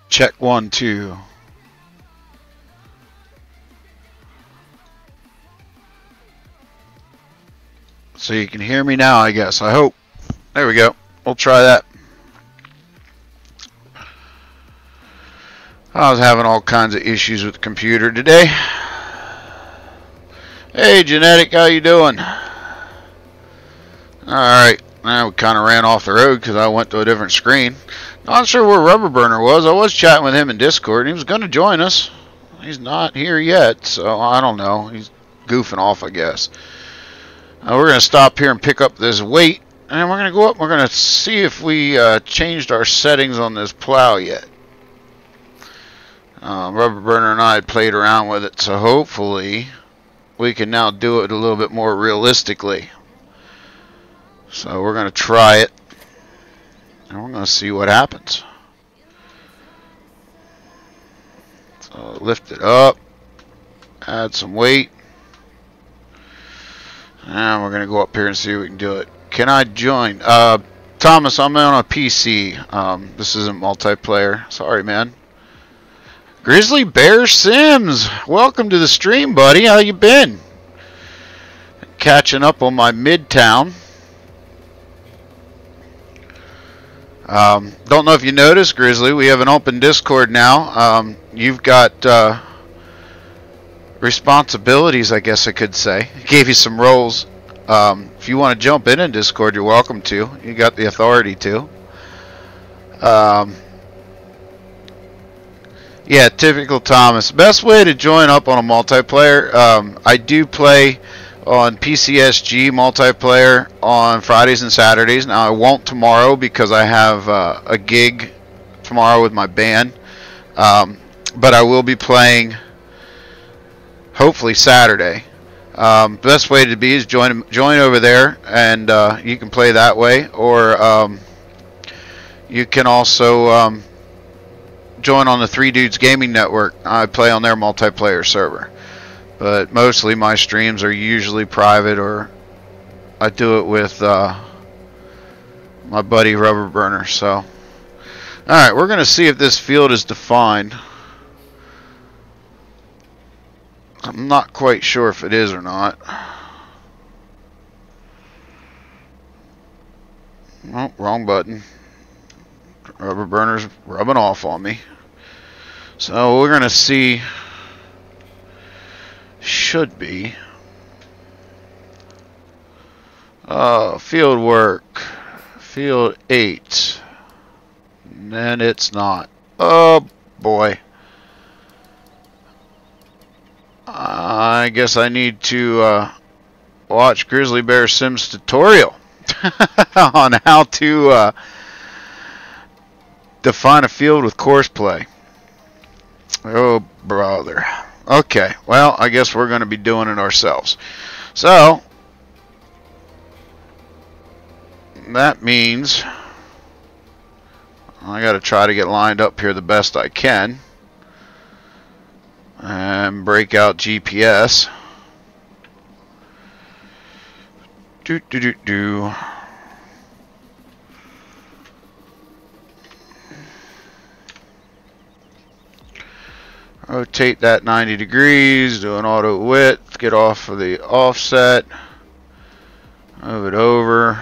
Check 1, 2. So you can hear me now, I guess. I hope. There we go. We'll try that. I was having all kinds of issues with the computer today. Hey, Genetic, how you doing? Alright. Now we kind of ran off the road because I went to a different screen. Not sure where Rubber Burner was. I was chatting with him in Discord. He was going to join us. He's not here yet, so I don't know. He's goofing off, I guess. We're going to stop here and pick up this weight, and we're going to go up. We're going to see if we changed our settings on this plow yet. Rubber Burner and I had played around with it, so hopefully we can now do it a little bit more realistically. So we're going to try it, and we're going to see what happens. So lift it up, add some weight. And we're going to go up here and see if we can do it. Can I join? Thomas, I'm on a PC. This isn't multiplayer. Sorry, man. Grizzly Bear Sims, welcome to the stream, buddy. How you been? Catching up on my Midtown. Don't know if you noticed, Grizzly, we have an open Discord now. You've got... responsibilities, I guess I could say. Gave you some roles. If you want to jump in Discord, you're welcome to. You got the authority to. Yeah, typical Thomas. Best way to join up on a multiplayer. I do play on PCSG multiplayer on Fridays and Saturdays. Now I won't tomorrow because I have a gig tomorrow with my band. But I will be playing hopefully Saturday. Best way to be is join over there, and you can play that way, or you can also join on the Three Dudes Gaming Network. I play on their multiplayer server, but mostly my streams are usually private, or I do it with my buddy Rubber Burner. So, all right, we're gonna see if this field is defined. I'm not quite sure if it is or not. Oh, wrong button. Rubber Burner's rubbing off on me. So we're going to see. Should be. Field work. Field 8. And it's not. Oh boy. I guess I need to watch Grizzly Bear Sims tutorial on how to define a field with course play. Oh, brother. Okay, well, I guess we're going to be doing it ourselves. So, that means I got to try to get lined up here the best I can. And break out GPS. Rotate that 90 degrees, do an auto width, get off of the offset, move it over.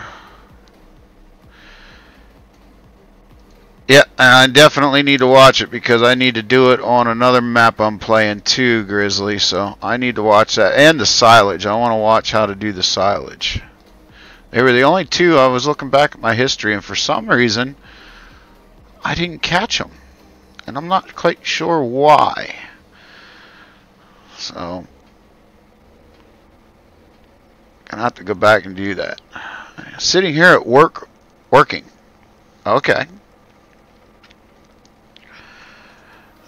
Yeah, and I definitely need to watch it because I need to do it on another map I'm playing too, Grizzly. So I need to watch that. And the silage. I want to watch how to do the silage. They were the only two. I was looking back at my history, and for some reason, I didn't catch them. And I'm not quite sure why. So, gonna have to go back and do that. Sitting here at work, working. Okay.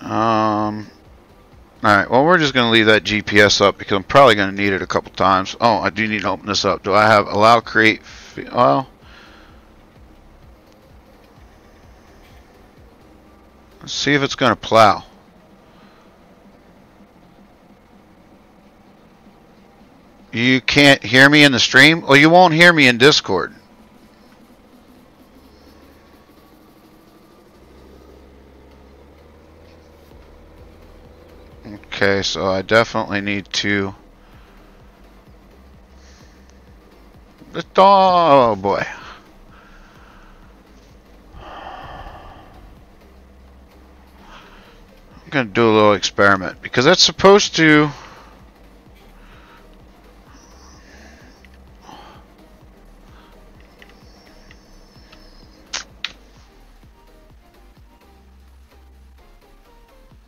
Alright, well, we're just going to leave that GPS up because I'm probably going to need it a couple times. Oh, I do need to open this up. Do I have allow create? Well, let's see if it's going to plow. You can't hear me in the stream? Well, you won't hear me in Discord. Okay, so I definitely need to... Oh boy. I'm going to do a little experiment because that's supposed to...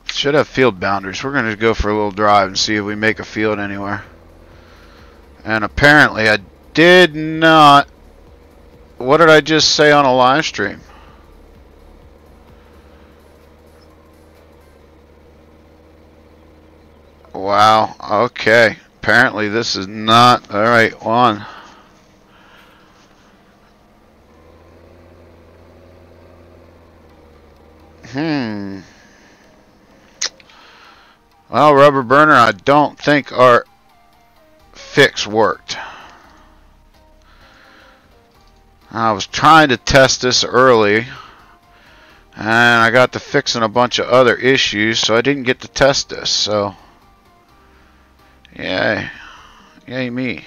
Should have field boundaries. We're going to go for a little drive and see if we make a field anywhere. And apparently I did not... What did I just say on a live stream? Wow, okay. Apparently this is not the right one. Well, Rubber Burner, I don't think our fix worked. I was trying to test this early, and I got to fixing a bunch of other issues, so I didn't get to test this. So, yay me.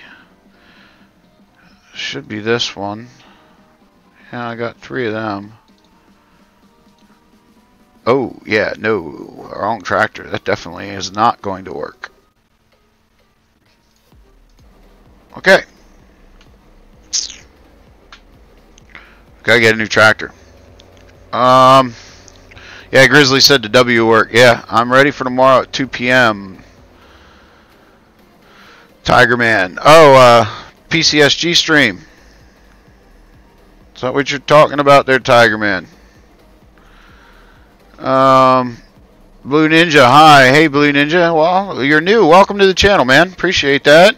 Should be this one. Yeah, I got 3 of them. Oh, yeah, no, wrong tractor. That definitely is not going to work. Okay. Gotta get a new tractor. Yeah, Grizzly said the W work. Yeah, I'm ready for tomorrow at 2 p.m. Tiger Man. Oh, PCSG stream. Is that what you're talking about there, Tiger Man? Blue Ninja, hi. Hey, Blue Ninja. Well, you're new. Welcome to the channel, man. Appreciate that.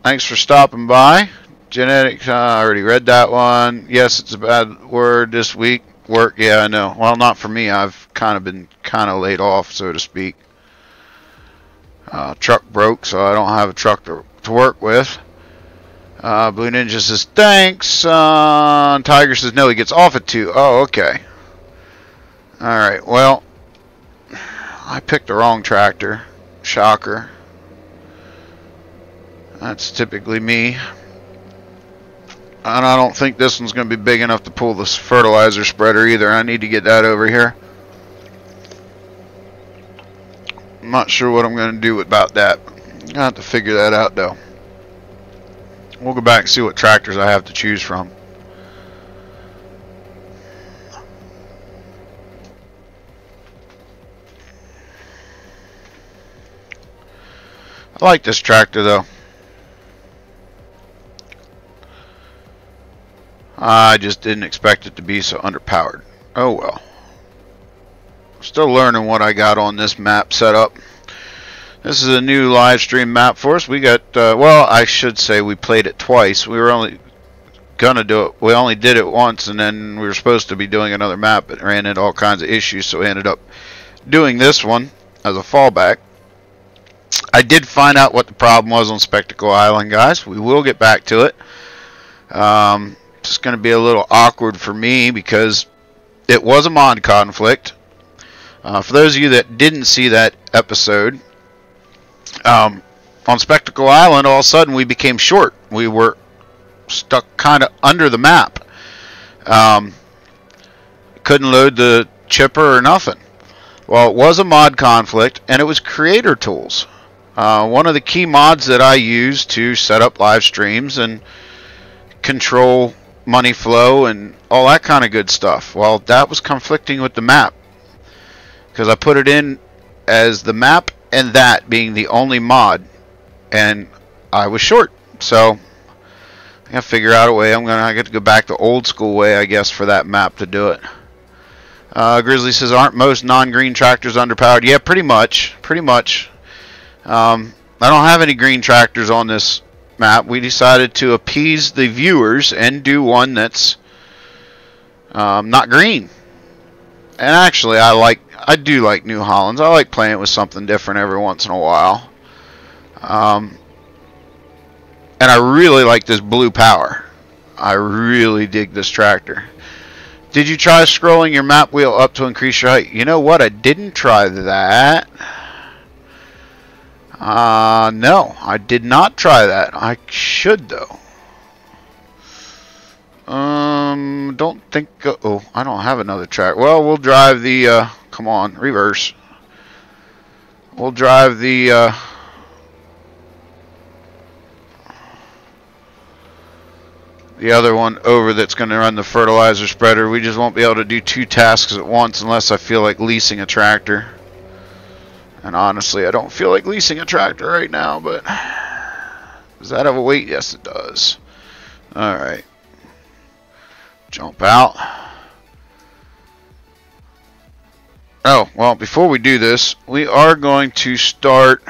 Thanks for stopping by. Genetics, I already read that one. Yes, it's a bad word this week. Work, yeah, I know. Well, not for me. I've kind of been laid off, so to speak. Truck broke, so I don't have a truck to work with. Blue Ninja says, thanks. Tiger says, no, he gets off at 2. Oh, okay. Alright, well, I picked the wrong tractor. Shocker. That's typically me. And I don't think this one's going to be big enough to pull this fertilizer spreader either. I need to get that over here. I'm not sure what I'm going to do about that. I'm going to have to figure that out, though. We'll go back and see what tractors I have to choose from. I like this tractor, though. I just didn't expect it to be so underpowered. Oh well. Still learning what I got on this map set up. This is a new live stream map for us. We got, well, I should say we played it twice. We were only gonna do it. We only did it once, and then we were supposed to be doing another map, but ran into all kinds of issues, so we ended up doing this one as a fallback. I did find out what the problem was on Spectacle Island, guys. We will get back to it. It's going to be a little awkward for me because it was a mod conflict. For those of you that didn't see that episode, on Spectacle Island, all of a sudden we became short. We were stuck kind of under the map. Couldn't load the chipper or nothing. Well, it was a mod conflict, and it was creator tools. One of the key mods that I use to set up live streams and control money flow and all that kind of good stuff. Well, that was conflicting with the map because I put it in as the map and that being the only mod, and I was short. So I gotta figure out a way. I get to go back to old school way, I guess, for that map to do it. Grizzly says, aren't most non-green tractors underpowered? Yeah, pretty much. I don't have any green tractors on this map. We decided to appease the viewers and do one that's not green. And actually, I do like New Hollands. I like playing with something different every once in a while. And I really like this blue power. I really dig this tractor. Did you try scrolling your map wheel up to increase your height? You know what? I didn't try that. No, I did not try that. I should though. Don't think. Oh, I don't have another track. Well, we'll drive the. Come on, reverse. We'll drive the. The other one over that's going to run the fertilizer spreader. We just won't be able to do 2 tasks at once unless I feel like leasing a tractor. And honestly, I don't feel like leasing a tractor right now, but does that have a weight? Yes, it does. Alright. Jump out. Oh, well, before we do this, we are going to start...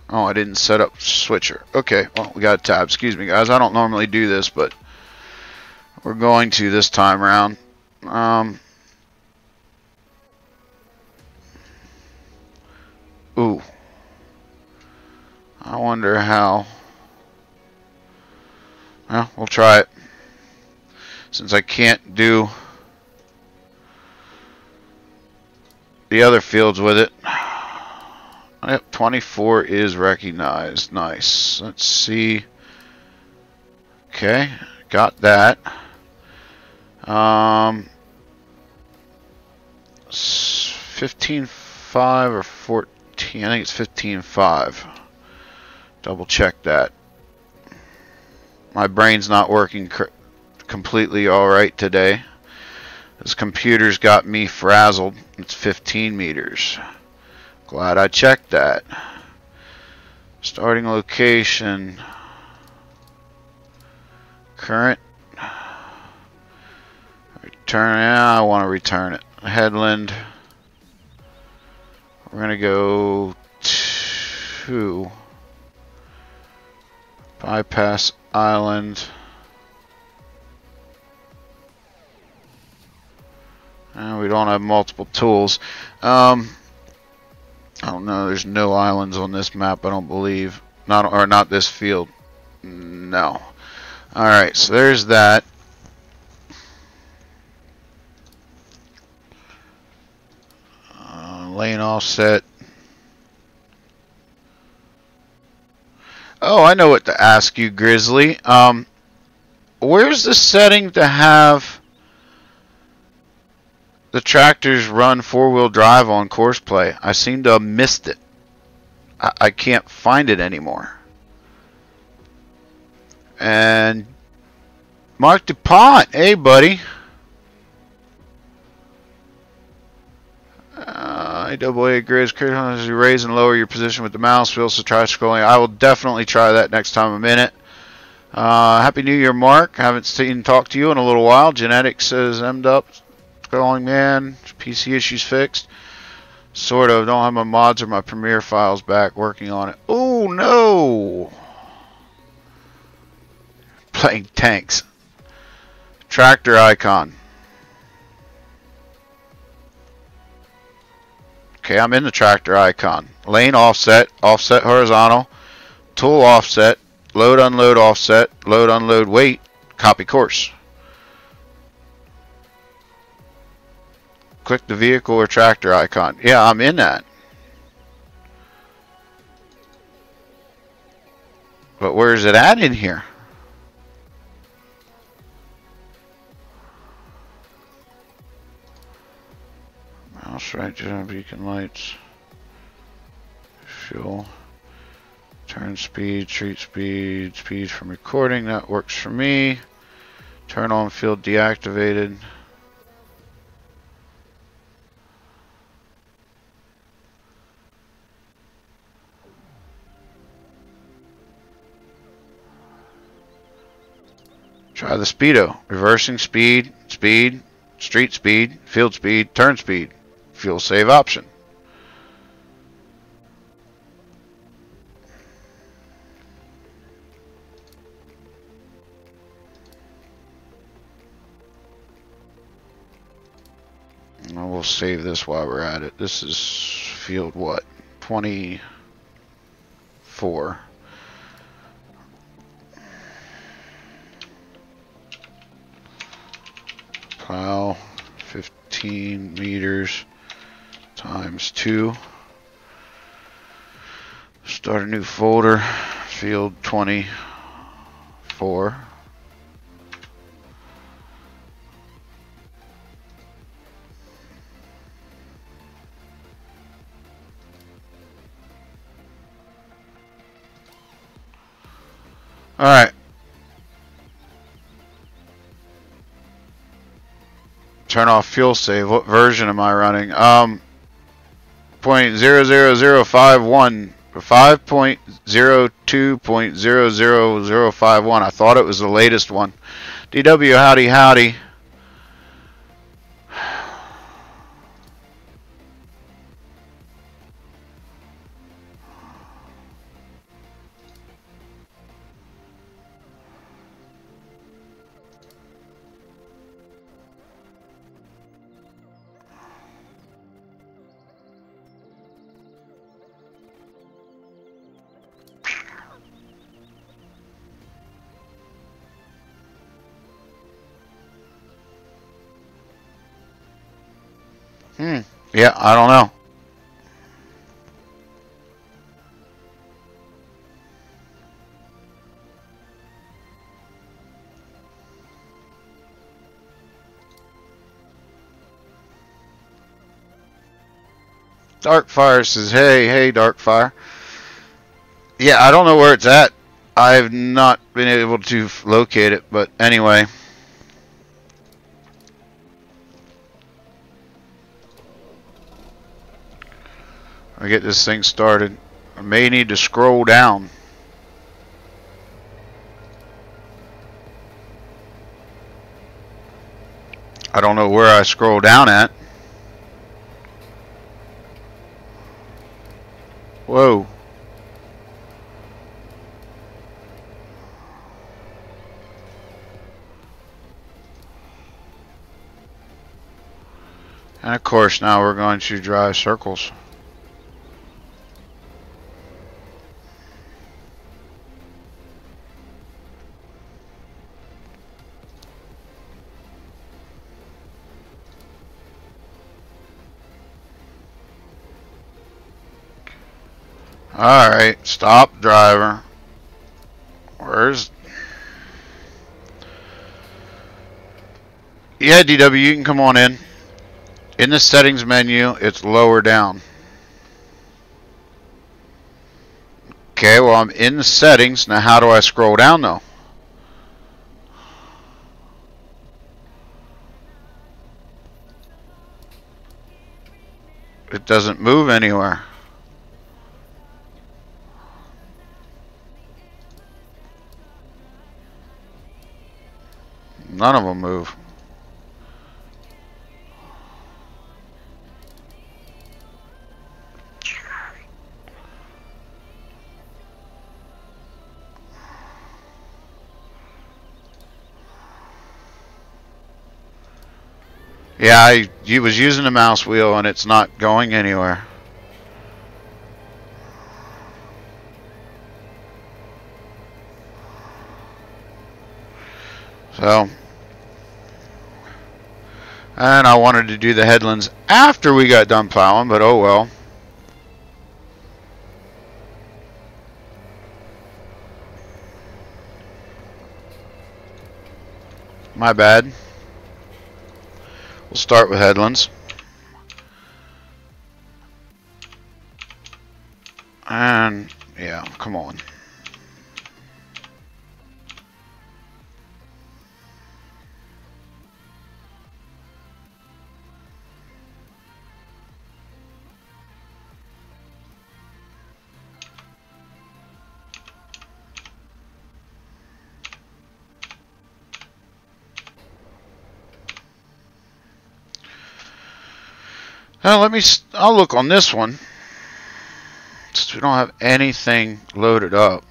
Oh, I didn't set up switcher. Okay, well, we got a tab. Excuse me, guys. I don't normally do this, but we're going to this time around. Ooh. I wonder how... Well, we'll try it. Since I can't do the other fields with it. Yep, 24 is recognized. Nice. Let's see. Okay, got that. 15.5 or 14. I think it's 15.5. Double check that. My brain's not working completely alright today. This computer's got me frazzled. It's 15 meters. Glad I checked that. Starting location. Current. Return. Yeah, I want to return it. Headland. We're going to go to Bypass Island. We don't have multiple tools. I don't know. There's no islands on this map, I don't believe. Not this field. No. Alright, so there's that. Lane offset. Oh, I know what to ask you, Grizzly. Where's the setting to have the tractors run 4-wheel drive on course play? I seem to have missed it. I can't find it anymore. And Mark DuPont, hey buddy. DoughBoy agrees. As you raise and lower your position with the mouse wheel, so try scrolling. I will definitely try that next time I'm in it. Happy New Year, Mark. Haven't seen talk to you in a little while. Genetics says M'd up. Scrolling man. PC issues fixed. Sort of. Don't have my mods or my Premiere files back. Working on it. Oh no! Playing tanks. Tractor icon. Okay, I'm in the tractor icon. Lane offset, offset horizontal, tool offset, load unload offset, load unload weight, copy course. Click the vehicle or tractor icon. Yeah, I'm in that. But where is it at in here? Mouse right, beacon lights, fuel, turn speed, street speed, speed from recording, that works for me. Turn on field deactivated. Try the speedo, reversing speed, speed, street speed, field speed, turn speed. Fuel save option. And we'll save this while we're at it. This is field what? 24. plow 15 meters times 2. Start a new folder, field 24. All right. Turn off fuel save. What version am I running? 0.00051 or 5.02.00051. I thought it was the latest one. DW, howdy, howdy. Yeah, I don't know. Darkfire says, hey, Darkfire. Yeah, I don't know where it's at. I've not been able to locate it, but anyway. I get this thing started. I may need to scroll down. I don't know where I scroll down at. Whoa. And of course now we're going to drive circles. Alright, stop driver. Where's... Yeah, DW, you can come on in. In the settings menu, it's lower down. Okay, well I'm in the settings. Now how do I scroll down though? It doesn't move anywhere. None of them move. Yeah, I was using the mouse wheel and it's not going anywhere. So, and I wanted to do the headlands after we got done plowing, but oh well. My bad. We'll start with headlands. And yeah, come on. Now I'll look on this one, since we don't have anything loaded up.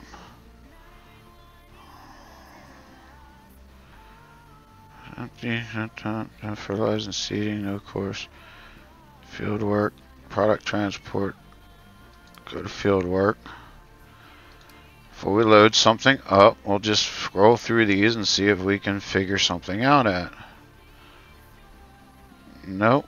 Fertilizing, seeding, no course. Field work, product transport, go to field work. Before we load something up, we'll just scroll through these and see if we can figure something out at. Nope.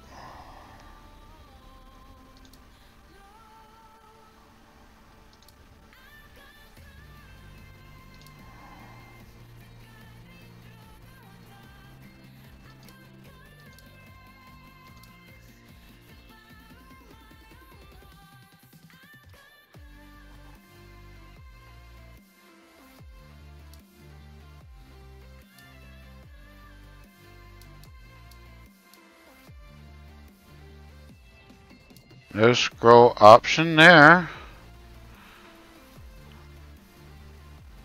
No scroll option there.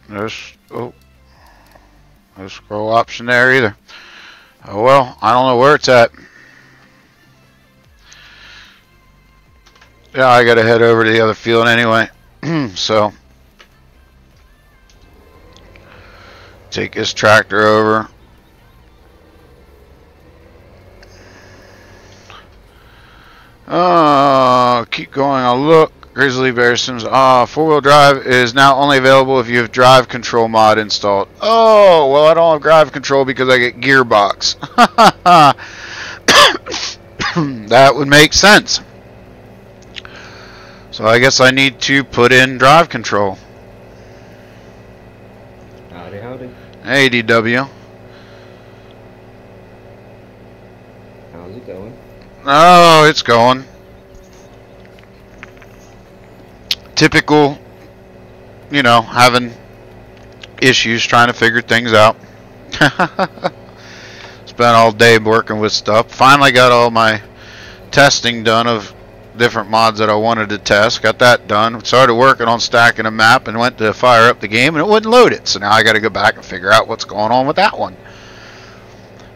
No scroll option there either. Oh well, I don't know where it's at. Yeah, I gotta head over to the other field anyway. So take this tractor over. Keep going. I'll look. Grizzly Bear Sims. Four-wheel drive is now only available if you have drive control mod installed. Oh, well, I don't have drive control because I get gearbox. That would make sense. So I guess I need to put in drive control. Howdy, howdy. Hey, DW. How's it going? Oh, it's going. Typical, you know, having issues trying to figure things out. Spent all day working with stuff. Finally got all my testing done of different mods that I wanted to test. Got that done. Started working on stacking a map and went to fire up the game and it wouldn't load it. So now I got to go back and figure out what's going on with that one.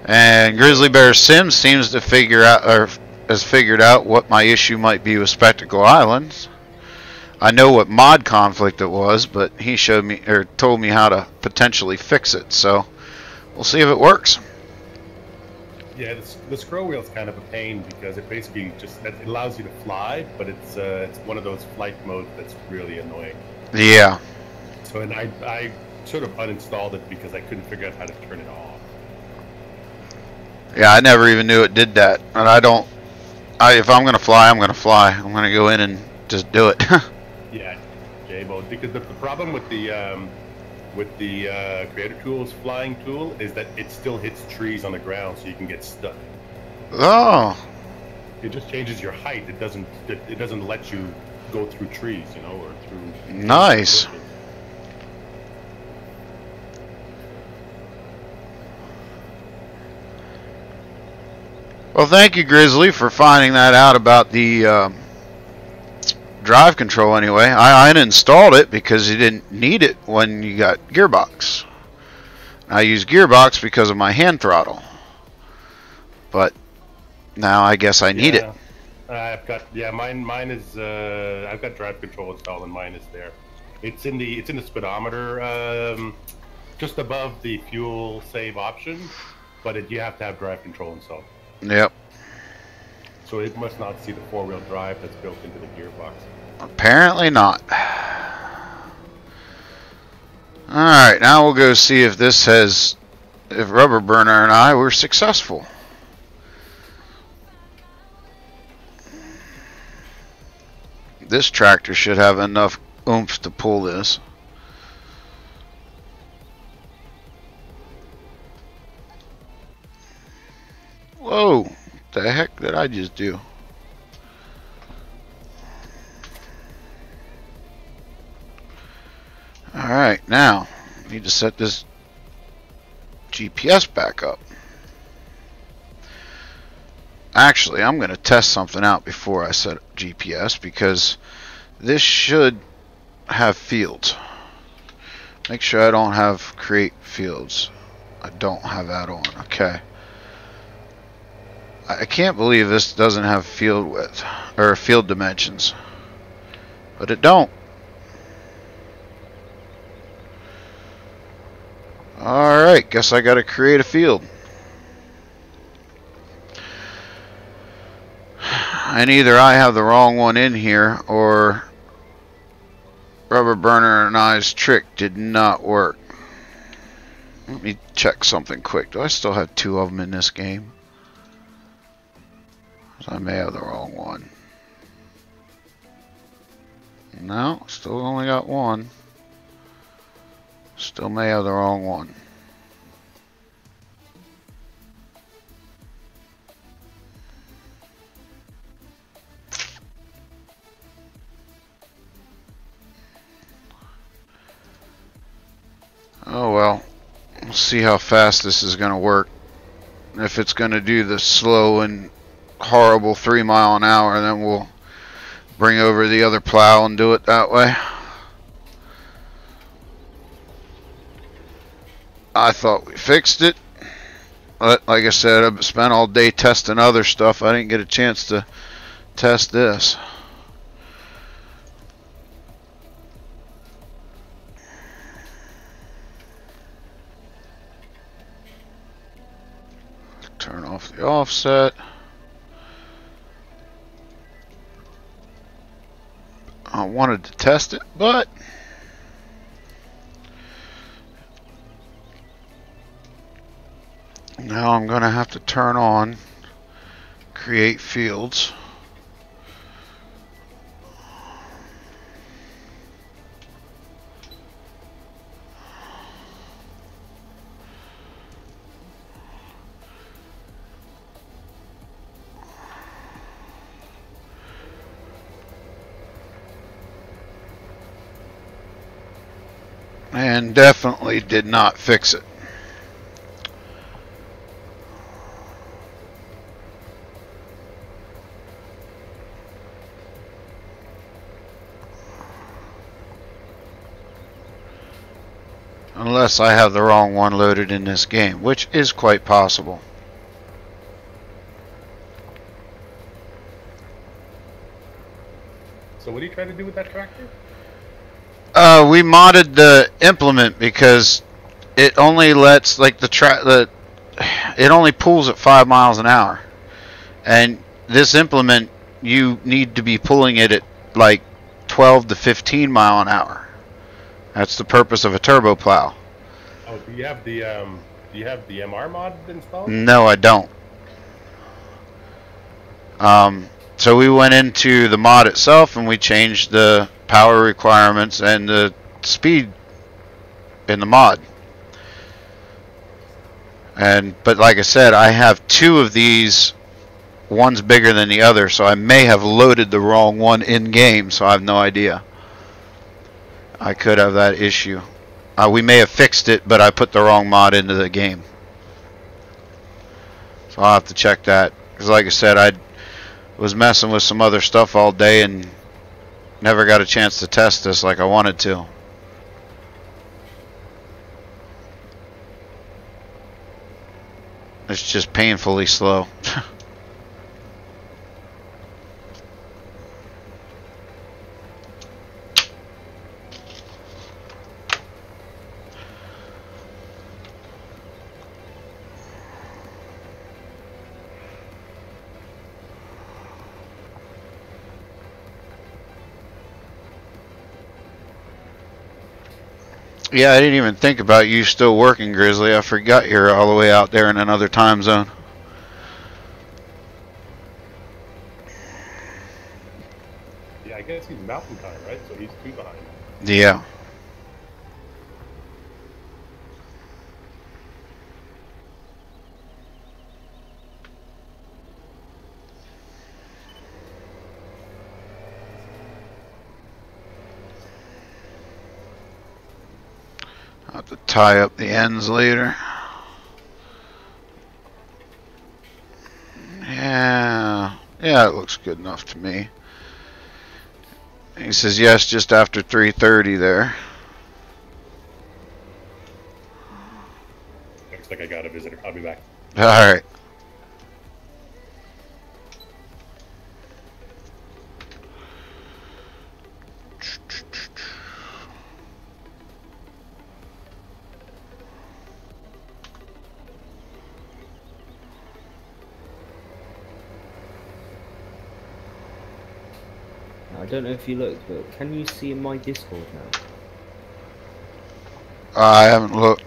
And Grizzly Bear Sims seems to figure out, or has figured out what my issue might be with Spectacle Islands. I know what mod conflict it was, but he showed me or told me how to potentially fix it. So we'll see if it works. Yeah, the scroll wheel is kind of a pain because it basically just it allows you to fly, but it's one of those flight modes that's really annoying. Yeah. So and I sort of uninstalled it because I couldn't figure out how to turn it off. Yeah, I never even knew it did that, and I don't. If I'm gonna fly, I'm gonna fly. I'm gonna go in and just do it. Yeah, J-mode. Because the problem with the Creator Tools flying tool is that it still hits trees on the ground, so you can get stuck. Oh. It just changes your height. It doesn't let you go through trees, you know, or through. Nice. Well, thank you, Grizzly, for finding that out about the drive control anyway. I uninstalled it because you didn't need it when you got Gearbox. I use Gearbox because of my hand throttle. But now I guess I need it. I've got mine is I've got drive control installed and mine is there. It's in the speedometer just above the fuel save option, but you have to have drive control installed. Yep. So it must not see the four-wheel drive that's built into the gearbox. Apparently not. Alright, now we'll go see if if Rubber Burner and I were successful. This tractor should have enough oomph to pull this. Whoa, what the heck did I just do? Alright, now I need to set this GPS back up. Actually, I'm going to test something out before I set GPS because this should have fields. Make sure I don't have create fields. I don't have that on. Okay. I can't believe this doesn't have field width or field dimensions, but it don't. Alright, guess I gotta create a field. And either I have the wrong one in here or Rubber Burner and I's trick did not work. Let me check something quick. Do I still have two of them in this game? So I may have the wrong one. No, still only got one. Still may have the wrong one. Oh well, we'll see how fast this is going to work. If it's going to do the slow and horrible 3 mile an hour, then we'll bring over the other plow and do it that way. I thought we fixed it, but like I said, I've spent all day testing other stuff. I didn't get a chance to test this. Turn off the offset. I wanted to test it, but now I'm going to have to turn on create fields. And definitely did not fix it. Unless I have the wrong one loaded in this game, which is quite possible. So what are you trying to do with that tractor? We modded the implement because it only lets like it only pulls at 5 miles an hour, and this implement you need to be pulling it at like 12 to 15 mile an hour. That's the purpose of a turbo plow. Oh, do you have the MR mod installed? No, I don't. So we went into the mod itself and we changed the power requirements and the speed in the mod. But like I said, I have two of these. One's bigger than the other, so I may have loaded the wrong one in game, so I have no idea. I could have that issue. We may have fixed it, but I put the wrong mod into the game. So I'll have to check that. Because like I said, I was messing with some other stuff all day and never got a chance to test this like I wanted to. It's just painfully slow. Yeah, I didn't even think about you still working, Grizzly. I forgot you're all the way out there in another time zone. Yeah, I guess he's mountain time, right? So he's 2 behind. Yeah. I'll have to tie up the ends later. Yeah, it looks good enough to me. He says yes, just after 3:30 there. Looks like I got a visitor. I'll be back. All right. I don't know if you looked, but can you see in my Discord now? I haven't looked.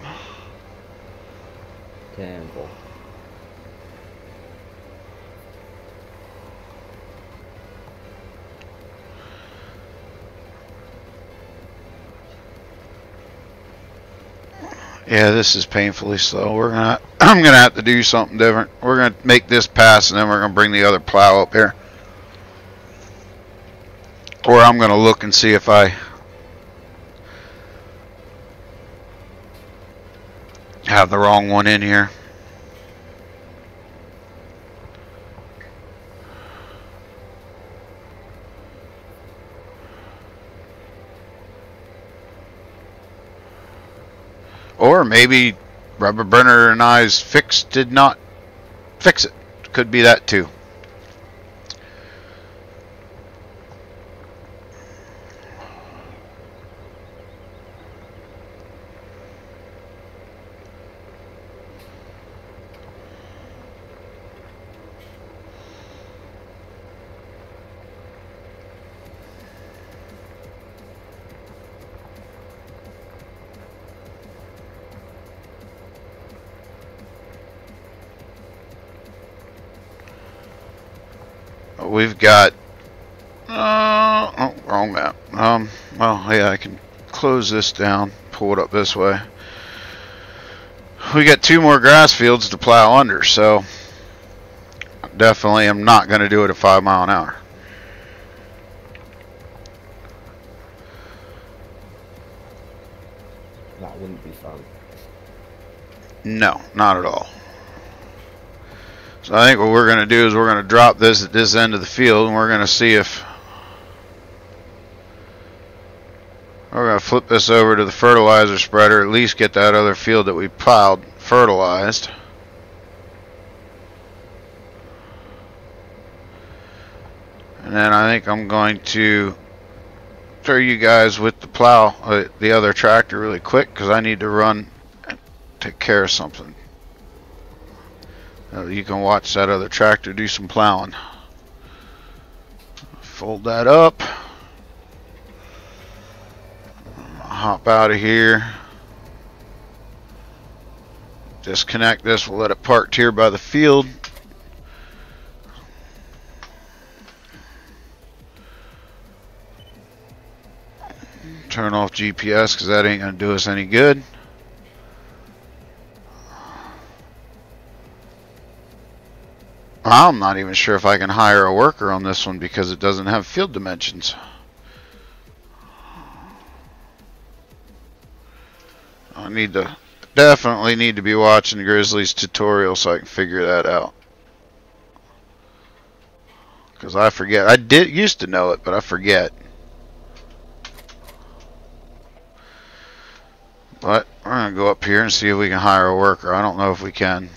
Terrible. Yeah, this is painfully slow. I'm gonna have to do something different. We're gonna make this pass, and then we're gonna bring the other plow up here. Or I'm gonna look and see if I have the wrong one in here. Or maybe Rubber Burner and I's fix did not fix it. Could be that too. We've got oh, wrong map. Well, yeah, I can close this down, pull it up this way. We got 2 more grass fields to plow under, so definitely am not going to do it at 5 mile an hour. That wouldn't be fun. No, not at all. So I think what we're going to do is we're going to drop this at this end of the field, and we're going to see if we're going to flip this over to the fertilizer spreader, at least get that other field that we plowed fertilized. And then I think I'm going to show you guys with the plow, the other tractor really quick, because I need to run and take care of something. You can watch that other tractor do some plowing. Fold that up. Hop out of here. Disconnect this. We'll let it park here by the field. Turn off GPS because that ain't going to do us any good. I'm not even sure if I can hire a worker on this one because it doesn't have field dimensions. I definitely need to be watching Grizzly's tutorial so I can figure that out. Because I forget. I used to know it, but I forget. But we're going to go up here and see if we can hire a worker. I don't know if we can.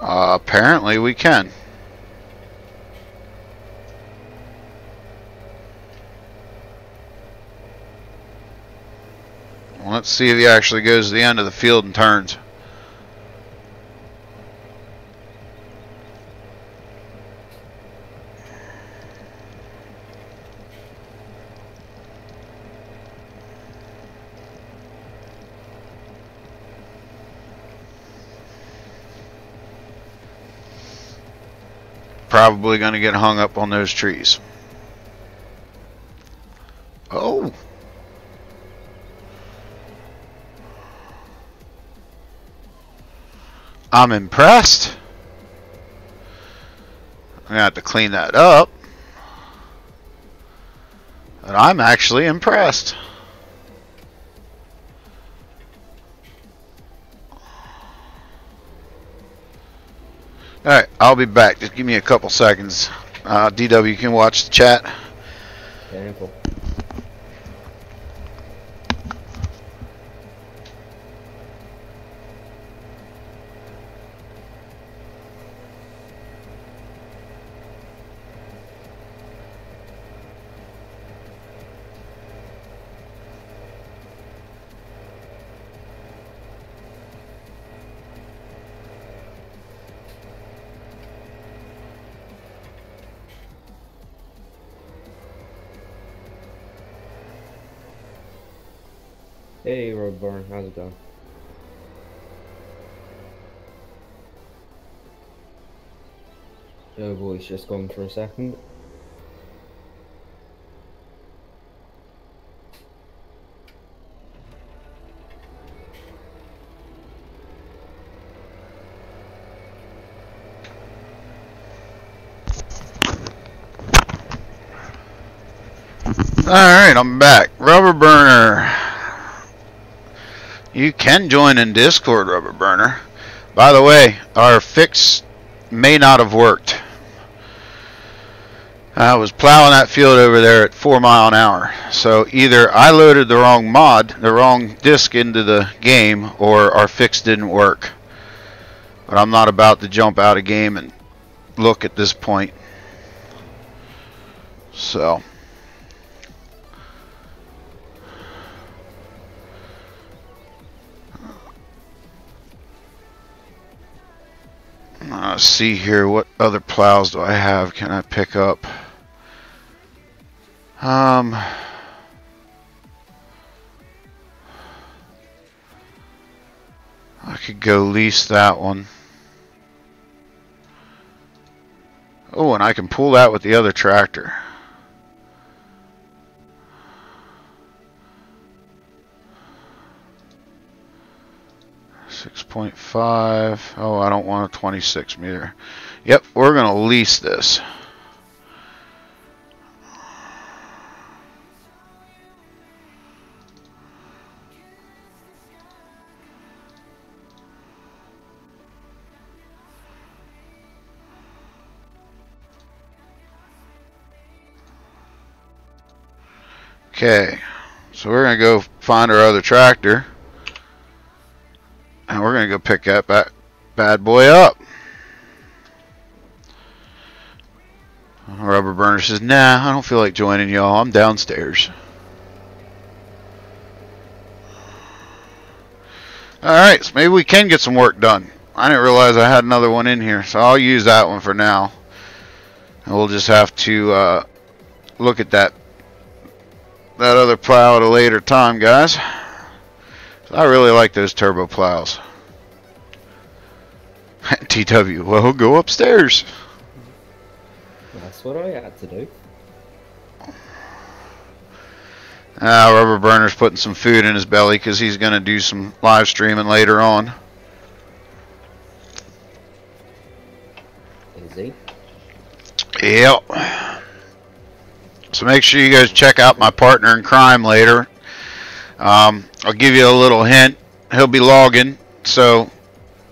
Apparently we can. Well, let's see if he actually goes to the end of the field and turns. Probably going to get hung up on those trees. Oh. I'm impressed. I'm going to have to clean that up. But I'm actually impressed. Alright, I'll be back. Just give me a couple seconds. DW, you can watch the chat. Painful. Hey, Roadburn, how's it going? DoughBoy's just gone for a second. Alright, I'm back. Rubber Burner. You can join in Discord, Rubber Burner. By the way, our fix may not have worked. I was plowing that field over there at 4 miles an hour. So either I loaded the wrong mod, the wrong disk into the game, or our fix didn't work. But I'm not about to jump out of game and look at this point. So let's see here, what other plows do I have? Can I pick up? I could go lease that one. Oh, and I can pull that with the other tractor. .5. Oh, I don't want a 26 meter. Yep, we're going to lease this. Okay, so we're going to go find our other tractor. And we're going to go pick that bad boy up. Rubber Burner says, nah, I don't feel like joining y'all. I'm downstairs. Alright, so maybe we can get some work done. I didn't realize I had another one in here, so I'll use that one for now. And we'll just have to look at that other plow at a later time, guys. I really like those turbo plows. TW, well, go upstairs. That's what I had to do. Rubber Burner's putting some food in his belly because he's going to do some live streaming later on. Is he? Yep. So make sure you guys check out my partner in crime later. I'll give you a little hint. He'll be logging, so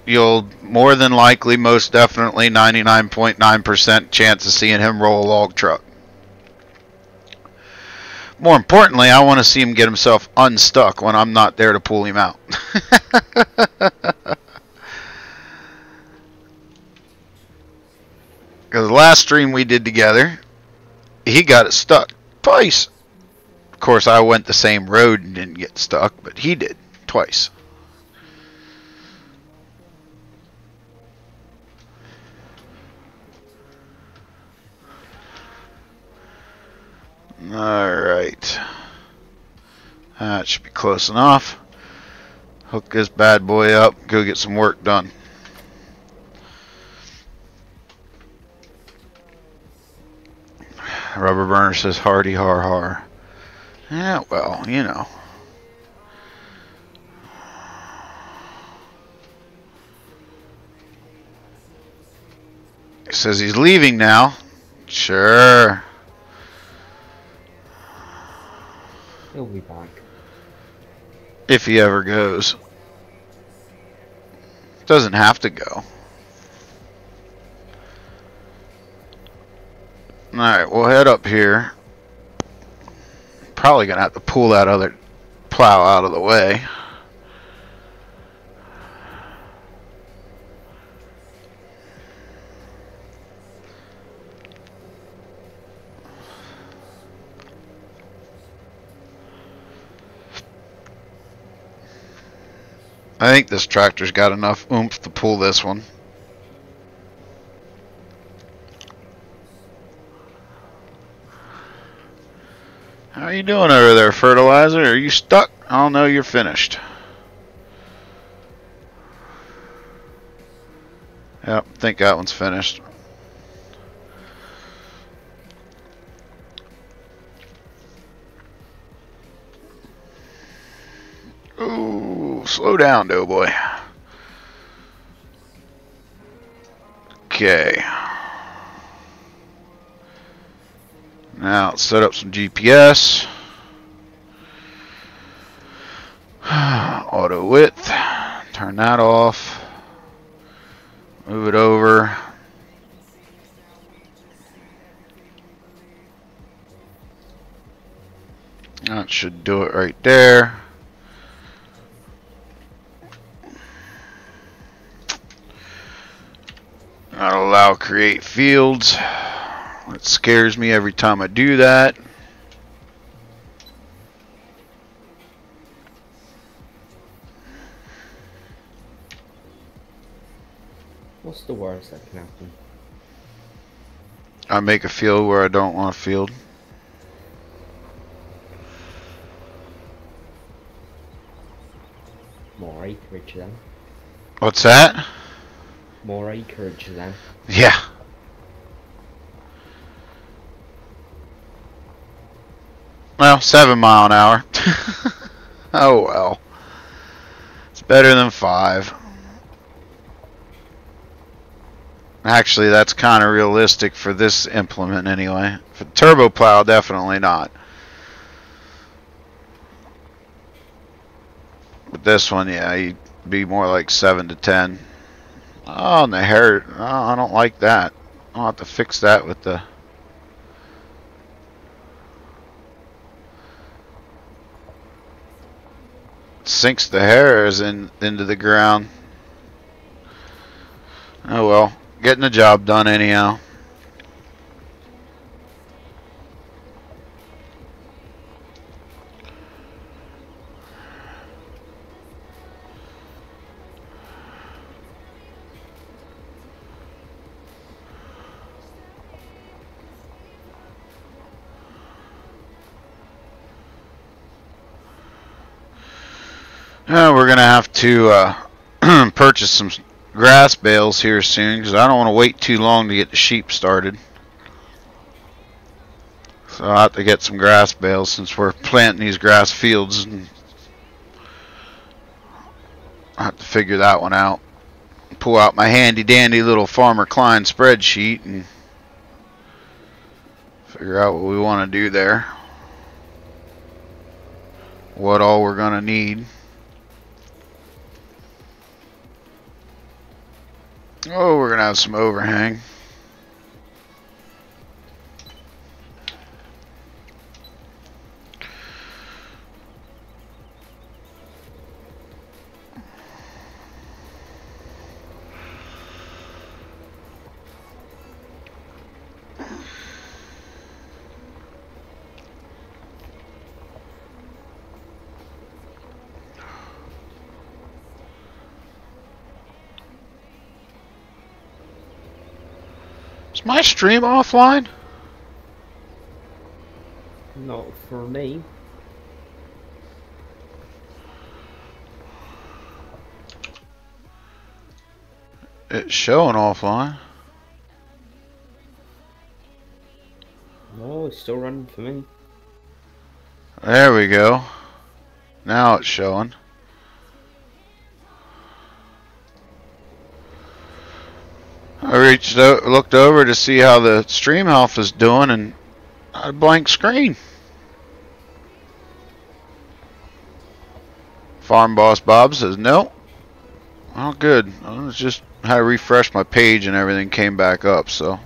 you'll more than likely, most definitely, 99.9% chance of seeing him roll a log truck. More importantly, I want to see him get himself unstuck when I'm not there to pull him out. Because the last stream we did together, he got it stuck twice. Of course, I went the same road and didn't get stuck, but he did twice. Alright. That should be close enough. Hook this bad boy up, go get some work done. Rubber Burner says hardy har har. Yeah, well, you know. He says he's leaving now. Sure. He'll be back. If he ever goes. Doesn't have to go. Alright, we'll head up here. Probably gonna have to pull that other plow out of the way. I think this tractor's got enough oomph to pull this one. How are you doing over there, Fertilizer? Are you stuck? Oh no, you're finished. Yep, I think that one's finished. Ooh, slow down, DoughBoy. Okay. Now let's set up some GPS. Auto width. Turn that off. Move it over. That should do it right there. Not allow create fields. It scares me every time I do that. What's the worst that can happen? I make a field where I don't want a field. More acreage then. What's that? More acreage then. Yeah. Well, 7 mile an hour. Oh well. It's better than 5. Actually, that's kind of realistic for this implement anyway. For turbo plow, definitely not. But this one, yeah, you'd be more like 7 to 10. Oh, and the hair, oh, I don't like that. I'll have to fix that with the... Sinks the hairs into the ground. Oh well, getting the job done anyhow. We're gonna have to purchase some grass bales here soon because I don't want to wait too long to get the sheep started. So I'll have to get some grass bales since we're planting these grass fields, and I have to figure that one out. Pull out my handy dandy little Farmer Klein spreadsheet and figure out what we want to do there. What all we're gonna need. Oh, we're gonna have some overhang. Is my stream offline? Not for me. It's showing offline. No, it's still running for me. There we go. Now it's showing. I looked over to see how the stream health is doing, and I had a blank screen. Farm Boss Bob says no. Oh, good. I was just had to refresh my page, and everything came back up. So.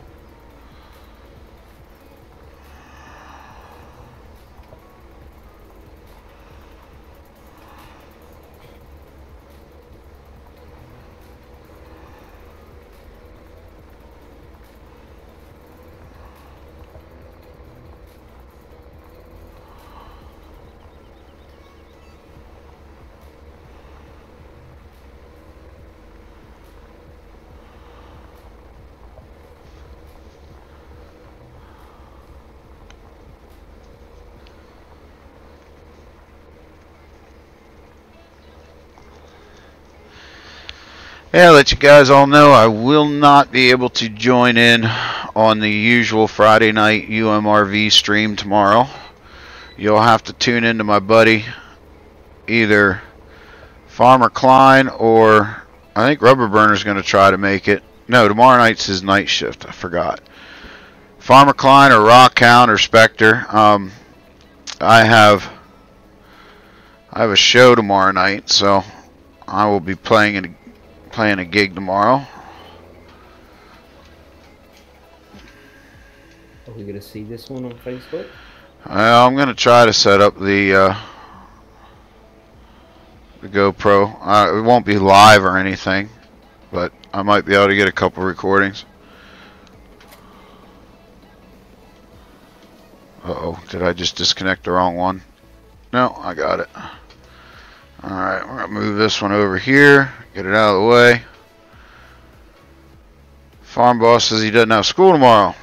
Yeah, let you guys all know I will not be able to join in on the usual Friday night UMRV stream tomorrow. You'll have to tune into my buddy either Farmer Klein, or I think Rubber Burner's going to try to make it. No, tomorrow night's his night shift. I forgot. Farmer Klein or Rockhound or Spectre. I have a show tomorrow night, so I will be playing a gig tomorrow. Are we going to see this one on Facebook? I'm going to try to set up the GoPro. It won't be live or anything, but I might be able to get a couple recordings. Uh-oh, did I just disconnect the wrong one? No, I got it. Alright, we're going to move this one over here, get it out of the way. Farm boss says he doesn't have school tomorrow.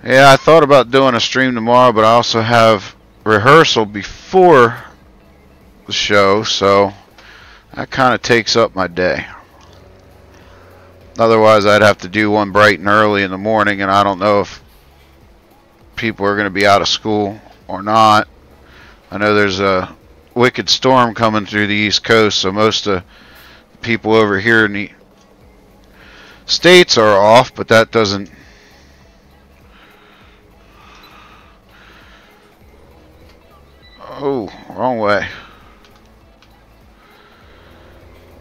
Yeah, I thought about doing a stream tomorrow, but I also have rehearsal before the show, so that kind of takes up my day. Otherwise, I'd have to do one bright and early in the morning, and I don't know if people are going to be out of school or not. I know there's a wicked storm coming through the East Coast, so most of the people over here in the States are off, but that doesn't... Oh, wrong way.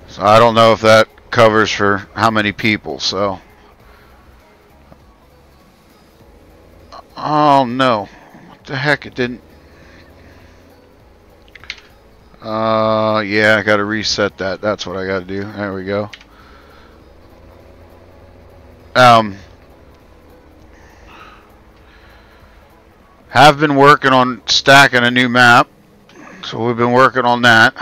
So I don't know if that covers for how many people, so... Oh no. What the heck, it didn't... yeah, I gotta reset that. That's what I gotta do. There we go. Have been working on stacking a new map, so we've been working on that.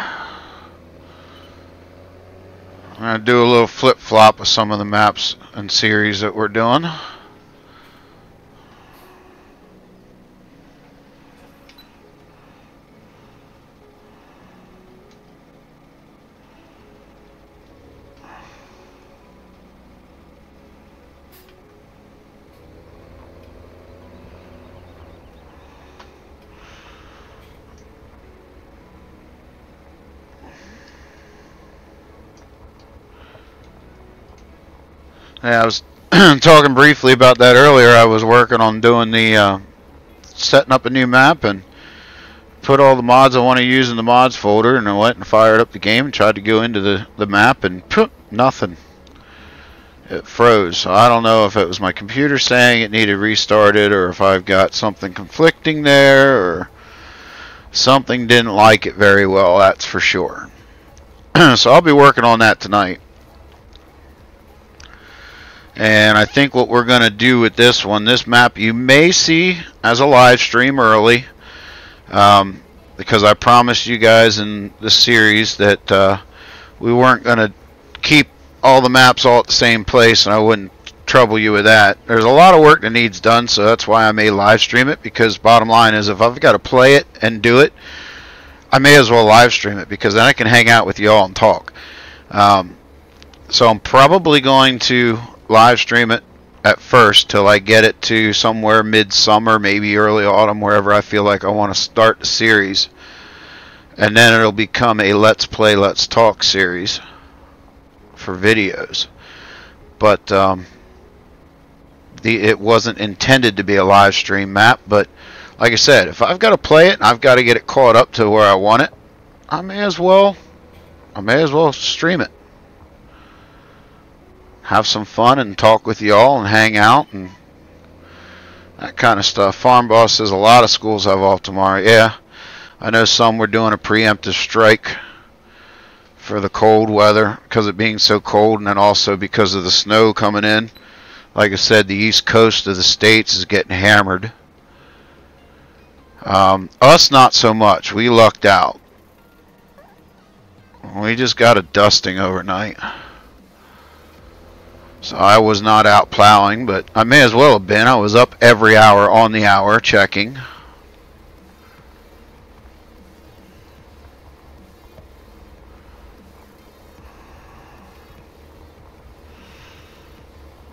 I'm gonna do a little flip-flop with some of the maps and series that we're doing. Yeah, I was talking briefly about that earlier. I was working on doing the setting up a new map and put all the mods I want to use in the mods folder, and I went and fired up the game and tried to go into the map, and nothing. It froze. So I don't know if it was my computer saying it needed restarted, or if I've got something conflicting there, or something didn't like it very well, that's for sure. So I'll be working on that tonight. And I think what we're going to do with this one, this map, you may see as a live stream early. Because I promised you guys in this series that we weren't going to keep all the maps all at the same place, and I wouldn't trouble you with that. There's a lot of work that needs done, so that's why I may live stream it, because bottom line is if I've got to play it and do it, I may as well live stream it, because then I can hang out with you all and talk. So I'm probably going to live stream it at first till I get it to somewhere midsummer, maybe early autumn, wherever I feel like I want to start the series, and then it'll become a let's play, let's talk series for videos. But it wasn't intended to be a live stream map, but like I said, if I've got to play it and I've got to get it caught up to where I want it, I may as well stream it. Have some fun and talk with y'all and hang out and that kind of stuff. Farm Boss says a lot of schools have off tomorrow. Yeah, I know some were doing a preemptive strike for the cold weather because of being so cold, and then also because of the snow coming in. Like I said, the east coast of the states is getting hammered. Us not so much. We lucked out. We just got a dusting overnight. So I was not out plowing, but I may as well have been. I was up every hour on the hour checking.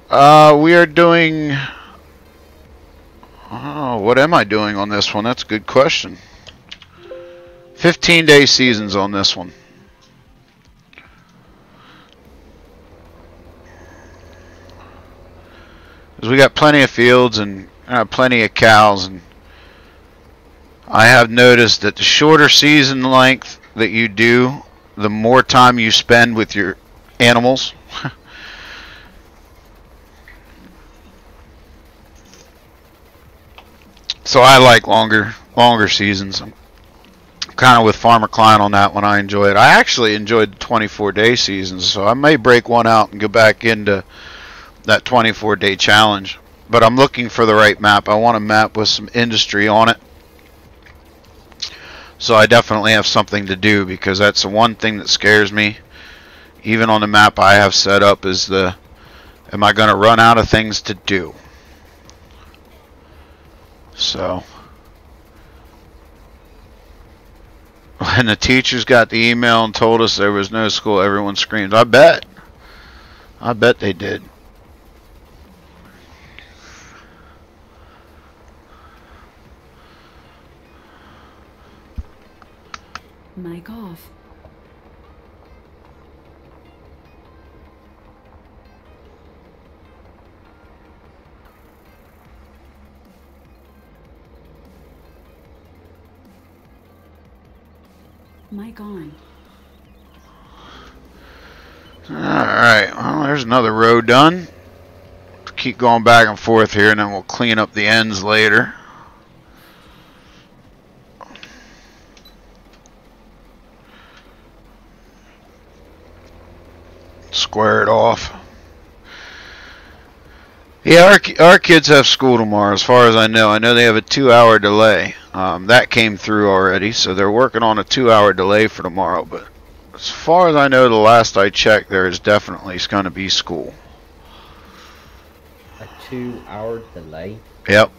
We are doing... Oh, what am I doing on this one? That's a good question. 15-day seasons on this one. Because we got plenty of fields and plenty of cows, and I have noticed that the shorter season length that you do, the more time you spend with your animals. So I like longer seasons. I'm kind of with Farmer Klein on that one. I enjoy it. I actually enjoyed the 24-day seasons, so I may break one out and go back into that 24-day challenge. But I'm looking for the right map. I want a map with some industry on it. So I definitely have something to do, because that's the one thing that scares me. Even on the map I have set up is am I going to run out of things to do? So when the teachers got the email and told us there was no school, everyone screamed. I bet they did. Mic off. Mic on. Alright, well, there's another row done. Keep going back and forth here, and then we'll clean up the ends later. Square it off. Yeah, our kids have school tomorrow, as far as I know. I know they have a 2-hour delay. That came through already, so they're working on a 2-hour delay for tomorrow. But as far as I know, the last I checked, there is definitely going to be school. A 2-hour delay? Yep.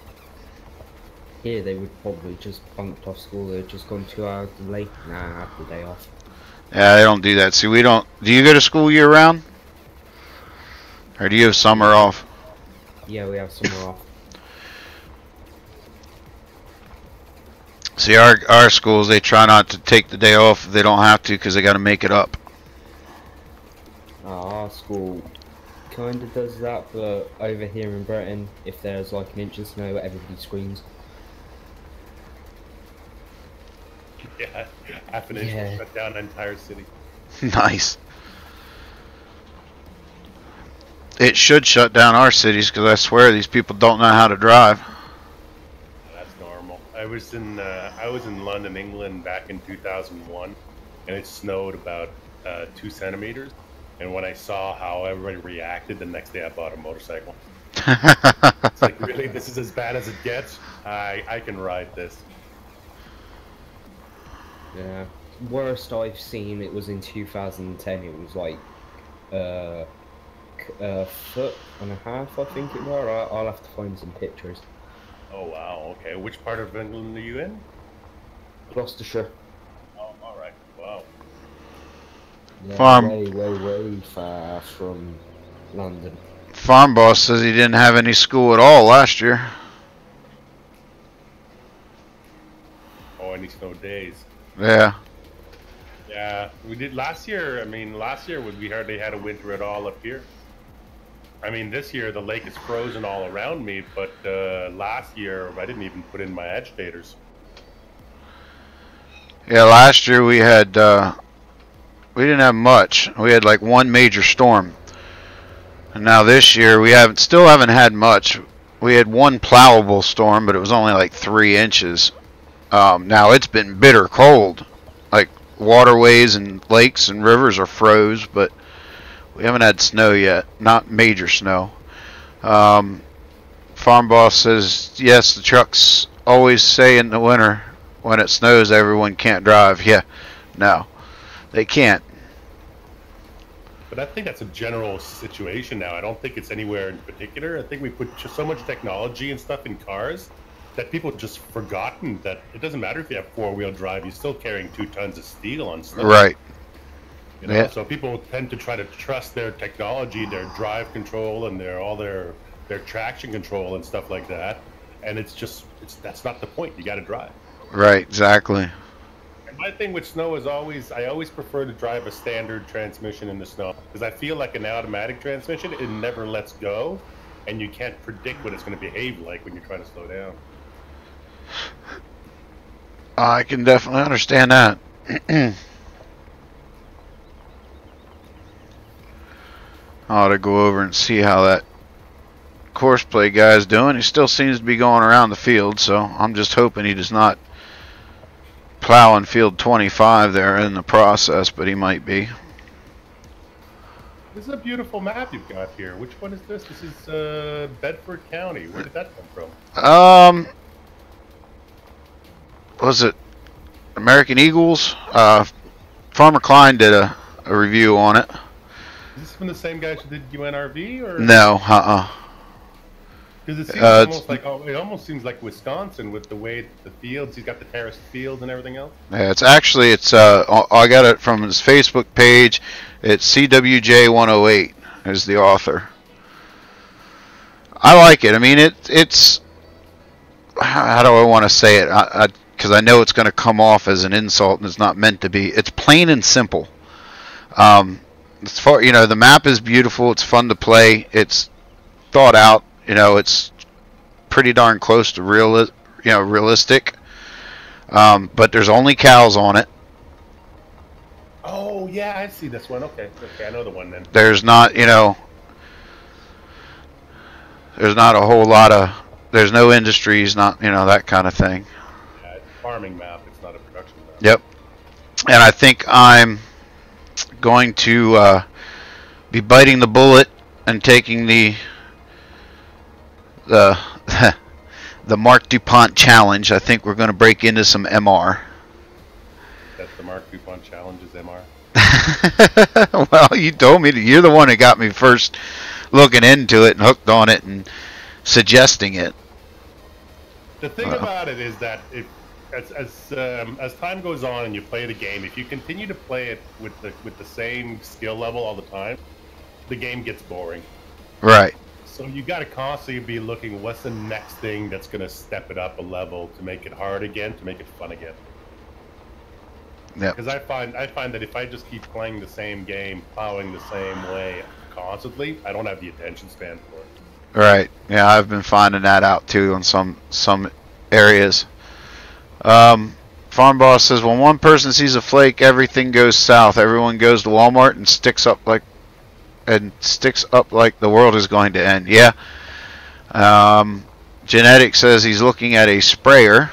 Here they would probably just bunked off school. They've just gone 2 hours delay. Nah, I have the day off. Yeah, they don't do that. See, we don't. Do you go to school year round? Or do you have summer off? Yeah, we have summer off. See, our schools, they try not to take the day off if they don't have to, because they got to make it up. Our school kind of does that, but over here in Britain, if there's like an inch of snow, everybody screams. Yeah, half an inch will shut down an entire city. Nice. It should shut down our cities, because I swear these people don't know how to drive. That's normal. I was in London, England back in 2001, and it snowed about 2 centimeters. And when I saw how everybody reacted, the next day I bought a motorcycle. It's like, really, this is as bad as it gets? I can ride this. Yeah, worst I've seen, it was in 2010. It was like a foot and a half, I think it was. I'll have to find some pictures. Oh wow, okay. Which part of England are you in? Gloucestershire. Oh, alright, wow. Yeah, Farm. way far from London. Farm boss says he didn't have any school at all last year. Oh, any snow days. Yeah. Yeah, we did last year. I mean, last year we hardly had a winter at all up here. I mean, this year the lake is frozen all around me, but last year I didn't even put in my agitators. Yeah, last year we had, we didn't have much. We had like one major storm. And now this year we still haven't had much. We had one plowable storm, but it was only like 3 inches. Now it's been bitter cold. Like waterways and lakes and rivers are froze, but we haven't had snow yet. Not major snow. Farm boss says, yes, the trucks always say in the winter when it snows everyone can't drive. Yeah, no, they can't. But I think that's a general situation now. I don't think it's anywhere in particular. I think we put so much technology and stuff in cars that people have just forgotten that it doesn't matter if you have 4-wheel drive, you're still carrying 2 tons of steel on stuff. Right. You know? Yeah. So people tend to try to trust their technology, their drive control, and their traction control and stuff like that. And that's not the point. You got to drive. Right, exactly. My thing with snow is I always prefer to drive a standard transmission in the snow because I feel like an automatic transmission, it never lets go, and you can't predict what it's going to behave like when you're trying to slow down. I can definitely understand that. I ought to go over and see how that course play guy is doing. He still seems to be going around the field, so I'm just hoping he does not plowing field 25 there in the process, but he might be. This is a beautiful map you've got here. Which one is this? This is Bedford County. Where did that come from? Was it American Eagles? Farmer Klein did a review on it. Is this from the same guys who did UNRV, or no? Because it seems almost like it almost seems like Wisconsin with the way the fields. He's got the terraced fields and everything else. Yeah, it's actually I got it from his Facebook page. It's CWJ 108 is the author. I like it. I mean, it's how do I want to say it? Because I know it's going to come off as an insult, and it's not meant to be. It's plain and simple. As far, the map is beautiful. It's fun to play. It's thought out. It's pretty darn close to realistic. But there's only cows on it. Oh yeah, I see this one. Okay, I know the one then. There's not, there's not a whole lot of. There's no industries, not that kind of thing. Yeah, it's a farming map. It's not a production map. Yep. And I think I'm going to be biting the bullet and taking the Mark DuPont challenge. I think we're going to break into some MR. That's the Mark DuPont challenge is MR. Well, you told me you're the one that got me first looking into it and hooked on it and suggesting it. The thing about it is that as time goes on and you play the game, if you continue to play it with the same skill level all the time, the game gets boring. Right. So you got to constantly be looking, what's the next thing that's going to step it up a level to make it hard again, to make it fun again. Yeah. Because I find that if I just keep playing the same game, plowing the same way constantly, I don't have the attention span for it. Right. Yeah, I've been finding that out too in some areas. Farm Boss says, when one person sees a flake, everything goes south. Everyone goes to Walmart and sticks up like the world is going to end. Yeah. Genetic says he's looking at a sprayer.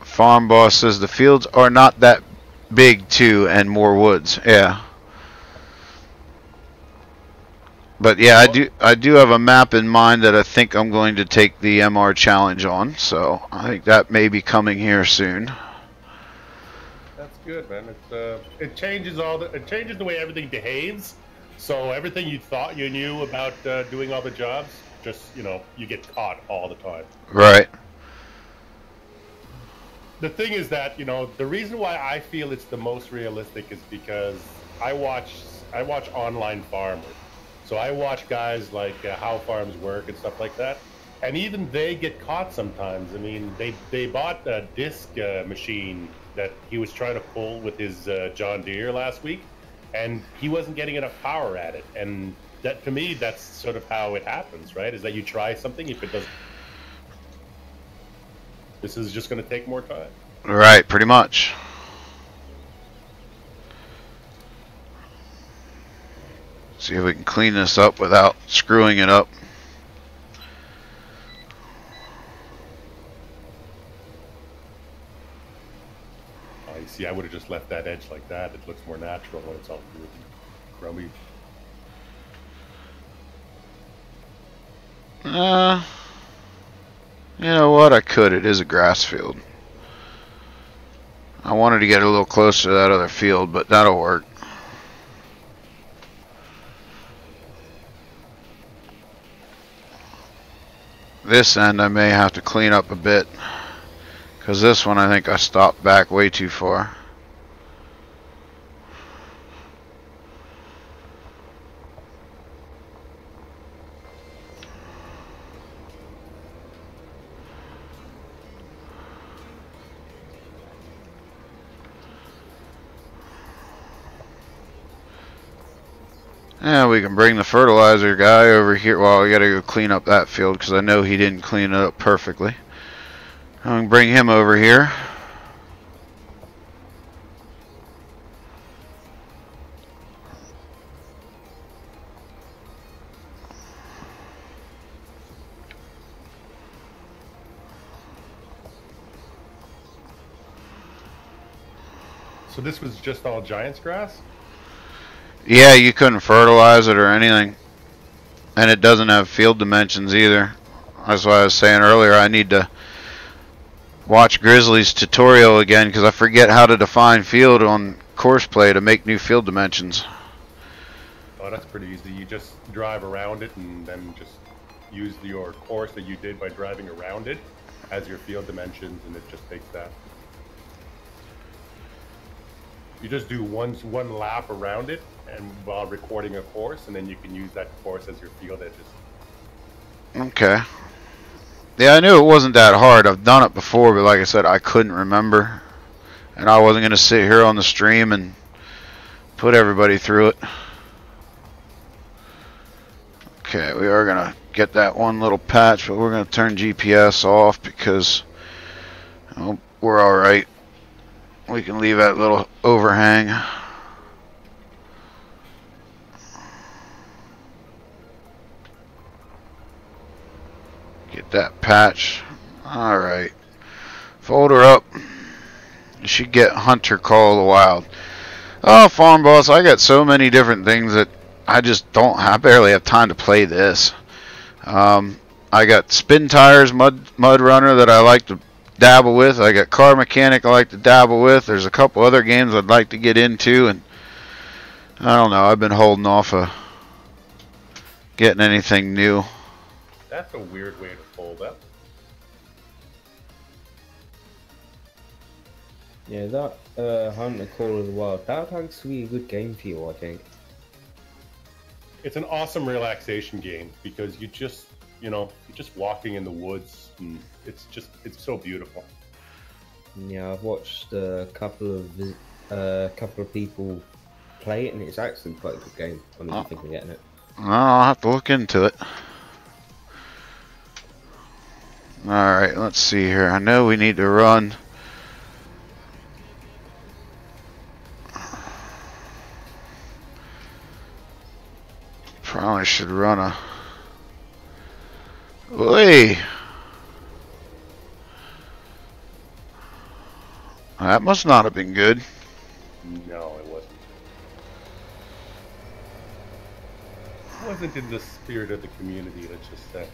Farm Boss says the fields are not that big too, and more woods. Yeah. But yeah, I do have a map in mind that I think I'm going to take the MR challenge on. So I think that may be coming here soon. That's good, man. It changes the way everything behaves. So everything you thought you knew about doing all the jobs, just you get caught all the time. Right. The thing is that the reason why I feel it's the most realistic is because I watch online farmers. So I watch guys like how farms work and stuff like that, and even they get caught sometimes. I mean, they bought a disc machine that he was trying to pull with his John Deere last week, and he wasn't getting enough power at it. And that, to me, that's sort of how it happens, right? Is that you try something, if it doesn't, this is just going to take more time. Right, pretty much. See if we can clean this up without screwing it up. You see, I would have just left that edge like that. It looks more natural when it's all grubby. You know what? I could. It is a grass field. I wanted to get a little closer to that other field, but that'll work. This end I may have to clean up a bit, because this one I think I stopped back way too far. Yeah, we can bring the fertilizer guy over here. Well, we gotta go clean up that field because I know he didn't clean it up perfectly. I can bring him over here. So this was just all Giants grass? Yeah, you couldn't fertilize it or anything. And it doesn't have field dimensions either. That's why I was saying earlier I need to watch Grizzly's tutorial again because I forget how to define field on course play to make new field dimensions. Oh, that's pretty easy. You just drive around it and then just use your course that you did by driving around it as your field dimensions, and it just takes that. You just do one lap around it and while recording a course, and then you can use that course as your field edges. Okay. Yeah, I knew it wasn't that hard. I've done it before, but like I said, I couldn't remember. And I wasn't going to sit here on the stream and put everybody through it. Okay, we are going to get that one little patch, but we're going to turn GPS off because we're alright. We can leave that little overhang. Get that patch. Alright. Fold her up. You should get Hunter Call of the Wild. Oh, Farm Boss, I got so many different things that I just don't have, I barely have time to play this. I got Spin Tires, Mud Runner that I like to dabble with. I got Car Mechanic I like to dabble with. There's a couple other games I'd like to get into, and I don't know, I've been holding off of getting anything new. That's a weird way to fold up. Yeah, that Hunter Call of the Wild, that would actually be a good game for you, I think. It's an awesome relaxation game because you just, you're just walking in the woods, and it's so beautiful. Yeah, I've watched a couple of people play it, and it's actually quite a good game. I mean, I think I'm getting it. I'll have to look into it. Alright, let's see here. I know we need to run. Probably should run a... Oy! That must not have been good. No, it wasn't. It wasn't in the spirit of the community, let's just say.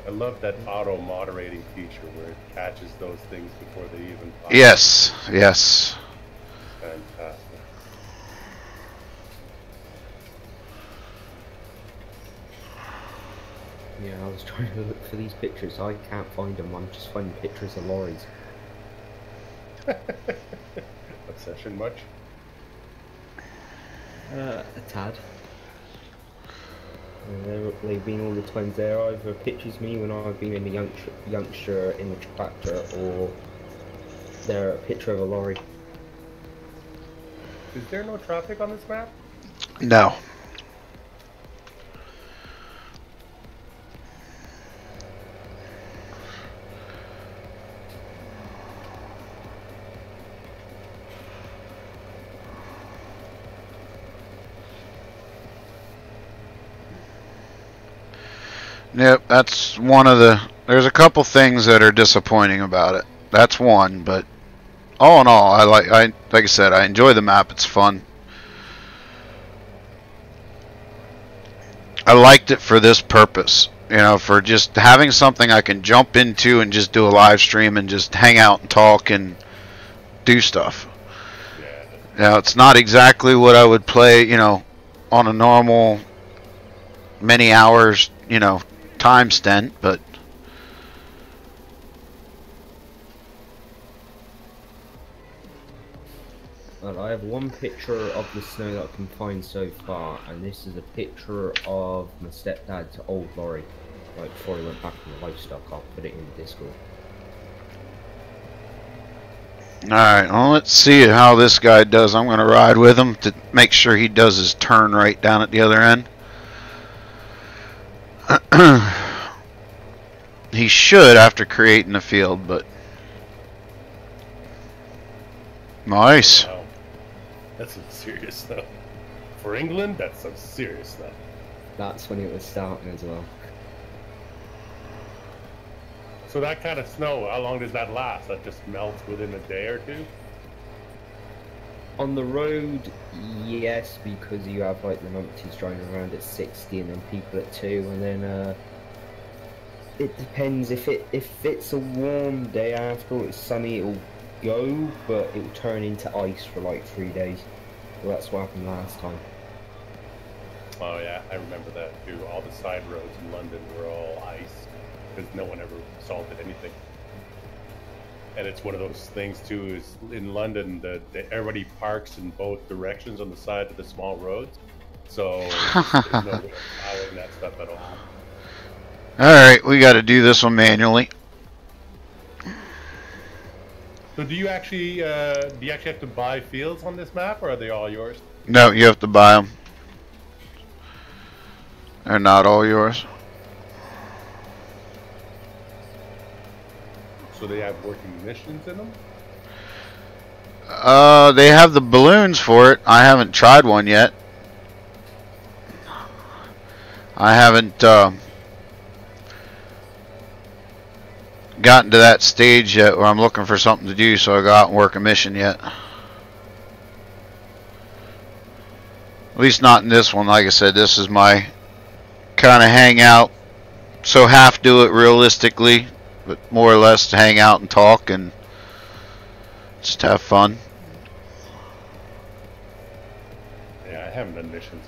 I love that auto moderating feature where it catches those things before they even pop. Yes, yes. Fantastic. Yeah, I was trying to look for these pictures. I can't find them. I'm just finding pictures of lorries. Obsession much? A tad. They've been all the times there. Either pictures of me when I've been in the youngster in the tractor, or they're a picture of a lorry. Is there no traffic on this map? No. Yep, that's one of the... There's a couple things that are disappointing about it. That's one, but all in all, like I said, I enjoy the map. It's fun. I liked it for this purpose, for just having something I can jump into and just do a live stream and just hang out and talk and do stuff. Now, it's not exactly what I would play, on a normal many hours, time stint, but well, I have one picture of the snow that I can find so far, and this is a picture of my stepdad's old lorry, like before he went back in the livestock. I'll put it in Discord. Alright, well, let's see how this guy does. I'm going to ride with him to make sure he does his turn right down at the other end. He should after creating the field, but... Nice. Wow. That's some serious stuff. For England, that's some serious stuff. That's when it was starting as well. So that kind of snow, how long does that last? That just melts within a day or two? On the road, yes, because you have like the numpties driving around at 60 and then people at 2, and then it depends. If it's a warm day after or it's sunny, it'll go, but it will turn into ice for like 3 days. Well, that's what happened last time. Oh yeah, I remember that too. All the side roads in London were all ice because no one ever salted anything. And it's one of those things too, is in London everybody parks in both directions on the side of the small roads. So there's no way of plowing that stuff at all. Alright, we got to do this one manually. So do you actually have to buy fields on this map, or are they all yours? No, you have to buy them. They're not all yours. So they have working missions in them? They have the balloons for it. I haven't tried one yet. I haven't gotten to that stage yet where I'm looking for something to do, so I go out and work a mission yet. At least not in this one. Like I said, this is my kind of hangout, so half do it realistically, but more or less to hang out and talk and just have fun. Yeah, I haven't done missions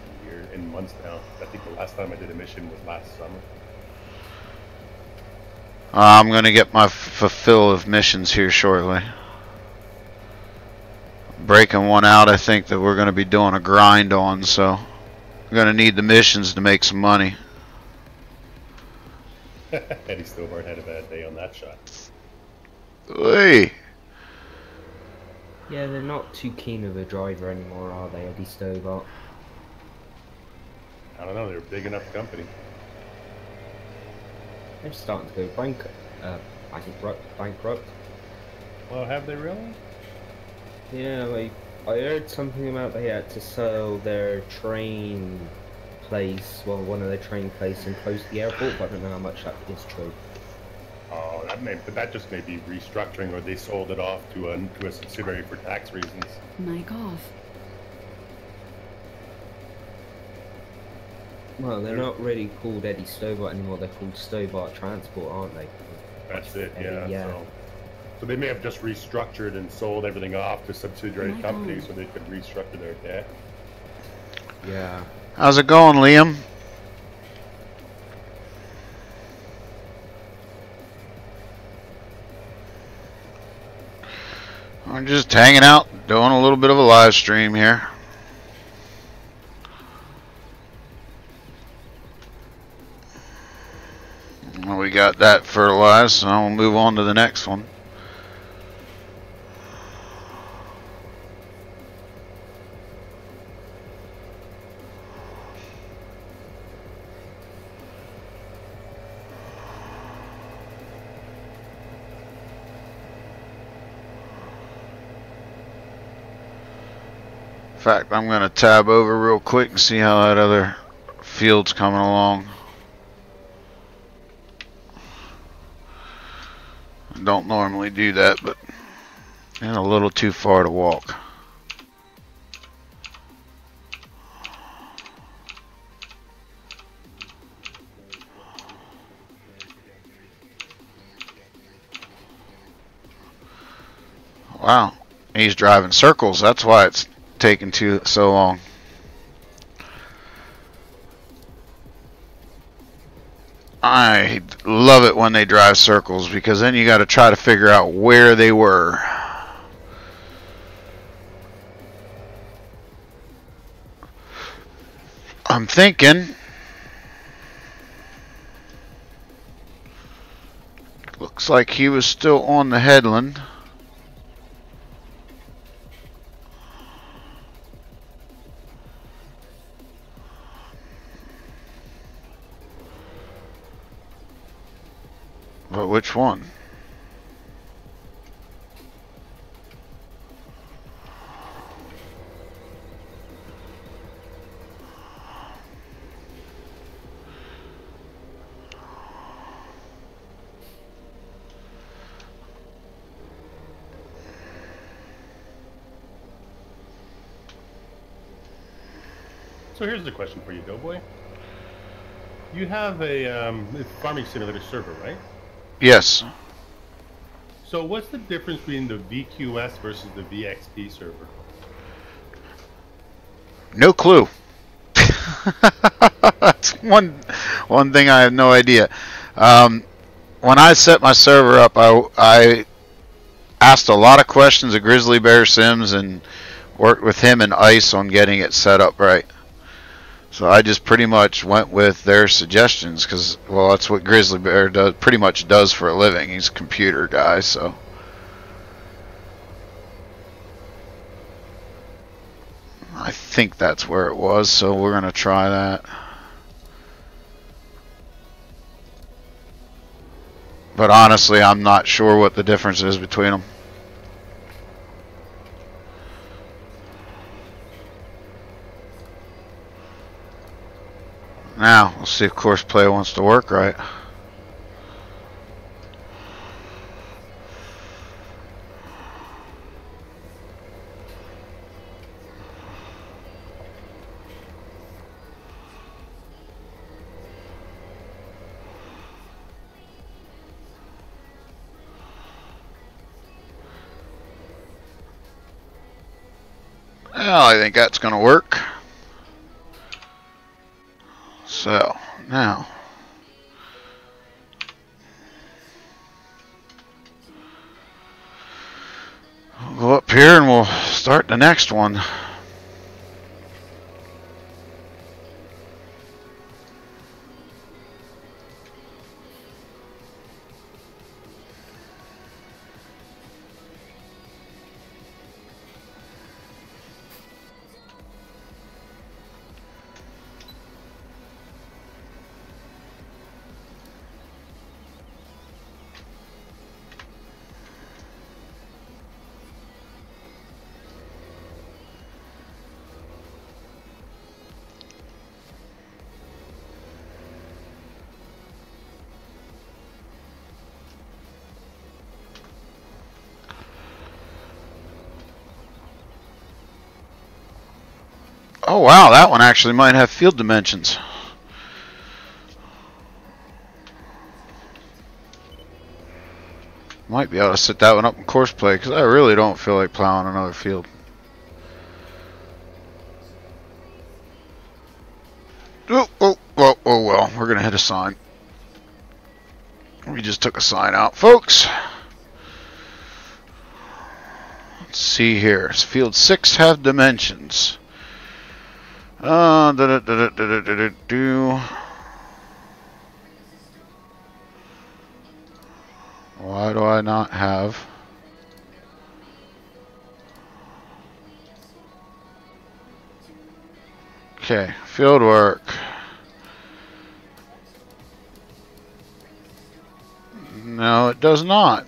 in months now. I think the last time I did a mission was last summer. I'm going to get my fulfill of missions here shortly. Breaking one out, I think that we're going to be doing a grind on, so we're going to need the missions to make some money. Eddie Stobart had a bad day on that shot. Hey. Yeah, they're not too keen of a driver anymore, are they, Eddie Stobart? I don't know, they're a big enough company. They're starting to go bankrupt. Well, have they really? Yeah, like, I heard something about they had to sell their train place, well, one of their train places and close the airport, but I don't know how much that is true. Oh, that just may be restructuring, or they sold it off to a subsidiary for tax reasons. Mic off. Well, they're not really called Eddie Stobart anymore, they're called Stobart Transport, aren't they? That's it, Eddie, yeah. So they may have just restructured and sold everything off to subsidiary companies so they could restructure their debt. Yeah. How's it going, Liam? I'm just hanging out, doing a little bit of a live stream here. Well, we got that fertilized, so we'll move on to the next one. In fact, I'm going to tab over real quick and see how that other field's coming along. I don't normally do that, but it's a little too far to walk. Wow, he's driving circles. That's why it's taking so long. I love it when they drive circles, because then you got to try to figure out where they were. I'm thinking looks like he was still on the headland. But which one? So here's the question for you, DoughBoy. You have a farming simulator server, right? Yes. So what's the difference between the VQS versus the VXP server? No clue. That's one thing I have no idea. When I set my server up, I asked a lot of questions of Grizzly Bear Sims and worked with him and Ice on getting it set up right. So I just pretty much went with their suggestions because, well, that's what Grizzly Bear pretty much does for a living. He's a computer guy, so. I think that's where it was, so we're going to try that. But honestly, I'm not sure what the difference is between them. Now, let's see if course play wants to work right. Well, I think that's going to work. So, now. We'll go up here and we'll start the next one. Oh wow, that one actually might have field dimensions. Might be able to set that one up in course play because I really don't feel like plowing another field. Oh well, we're gonna hit a sign. We just took a sign out, folks. Let's see here. Does field 6 have dimensions? Why do I not have? Okay, field work. No, it does not.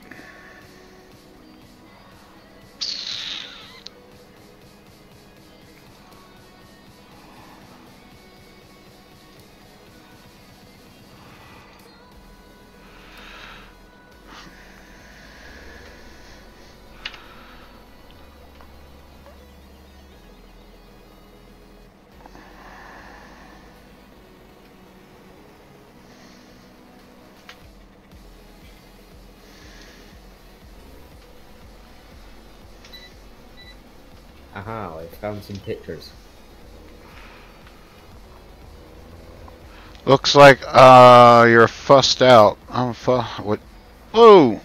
Aha, I found some pictures. Looks like you're fussed out. I'm what? Whoa!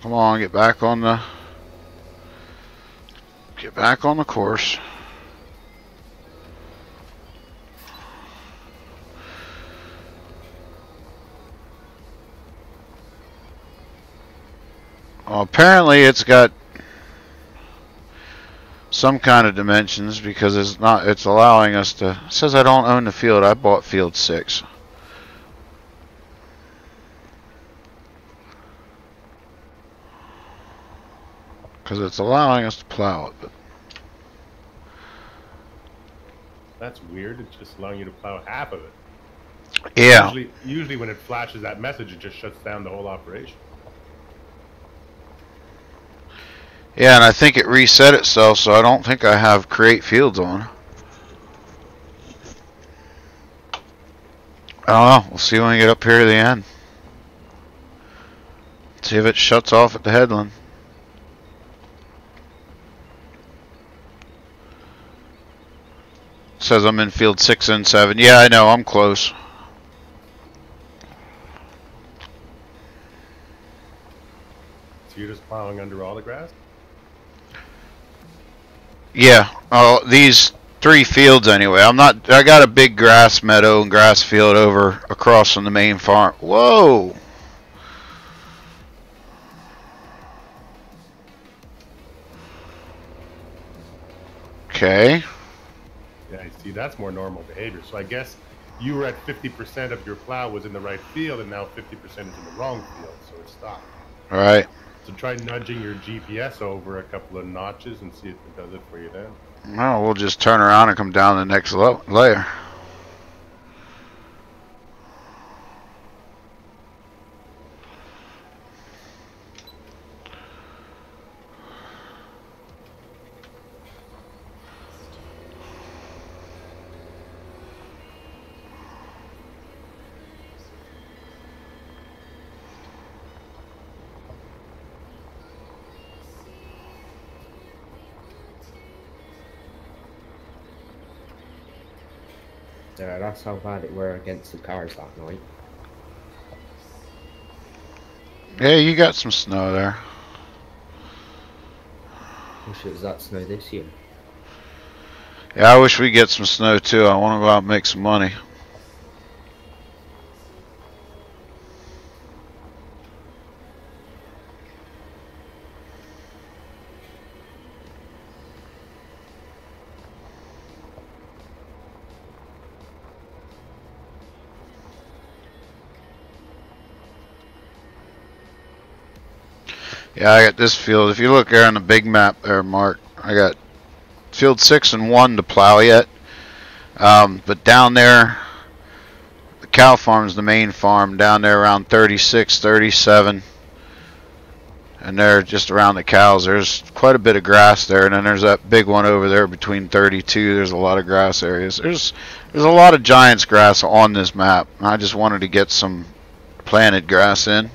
Come on, get back on the course. Well, apparently it's got some kind of dimensions because it's not. It's allowing us to. It says I don't own the field. I bought field 6. Because it's allowing us to plow it. But That's weird. It's just allowing you to plow half of it. yeah. Usually when it flashes that message, it just shuts down the whole operation. Yeah, and I think it reset itself, so I don't think I have create fields on. I don't know. We'll see when we get up here to the end. See if it shuts off at the headland. Says I'm in field 6 and 7. Yeah, I know. I'm close. So you're just plowing under all the grass? Yeah. Oh, these 3 fields anyway. I'm not. I got a big grass meadow and grass field over across from the main farm. Whoa. Okay. Yeah, I see. That's more normal behavior. So I guess you were at 50% of your plow was in the right field, and now 50% is in the wrong field, so it stopped. All right. So try nudging your GPS over a couple of notches and see if it does it for you then. Well, we'll just turn around and come down the next layer. Yeah, that's how bad it were against the cars that night. Yeah, you got some snow there. Wish it was that snow this year. Yeah, I wish we get some snow too. I want to go out and make some money. Yeah, I got this field. If you look there on the big map there, Mark, I got field 6 and 1 to plow yet. But down there, the cow farm's the main farm. Down there around 36, 37. And there, just around the cows, there's quite a bit of grass there. And then there's that big one over there between 32. There's a lot of grass areas. There's a lot of giants grass on this map. I just wanted to get some planted grass in.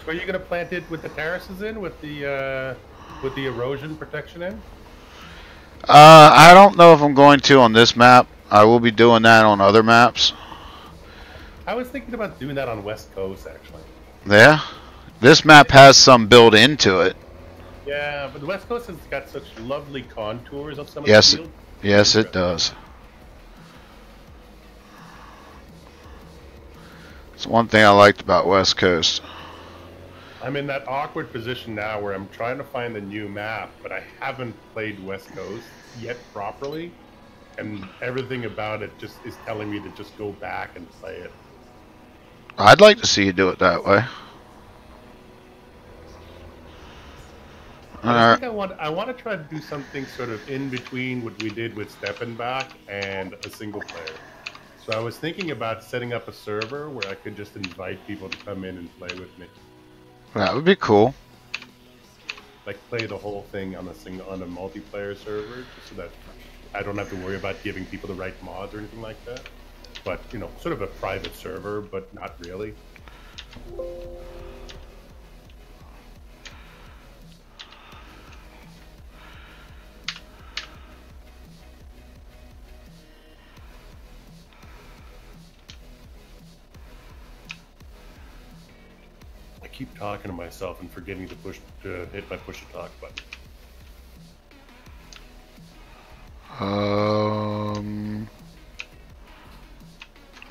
So are you going to plant it with the terraces in, with the erosion protection in? I don't know if I'm going to on this map. I will be doing that on other maps. I was thinking about doing that on West Coast, actually. Yeah? This map has some built into it. Yeah, but the West Coast has got such lovely contours of some of Yes, the fields. yes, it does. It's one thing I liked about West Coast. I'm in that awkward position now where I'm trying to find a new map, but I haven't played West Coast yet properly, and everything about it just is telling me to just go back and play it. I'd like to see you do it that way. I think I want to try to do something sort of in between what we did with Steppenbach and a single player. So I was thinking about setting up a server where I could just invite people to come in and play with me. That would be cool. Like play the whole thing on a multiplayer server, just so that I don't have to worry about giving people the right mods or anything like that. But you know, sort of a private server, but not really. I keep talking to myself and forgetting to hit my push to talk button.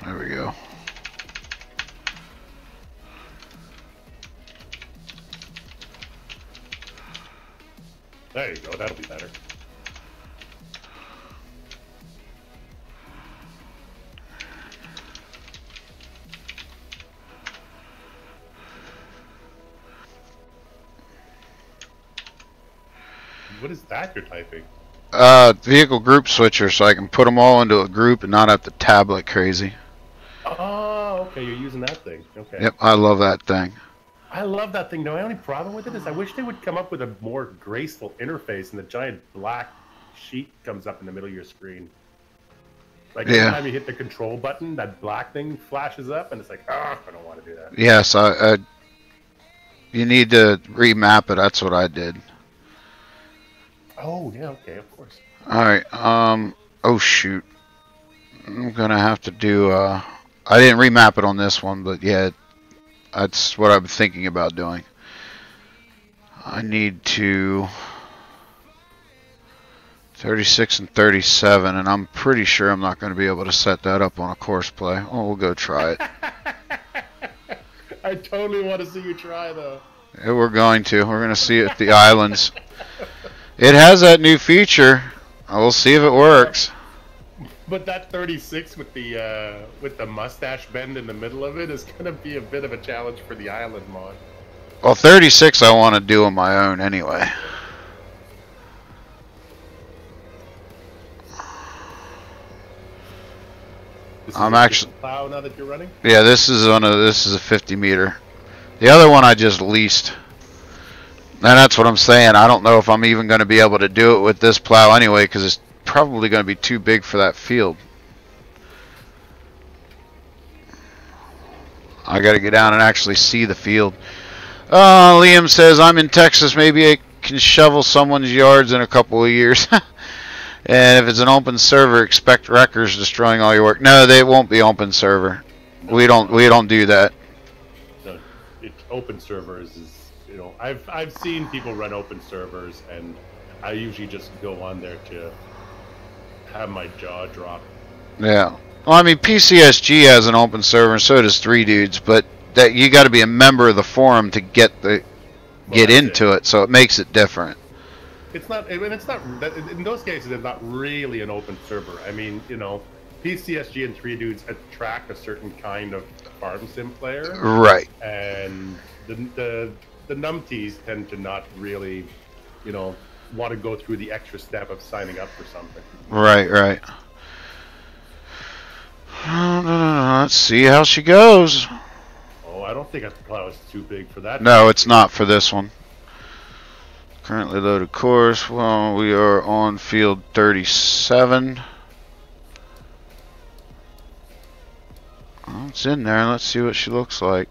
There we go. There you go, that'll be better. What is that you're typing? Vehicle group switcher, so I can put them all into a group and not have to tab like crazy. Oh, okay, you're using that thing. Okay. Yep, I love that thing. I love that thing. The only problem with it is I wish they would come up with a more graceful interface, and the giant black sheet comes up in the middle of your screen. Like every time you hit the control button, that black thing flashes up, and it's like, I don't want to do that. Yes, you need to remap it. That's what I did. Oh, yeah, okay, of course. Alright, oh shoot. I'm gonna have to do, I didn't remap it on this one, but yeah, that's what I'm thinking about doing. I need to 36 and 37, and I'm pretty sure I'm not going to be able to set that up on a course play. Oh, we'll go try it. I totally want to see you try, though. Yeah, we're going to. We're going to see it at the islands. It has that new feature. We'll see if it works. But that 36 with the mustache bend in the middle of it is going to be a bit of a challenge for the island mod. Well, 36 I want to do on my own anyway. I'm actually plow now that you're running. Yeah, this is a 50 meter. The other one I just leased. And that's what I'm saying. I don't know if I'm even going to be able to do it with this plow anyway, because it's probably going to be too big for that field. I got to get down and actually see the field. Liam says, I'm in Texas. Maybe I can shovel someone's yards in a couple of years. And if it's an open server, expect wreckers destroying all your work. No, they won't be open server. No, we don't do that. No, open servers is, I've seen people run open servers, and I usually just go on there to have my jaw drop. Yeah. Well, I mean, PCSG has an open server, and so does 3 Dudes, but that you got to be a member of the forum to get into it, so it makes it different. It's not. I mean, it's not. In those cases, it's not really an open server. I mean, PCSG and 3 Dudes attract a certain kind of farm sim player, right? And the numpties tend to not really, want to go through the extra step of signing up for something. Right. Let's see how she goes. Oh, I don't think the plow is too big for that. No, it's not for this one. Currently loaded course. Well, we are on field 37. Oh, it's in there. Let's see what she looks like.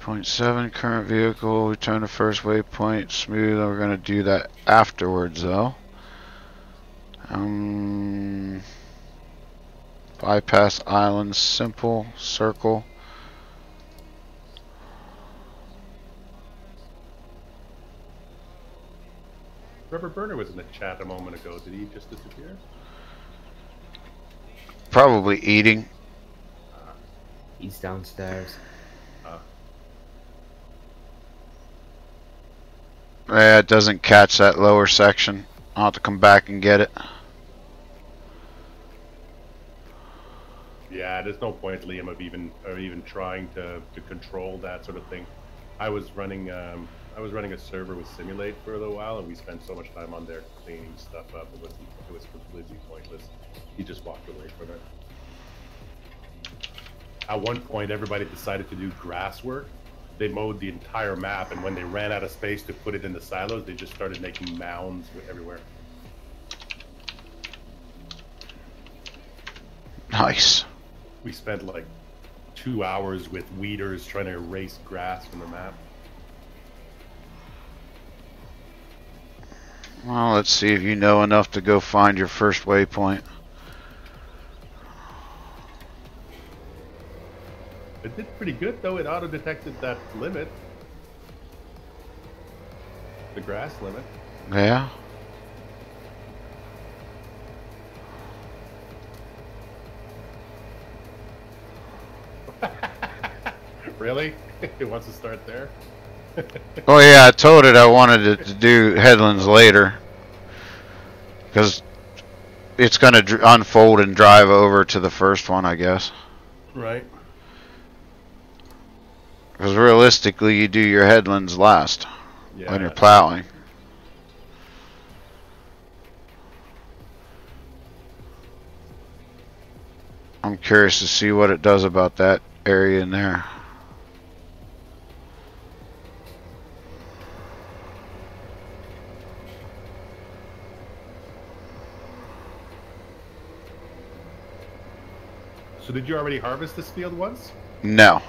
.7 current vehicle. Return to first waypoint. Smooth. We're going to do that afterwards, though. Bypass islands. Simple. Circle. Rubber Burner was in the chat a moment ago. Did he just disappear? Probably eating. He's downstairs. Yeah, it doesn't catch that lower section. I'll have to come back and get it. Yeah, there's no point, Liam, of even trying to control that sort of thing. I was running a server with Simulate for a little while, and we spent so much time on there cleaning stuff up. It was completely pointless. He just walked away from it. At one point, everybody decided to do grass work. They mowed the entire map, and when they ran out of space to put it in the silos, they just started making mounds everywhere. Nice. We spent like 2 hours with weeders trying to erase grass from the map. Well, let's see if you know enough to go find your first waypoint. It did pretty good, though. It auto-detected that limit. The grass limit. Yeah. Really? It wants to start there? Oh yeah, I told it I wanted it to do headlands later. Because it's going to unfold and drive over to the first one, I guess. Right. Because realistically, you do your headlands last when you're plowing. I'm curious to see what it does about that area in there. So did you already harvest this field once? No.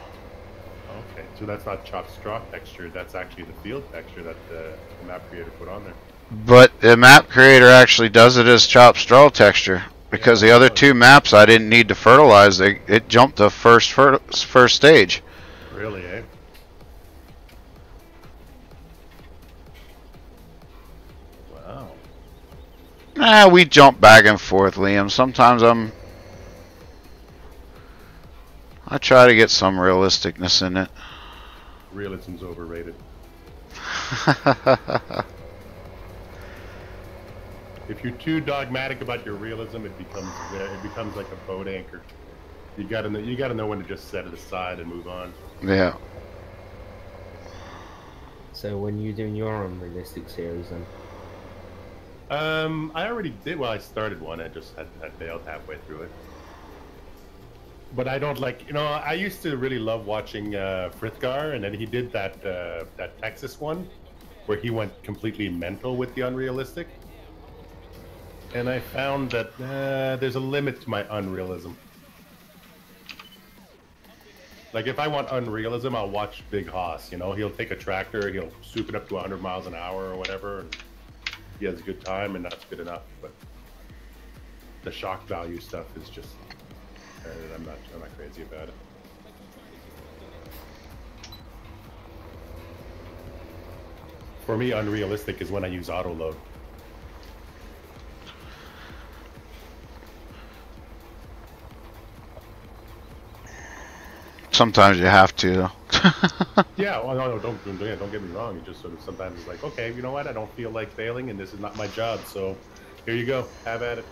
Okay, so that's not chopped straw texture, that's actually the field texture that the map creator put on there. But the map creator actually does it as chopped straw texture. Because the other two maps I didn't need to fertilize, it jumped the first stage. Really, eh? Wow. We jump back and forth, Liam. Sometimes I try to get some realisticness in it. Realism's overrated. If you're too dogmatic about your realism, it becomes like a boat anchor. You gotta know when to just set it aside and move on. Yeah. So when you're doing your unrealistic series, then? I already did. Well, I started one. I just had failed halfway through it. But I don't like. I used to really love watching Frithgar, and then he did that Texas one, where he went completely mental with the unrealistic. And I found that there's a limit to my unrealism. Like, if I want unrealism, I'll watch Big Hoss. He'll take a tractor, he'll soup it up to 100 miles an hour or whatever, and he has a good time, and that's good enough. But the shock value stuff is just, I'm not crazy about it. For me, unrealistic is when I use auto load. Sometimes you have to, though. Yeah, well, no, don't get me wrong. It just sort of sometimes it's like, okay, you know what? I don't feel like failing, and this is not my job. So here you go. Have at it.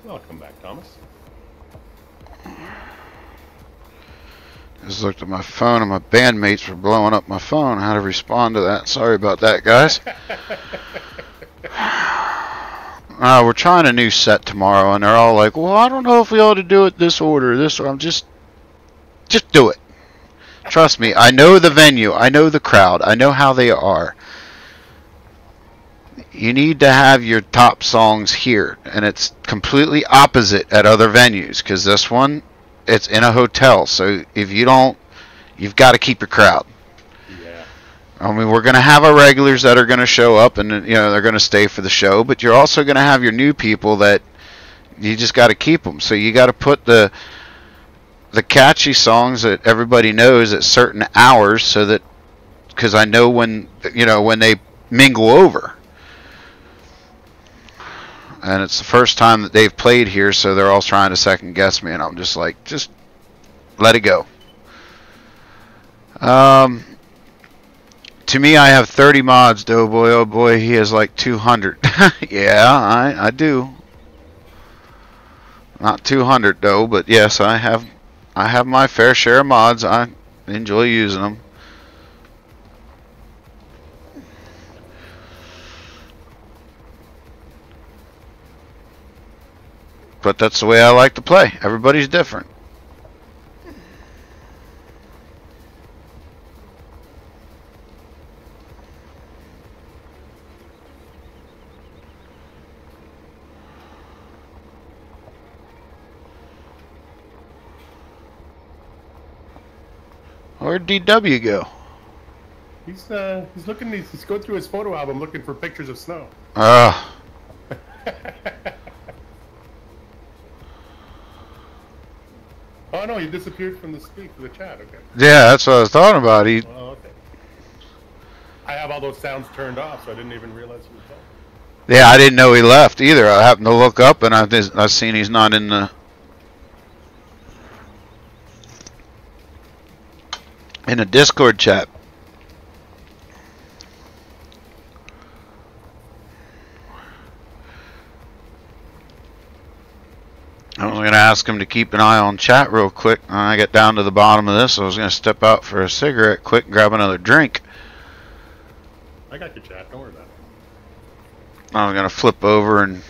Welcome back, Thomas. Just looked at my phone and my bandmates were blowing up my phone. How to respond to that? Sorry about that, guys. We're trying a new set tomorrow, and they're all like, "Well, I don't know if we ought to do it this order, this order." I'm just do it. Trust me. I know the venue. I know the crowd. I know how they are. You need to have your top songs here, and it's completely opposite at other venues, because this one, it's in a hotel, so if you don't, you've got to keep your crowd. Yeah. I mean, we're going to have our regulars that are going to show up, and they're going to stay for the show, but you're also going to have your new people that you just got to keep them. So you got to put the catchy songs that everybody knows at certain hours, so that, because I know when they mingle over. And it's the first time that they've played here, so they're all trying to second guess me, and I'm just like, just let it go. To me, I have 30 mods, DoughBoy. Oh boy, he has like 200. Yeah, I do. Not 200 though, but yes, I have my fair share of mods. I enjoy using them. But that's the way I like to play. Everybody's different. Where'd DW go? He's looking. He's going through his photo album looking for pictures of snow. Oh no, he disappeared from the chat. Okay. yeah, that's what I was talking about. He. Oh, okay. I have all those sounds turned off, so I didn't even realize he was gone. Yeah, I didn't know he left either. I happened to look up and I seen he's not in the Discord chat. I was going to ask him to keep an eye on chat real quick. When I get down to the bottom of this, I was going to step out for a cigarette quick and grab another drink. I got your chat. Don't worry about it. I was going to flip over and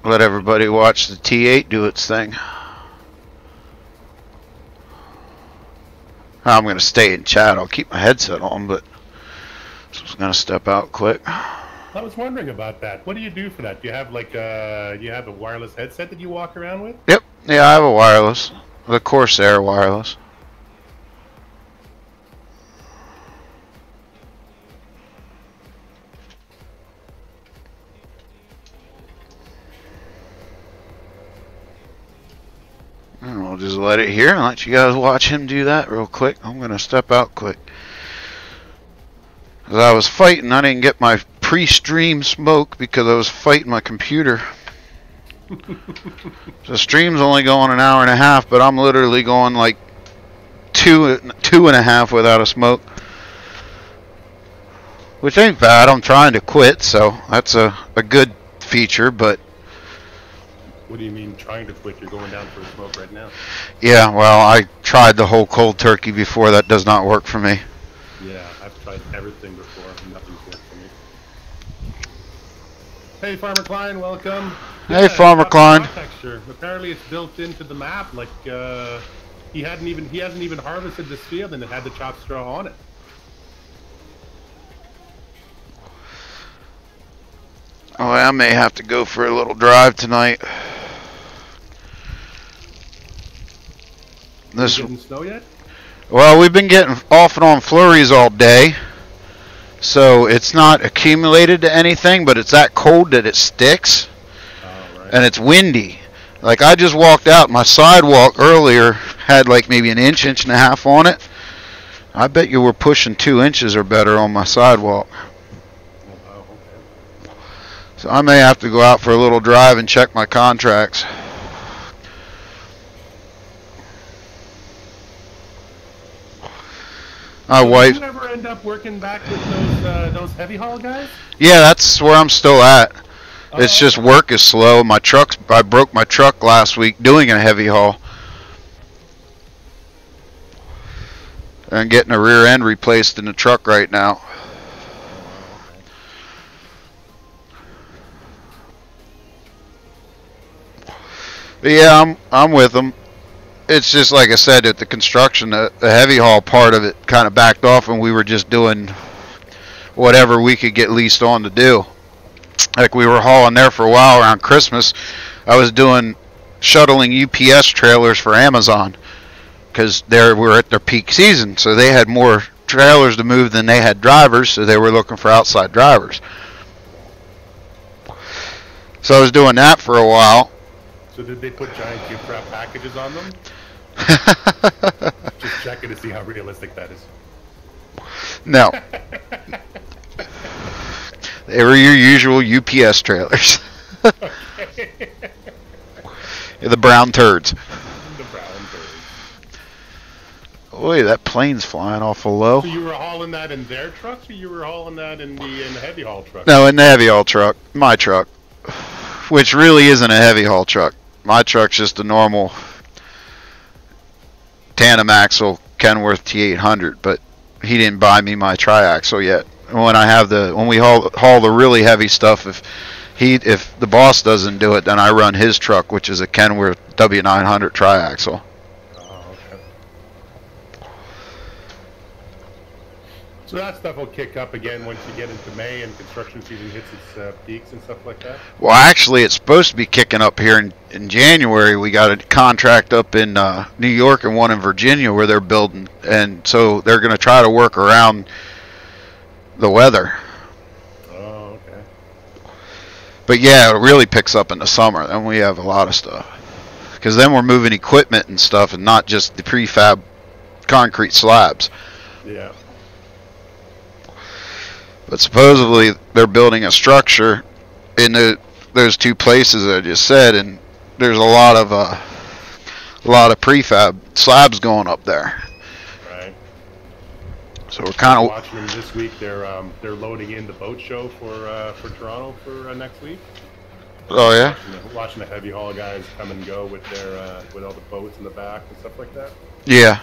let everybody watch the T8 do its thing. I'm going to stay in chat. I'll keep my headset on, but I was going to step out quick. I was wondering about that. What do you do for that? Do you have like you have a wireless headset that you walk around with? Yep. Yeah, I have a wireless. The Corsair wireless. And we'll just let it here and let you guys watch him do that real quick. I'm going to step out quick. As I was fighting, I didn't get my pre-stream smoke because I was fighting my computer. The stream's only going an hour and a half, but I'm literally going like two and a half without a smoke. Which ain't bad. I'm trying to quit, so that's a good feature, but... What do you mean trying to quit? You're going down for a smoke right now. Yeah, well, I tried the whole cold turkey before. That does not work for me. Yeah, I've tried everything before. Nothing's worked for me. Hey, Farmer Klein, welcome. Hey, Farmer Klein. Texture. Apparently, it's built into the map. Like he hasn't even harvested this field, and it had the chopped straw on it. Oh, I may have to go for a little drive tonight. This getting snow yet? Well, we've been getting off and on flurries all day, so it's not accumulated to anything, but it's that cold that it sticks, and it's windy. Like, I just walked out, my sidewalk earlier had like maybe an inch and a half on it. I bet you we're pushing 2 inches or better on my sidewalk. Oh, okay. So I may have to go out for a little drive and check my contracts. My wife. Did you ever end up working back with those heavy haul guys? Yeah, that's where I'm still at. It's just work is slow. I broke my truck last week doing a heavy haul. And getting a rear end replaced in the truck right now. But yeah, I'm with them. It's just like I said, at the construction, the heavy haul part of it kind of backed off, and we were just doing whatever we could get leased on to do. Like, we were hauling there for a while around Christmas. I was doing shuttling UPS trailers for Amazon because they were at their peak season, so they had more trailers to move than they had drivers, so they were looking for outside drivers. So I was doing that for a while. So did they put giant gift wrap packages on them? Just checking to see how realistic that is. No. They were your usual UPS trailers. Okay. The brown turds. The brown turds. Boy, that plane's flying awful low. So you were hauling that in their trucks, or you were hauling that in the heavy haul truck? No, in the heavy haul truck. My truck. Which really isn't a heavy haul truck. My truck's just a normal tandem axle Kenworth T800, but he didn't buy me my triaxle yet. When we haul the really heavy stuff, if if the boss doesn't do it, then I run his truck, which is a Kenworth W900 triaxle. Oh, okay. So that stuff will kick up again once you get into May and construction season hits its peaks and stuff like that? Well, actually, it's supposed to be kicking up here in January. We got a contract up in New York and one in Virginia where they're building, and so they're going to try to work around the weather. Oh, okay. But yeah, it really picks up in the summer. Then we have a lot of stuff. Because then we're moving equipment and stuff and not just the prefab concrete slabs. Yeah. But supposedly they're building a structure in those two places that I just said, and there's a lot of prefab slabs going up there. Right. So we're kind of watching them this week. They're loading in the boat show for Toronto for next week. Oh yeah. Watching the heavy haul guys come and go with their with all the boats in the back and stuff like that. Yeah.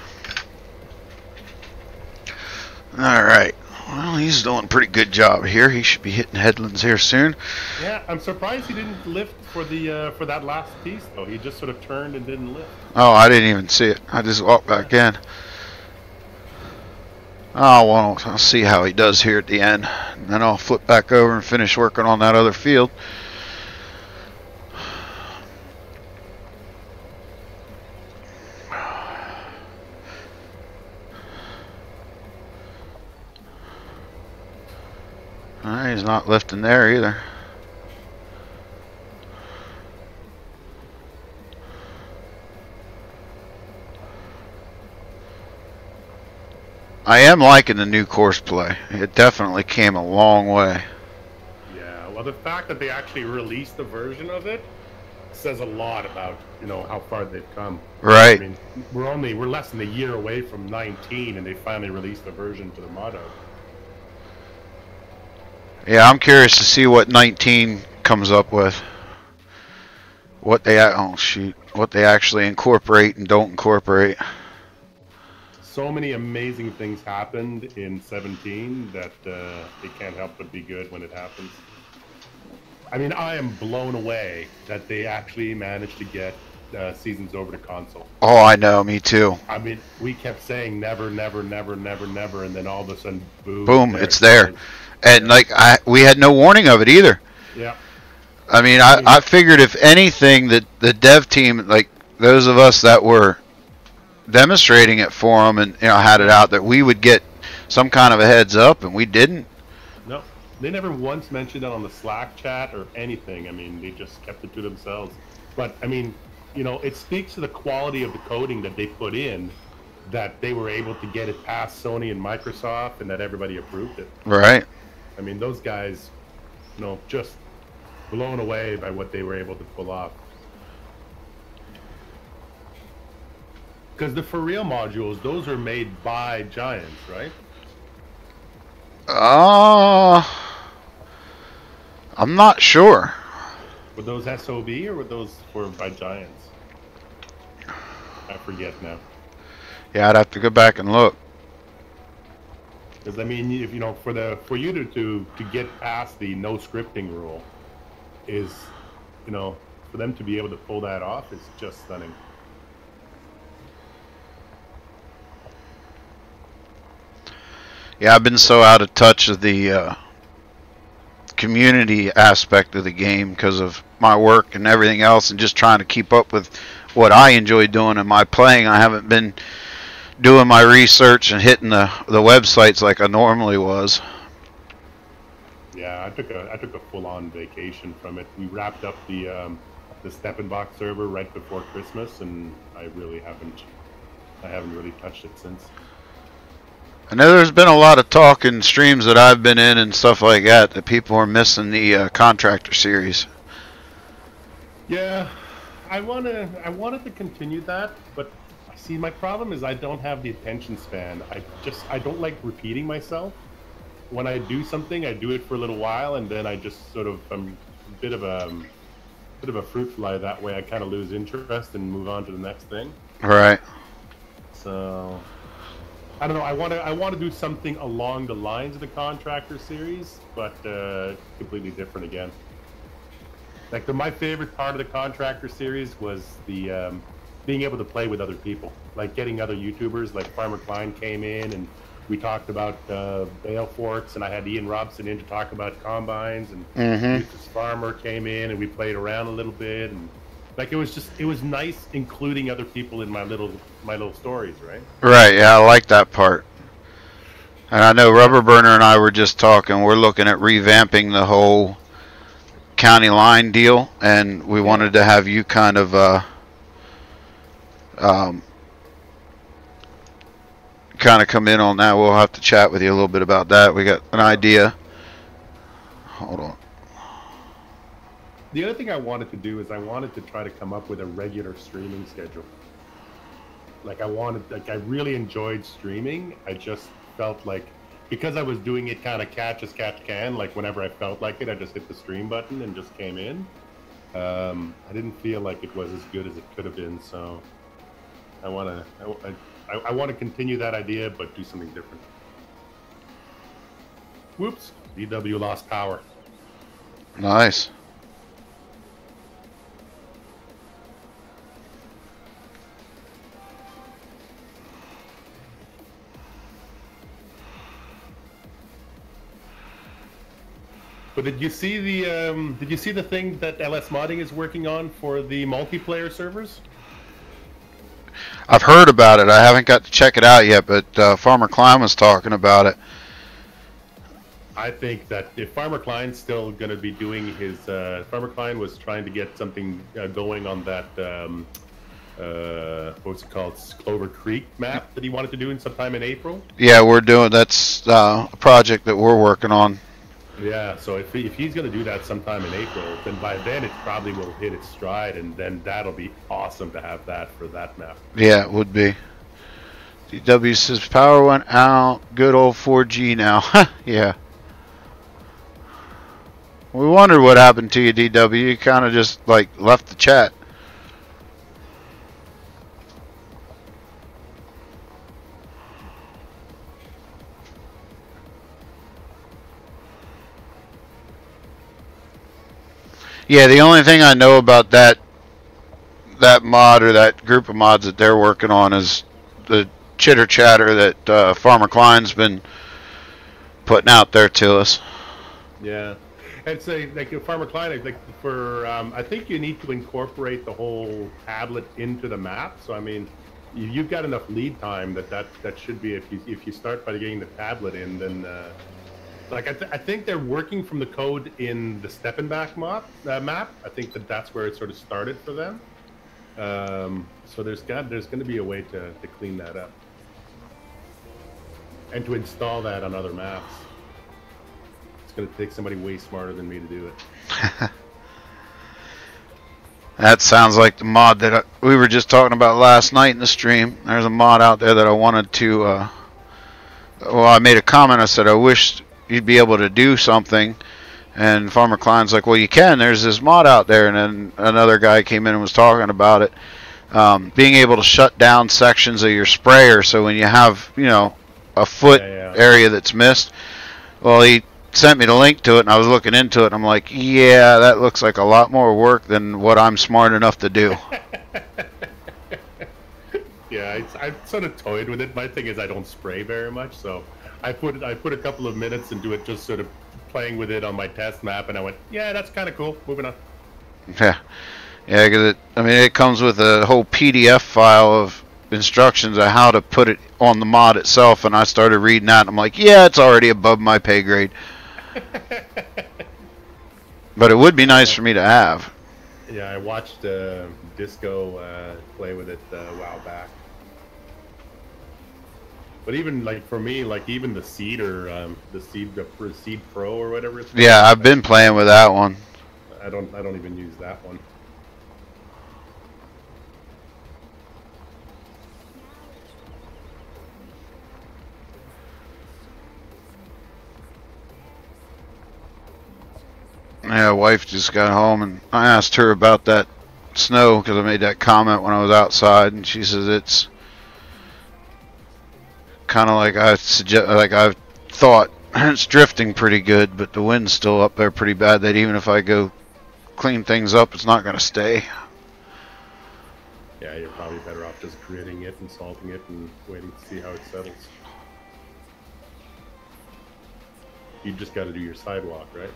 All right. Well, he's doing a pretty good job here. He should be hitting headlands here soon. Yeah, I'm surprised he didn't lift for that last piece though. He just sort of turned and didn't lift. Oh, I didn't even see it. I just walked back in. Oh, well, I'll see how he does here at the end. And then I'll flip back over and finish working on that other field. He's not lifting there either. I am liking the new course play. It definitely came a long way. Yeah, well, the fact that they actually released a version of it says a lot about, you know, how far they've come. Right. I mean, we're less than a year away from 19, and they finally released a version to the motto. Yeah, I'm curious to see what 19 comes up with. What they actually incorporate and don't incorporate. So many amazing things happened in 17 that it can't help but be good when it happens. I mean, I am blown away that they actually managed to get seasons over to console. Oh, I know, me too. I mean, we kept saying never, never, never, never, never, and then all of a sudden, boom! Boom! It's there, and like we had no warning of it either. Yeah. I mean, I figured if anything, that the dev team, like those of us that were demonstrating it for them and had it out, that we would get some kind of a heads up, and we didn't. No, they never once mentioned it on the Slack chat or anything. I mean, they just kept it to themselves. But I mean, it speaks to the quality of the coding that they put in, that they were able to get it past Sony and Microsoft, and that everybody approved it. Right. I mean, those guys, just blown away by what they were able to pull off. Because the For Real modules, those are made by Giants, right? I'm not sure. Were those SOB or were those by Giants? I forget now. Yeah, I'd have to go back and look. Because I mean, if for you to get past the no scripting rule, is for them to be able to pull that off is just stunning. Yeah, I've been so out of touch of the community aspect of the game because of my work and everything else, and just trying to keep up with what I enjoy doing in my playing. I haven't been doing my research and hitting the websites like I normally was. Yeah, I took a full-on vacation from it. We wrapped up the Steppenbach server right before Christmas, and I haven't really touched it since. I know there's been a lot of talk in streams that I've been in and stuff like that people are missing the Contractor series. Yeah, I wanted to continue that, but see, my problem is I don't have the attention span. I don't like repeating myself. When I do something, I do it for a little while, and then I just sort of I'm a bit of a fruit fly that way. I kind of lose interest and move on to the next thing. Right. So I don't know. I want to do something along the lines of the Contractor series, but completely different again. Like my favorite part of the Contractor series was the being able to play with other people, like getting other YouTubers. Like Farmer Klein came in and we talked about bale forks, and I had Ian Robson in to talk about combines, and Eustace Pharmer came in and we played around a little bit, and like it was nice including other people in my little stories, right? Right. Yeah, I like that part. And I know Rubber Burner and I were just talking. We're looking at revamping the whole county line deal, and we wanted to have you kind of come in on that. We'll have to chat with you a little bit about that. We got an idea. Hold on. The other thing I wanted to do is I wanted to try to come up with a regular streaming schedule. Like I really enjoyed streaming. I just felt like, because I was doing it kind of catch as catch can, like whenever I felt like it, I just hit the stream button and just came in. I didn't feel like it was as good as it could have been, so I want to continue that idea, but do something different. Whoops, DW lost power. Nice. But did you see the thing that LS Modding is working on for the multiplayer servers? I've heard about it. I haven't got to check it out yet, but Farmer Klein was talking about it. I think that if Farmer Klein's still going to be doing his... Farmer Klein was trying to get something going on that... what's it called? Clover Creek map that he wanted to do sometime in April? Yeah, we're doing... That's a project that we're working on. Yeah, so if he's going to do that sometime in April, then by then it probably will hit its stride, and then that'll be awesome to have that for that map. Yeah, it would be. DW says power went out. Good old 4G now. Yeah. We wondered what happened to you, DW. You kind of just like left the chat. Yeah, the only thing I know about that mod or that group of mods that they're working on is the chitter chatter that Farmer Klein's been putting out there to us. Yeah, and say like Farmer Klein, like for I think you need to incorporate the whole tablet into the map. So I mean, you've got enough lead time that should be if you start by getting the tablet in, then. Like I think they're working from the code in the Steppenbach map. I think that's where it sort of started for them. So there's going to be a way to clean that up and to install that on other maps. It's going to take somebody way smarter than me to do it. That sounds like the mod that we were just talking about last night in the stream. There's a mod out there that I wanted to. Well, I made a comment. I said I wished you'd be able to do something, and Farmer Klein's like, well, you can. There's this mod out there, and then another guy came in and was talking about it, being able to shut down sections of your sprayer, so when you have, you know, a foot area that's missed. Well, he sent me the link to it, and I was looking into it, and I'm like, yeah, that looks like a lot more work than what I'm smart enough to do. Yeah, I've sort of toyed with it. My thing is I don't spray very much, so I put a couple of minutes into it, just sort of playing with it on my test map, and I went, yeah, that's kind of cool. Moving on. Yeah, because it comes with a whole PDF file of instructions on how to put it on the mod itself, and I started reading that, and I'm like, yeah, it's already above my pay grade. But it would be nice for me to have. Yeah, I watched Disco play with it a while back. But even like for me, like even the Seed or the Seed Pro or whatever it's called. Yeah, I've been playing with that one. I don't even use that one. Yeah, wife just got home, and I asked her about that snow because I made that comment when I was outside, and she says it's kind of like I thought. It's drifting pretty good, but the wind's still up there pretty bad. That even if I go clean things up, it's not going to stay. Yeah, you're probably better off just gritting it and salting it and waiting to see how it settles. You just got to do your sidewalk, right?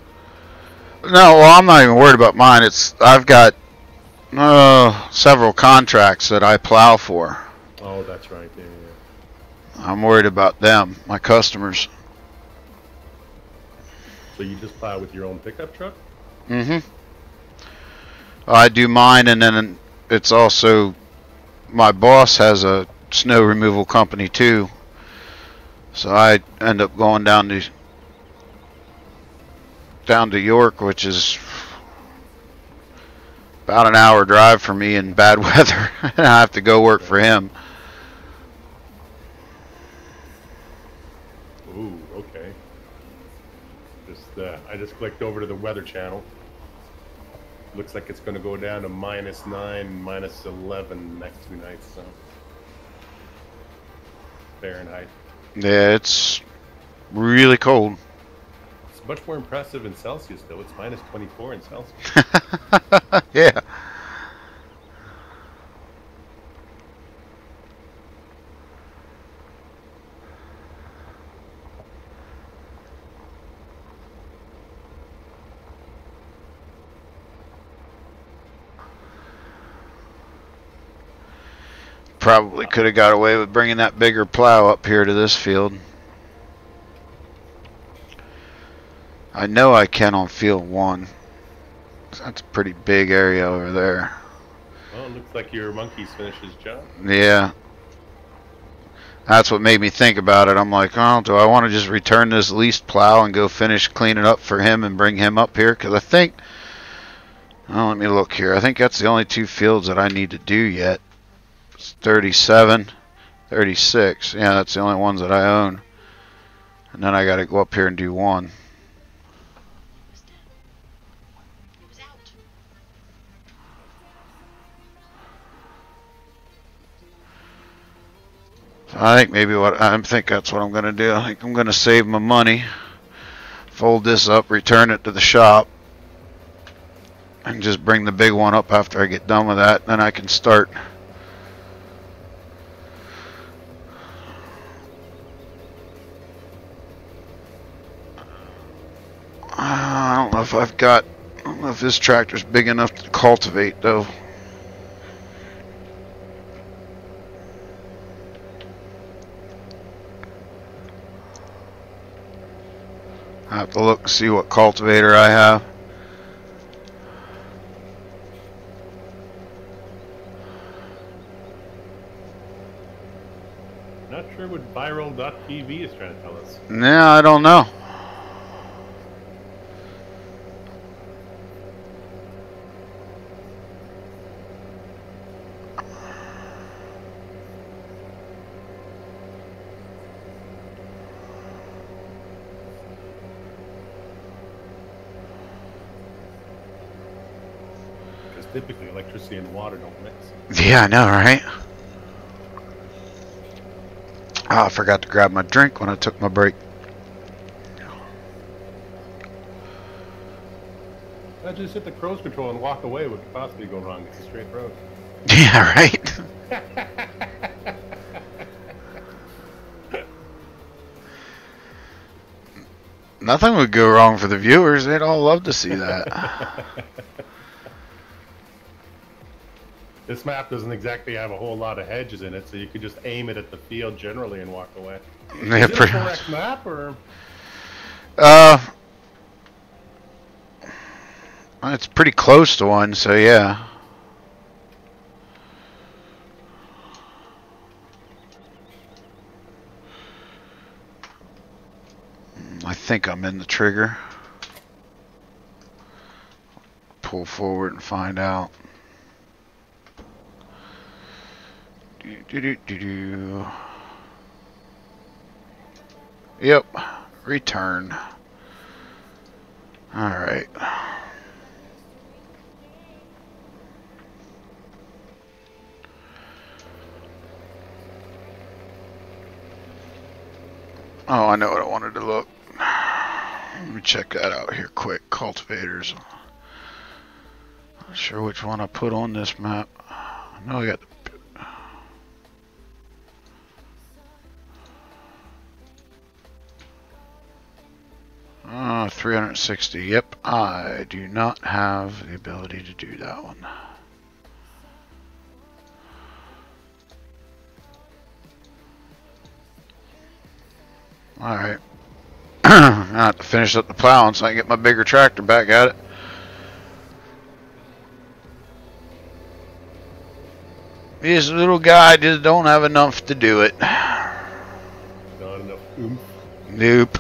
No, well, I'm not even worried about mine. I've got several contracts that I plow for. Oh, that's right. Yeah, yeah. I'm worried about them, my customers. So you just plow with your own pickup truck? Mm-hmm. I do mine, and then it's also my boss has a snow removal company too. So I end up going down to York, which is about an hour drive for me in bad weather, and I have to go work for him. Ooh, okay. I just clicked over to the weather channel. Looks like it's going to go down to -9, -11 next 2 nights. So Fahrenheit. Yeah, it's really cold. It's much more impressive in Celsius, though. It's -24 in Celsius. Yeah. Probably could have got away with bringing that bigger plow up here to this field. I know I can on field 1. That's a pretty big area over there. Well, it looks like your monkey's finished his job. Yeah. That's what made me think about it. I'm like, oh, do I want to just return this leased plow and go finish cleaning up for him and bring him up here? Because I think, oh, let me look here. I think that's the only 2 fields that I need to do yet. It's 37, 36. Yeah, that's the only ones that I own. And then I got to go up here and do 1. So I think that's what I'm going to do. I think I'm going to save my money, fold this up, return it to the shop, and just bring the big one up after I get done with that. Then I can start. I don't know if this tractor's big enough to cultivate though. I have to look and see what cultivator I have. Not sure what viral.tv is trying to tell us. Yeah, I don't know. Typically, electricity and water don't mix. Yeah, I know, right? Oh, I forgot to grab my drink when I took my break. I just hit the cruise control and walk away. What could possibly go wrong? It's a straight road. Yeah, right? Nothing would go wrong for the viewers. They'd all love to see that. This map doesn't exactly have a whole lot of hedges in it, so you could just aim it at the field generally and walk away. Yeah, is it a pretty correct map, or? It's pretty close to one, so yeah. I think I'm in the trigger. Pull forward and find out. Yep, return. All right. Oh, I know what I wanted to look. Let me check that out here quick. Cultivators. Not sure which one I put on this map. I know I got the 360. Yep, I do not have the ability to do that one. Alright. I have to finish up the plowing so I can get my bigger tractor back at it. This little guy just don't have enough to do it. Not enough oomph. Nope.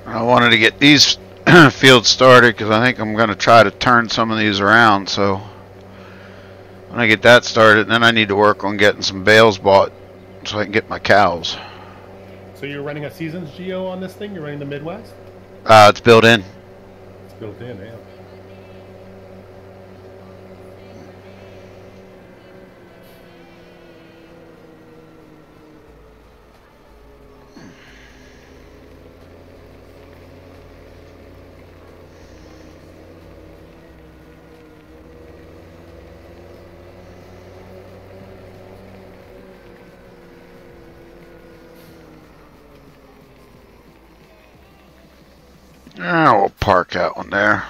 I wanted to get these fields started because I think I'm going to try to turn some of these around. So when I get that started, then I need to work on getting some bales bought so I can get my cows. So you're running a seasons geo on this thing? You're running the Midwest? It's built in. It's built in, yeah. We'll park that one there.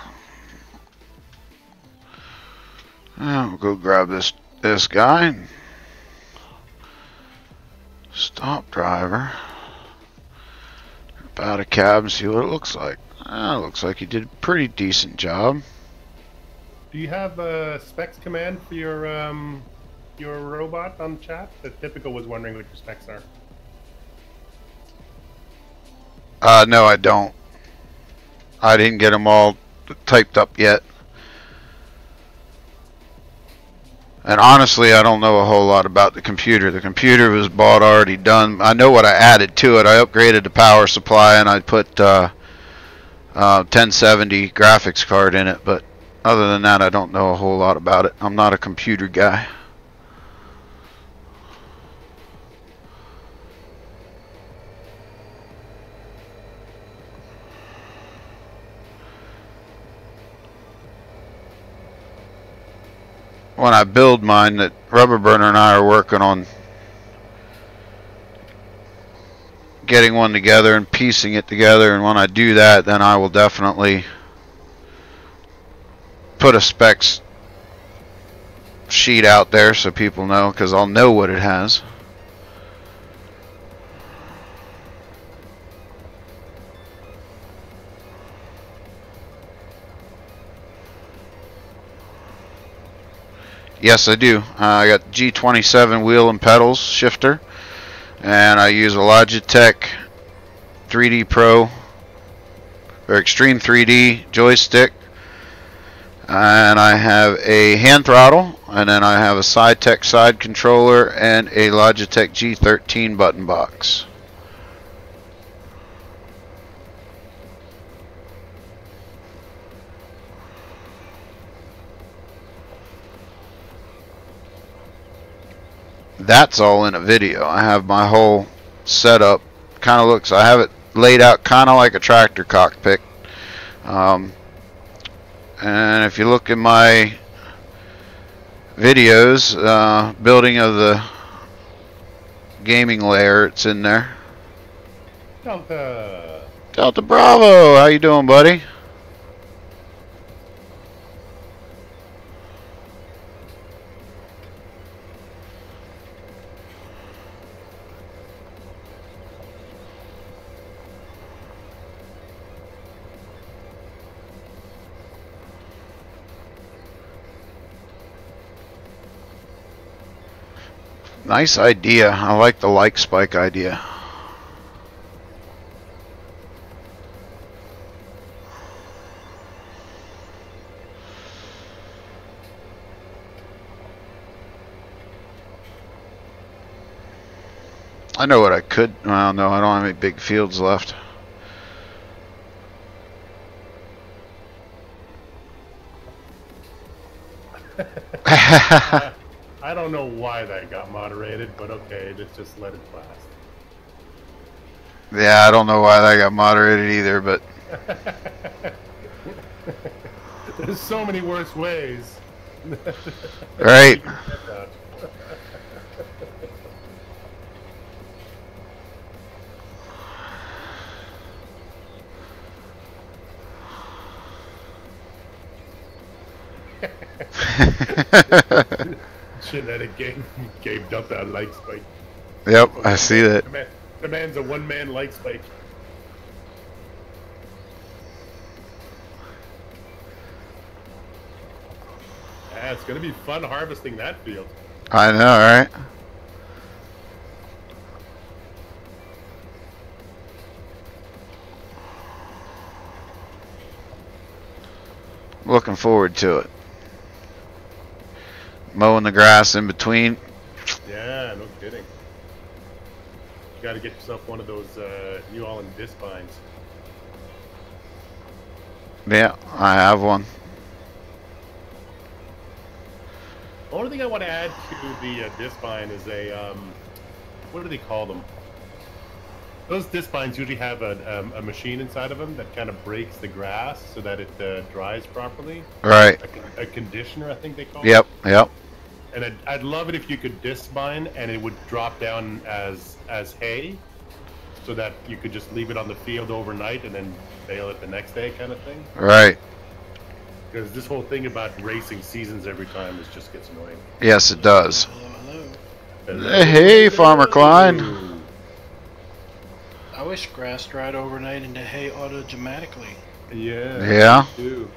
We'll go grab this guy. Stop driver. Jump out of cab and see what it looks like. It looks like he did a pretty decent job. Do you have specs command for your robot on chat? The Typical was wondering what your specs are. No, I don't. I didn't get them all typed up yet. And honestly, I don't know a whole lot about the computer. The computer was bought already done. I know what I added to it. I upgraded the power supply and I put 1070 graphics card in it. But other than that, I don't know a whole lot about it. I'm not a computer guy. When I build mine, that Rubber Burner and I are working on getting one together and piecing it together, and when I do that, then I will definitely put a specs sheet out there so people know, because I'll know what it has. Yes, I do. I got G27 wheel and pedals shifter, and I use a Logitech 3D Pro or Extreme 3D joystick, and I have a hand throttle, and then I have a SciTech side controller and a Logitech G13 button box. That's all in a video. I have my whole setup. Kind of looks, I have it laid out kind of like a tractor cockpit. And if you look in my videos, building of the gaming layer, it's in there. Delta Bravo, how you doing, buddy? Nice idea. I like the like spike idea. I know what I could. Well, no, I don't have any big fields left. I don't know why that got moderated, but okay, let's just let it pass. Yeah, I don't know why that got moderated either, but There's so many worse ways. right. Genetic game dumped that like spike. Yep, I see that. The man's a one-man like spike. Yeah, it's gonna be fun harvesting that field. I know, right? Looking forward to it. Mowing the grass in between. Yeah, no kidding. You gotta get yourself one of those New Holland disc vines. Yeah, I have one. The only thing I want to add to the disc vine is a, what do they call them? Those disc vines usually have a machine inside of them that kind of breaks the grass so that it dries properly. Right. A conditioner, I think they call Yep, it. yep. And I'd love it if you could disc vine and it would drop down as hay, so that you could just leave it on the field overnight and then bale it the next day, kind of thing. Right. Because this whole thing about racing seasons every time just gets annoying. Yes, it does. Hello, Hello. Hey, Farmer Klein. I wish grass dried overnight into hay automatically. Yeah. Yeah. Me too.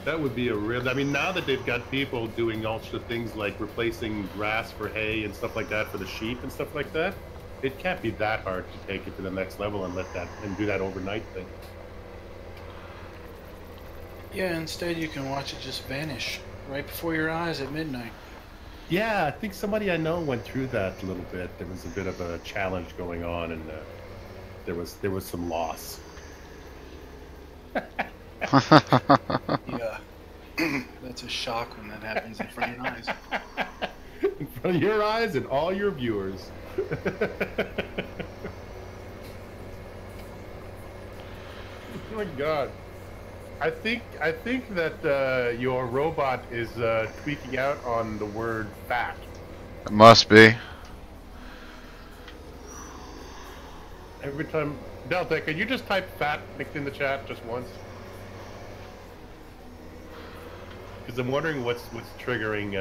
That would be a real. I mean, now that they've got people doing all sorts of things like replacing grass for hay and stuff like that for the sheep and stuff like that, it can't be that hard to take it to the next level and do that overnight thing. Yeah, instead you can watch it just vanish right before your eyes at midnight. Yeah, I think somebody I know went through that a little bit. There was a bit of a challenge going on, and there was some loss. Yeah, that's a shock when that happens in front of your eyes. In front of your eyes and all your viewers. Oh my God. I think that your robot is tweaking out on the word fat. It must be. Every time, Delta, can you just type fat in the chat just once? Because I'm wondering what's triggering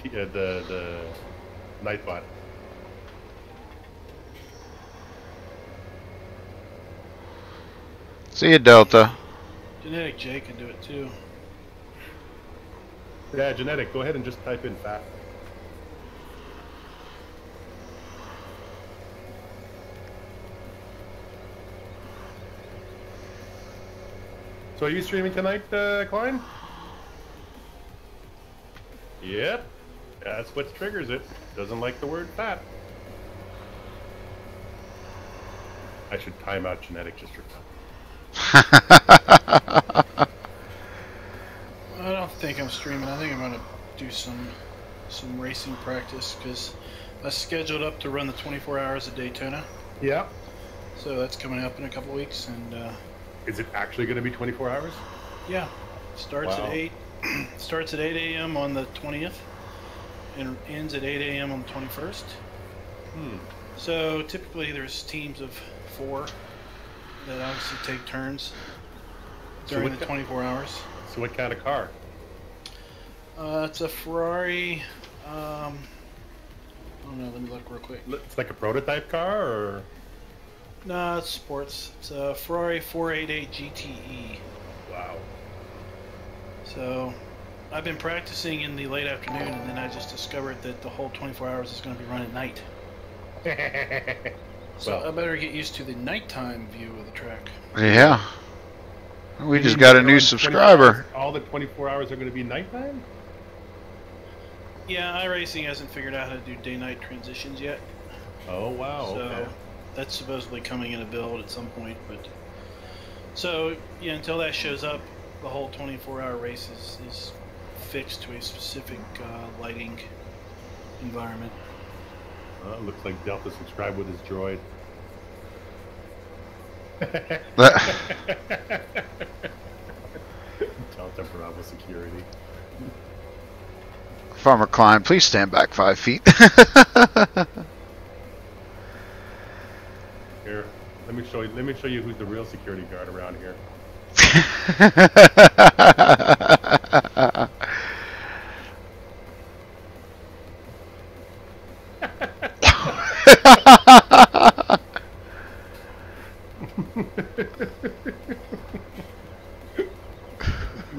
the Nightbot. See you, Delta. Genetic J can do it too. Yeah, Genetic, go ahead and just type in fat. So are you streaming tonight, Klein? Yep. That's what triggers it. Doesn't like the word fat. I should time out Genetic just for fun. I don't think I'm streaming. I think I'm gonna do some racing practice because I scheduled up to run the 24 hours of Daytona. Yeah. So that's coming up in a couple weeks, and Is it actually going to be 24 hours? yeah, starts Wow. at 8. Starts at 8 a.m. on the 20th, and ends at 8 a.m. on the 21st. So typically there's teams of 4 that obviously take turns during the 24 hours. So what kind of car? It's a Ferrari. Oh no, let me look real quick. It's like a prototype car, or? No, it's sports. It's a Ferrari 488 GTE. Wow. So I've been practicing in the late afternoon, and then I just discovered that the whole 24 hours is going to be run at night. So Well, I better get used to the nighttime view of the track. Yeah. We just got a new subscriber. all the 24 hours are going to be nighttime? Yeah, iRacing hasn't figured out how to do day-night transitions yet. Oh wow. So Okay. that's supposedly coming in a build at some point, but so yeah, until that shows up, the whole 24-hour race is fixed to a specific lighting environment. Looks like Delta subscribed with his droid. Delta Bravo security. Farmer Klein, please stand back 5 feet. Here, let me show you. Let me show you who's the real security guard around here.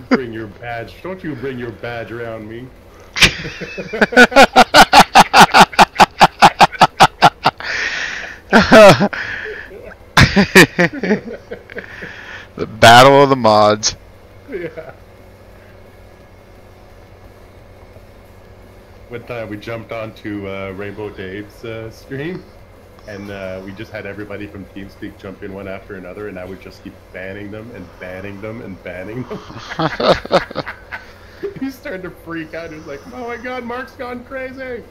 Bring your badge. Don't you bring your badge around me. The battle of the mods. Yeah. One time we jumped onto Rainbow Dave's stream, and we just had everybody from TeamSpeak jump in one after another, and I would just keep banning them and banning them and banning them. He started to freak out. He was like, "Oh my God, Mark's gone crazy!"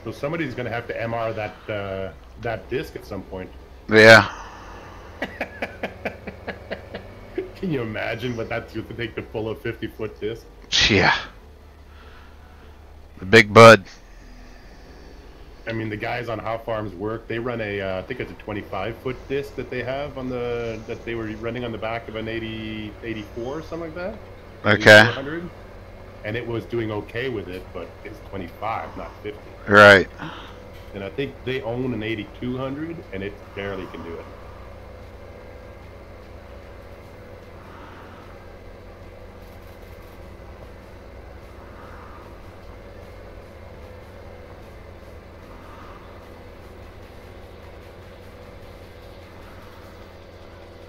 So somebody's going to have to MR that disc at some point. Yeah. Can you imagine what that's going to take to pull a 50-foot disc? Yeah. The big bud. I mean, the guys on How Farms Work, they run I think it's a 25-foot disc that they have that they were running on the back of an 84 or something like that. Okay. 8400. And it was doing okay with it, but it's 25, not 50. Right. And I think they own an 8200, and it barely can do it.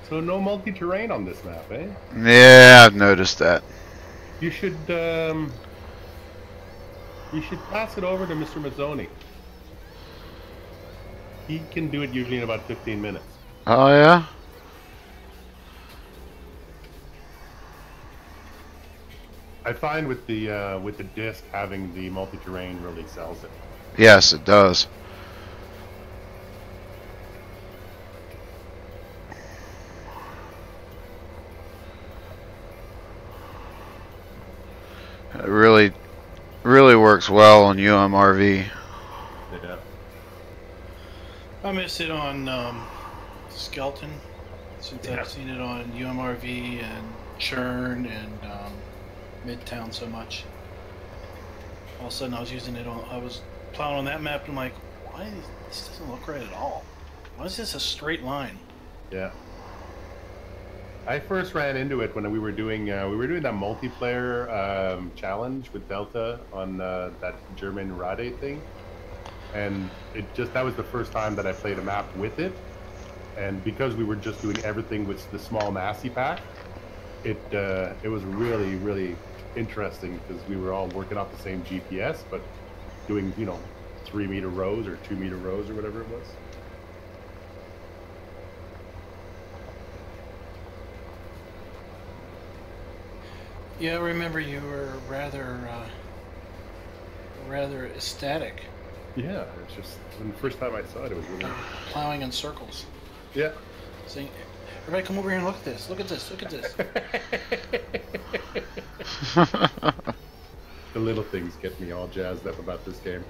So no multi-terrain on this map, eh? Yeah, I've noticed that. You should pass it over to Mr. Mazzoni. He can do it usually in about 15 minutes. Oh yeah? I find with the disc having the multi-terrain really sells it. Yes, it does. It really works well on UMRV. Yeah. I miss it on Skeleton, since Yeah. I've seen it on UMRV and Churn and Midtown so much. All of a sudden I was using it I was plowing on that map and I'm like, why this doesn't look right at all? Why is this a straight line? Yeah. I first ran into it when we were doing that multiplayer challenge with Delta on that German Rade thing, and that was the first time that I played a map with it, and because we were just doing everything with the small Massey pack, it was really interesting because we were all working off the same GPS, but doing 3-meter rows or 2-meter rows or whatever it was. Yeah, I remember you were rather ecstatic. Yeah, it's just the first time I saw it, it was really Plowing in circles. yeah. Saying, everybody come over here and look at this, look at this, look at this. The little things get me all jazzed up about this game.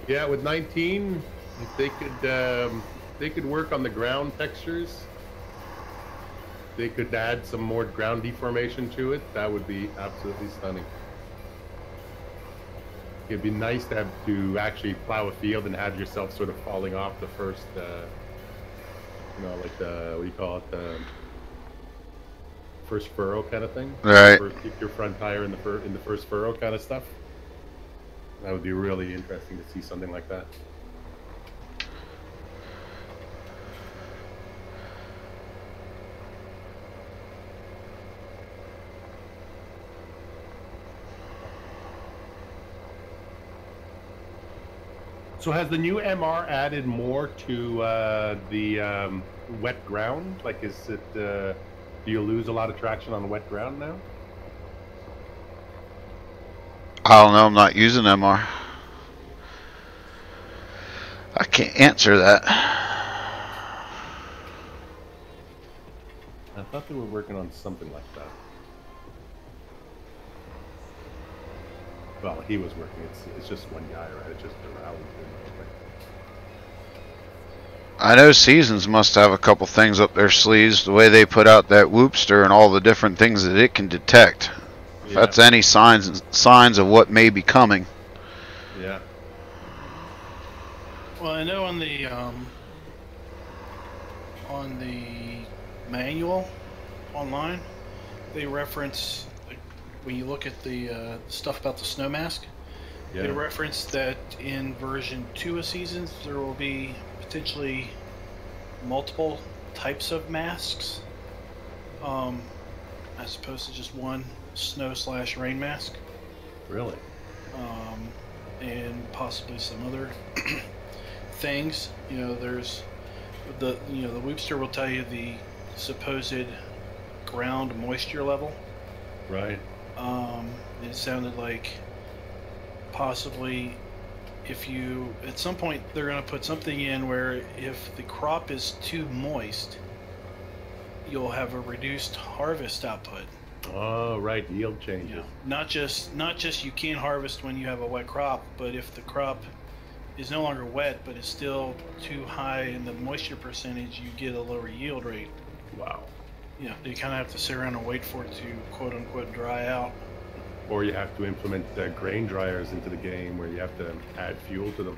Yeah, with 19, if they could they could work on the ground textures. They could add some more ground deformation to it. That would be absolutely stunning. It'd be nice to have to actually plow a field and have yourself sort of falling off the first, you know, like the, what do you call it, the first furrow kind of thing. Right. Keep your front tire in the first furrow kind of stuff. That would be really interesting to see something like that. So has the new MR added more to the wet ground? Like, is it? Do you lose a lot of traction on wet ground now? I don't know. I'm not using MR. I can't answer that. I thought they were working on something like that. Well, he was working. It's just one guy, right? It's just around. I know Seasons must have a couple things up their sleeves, the way they put out that Whoopster and all the different things that it can detect. If that's any signs of what may be coming. Yeah. Well, I know on the manual online, they reference, when you look at the stuff about the snow mask, they reference that in version 2 of Seasons there will be potentially multiple types of masks, as opposed to just one snow/rain mask. Really? And possibly some other things. You know, there's the Whoopster will tell you the supposed ground moisture level. Right. It sounded like possibly if you, at some point they're going to put something in where if the crop is too moist, you'll have a reduced harvest output. Oh, right, yield changes. You know, not just you can't harvest when you have a wet crop, but if the crop is no longer wet but is still too high in the moisture percentage, you get a lower yield rate. Wow. Yeah, you kind of have to sit around and wait for it to quote unquote dry out. Or you have to implement grain dryers into the game where you have to add fuel to them.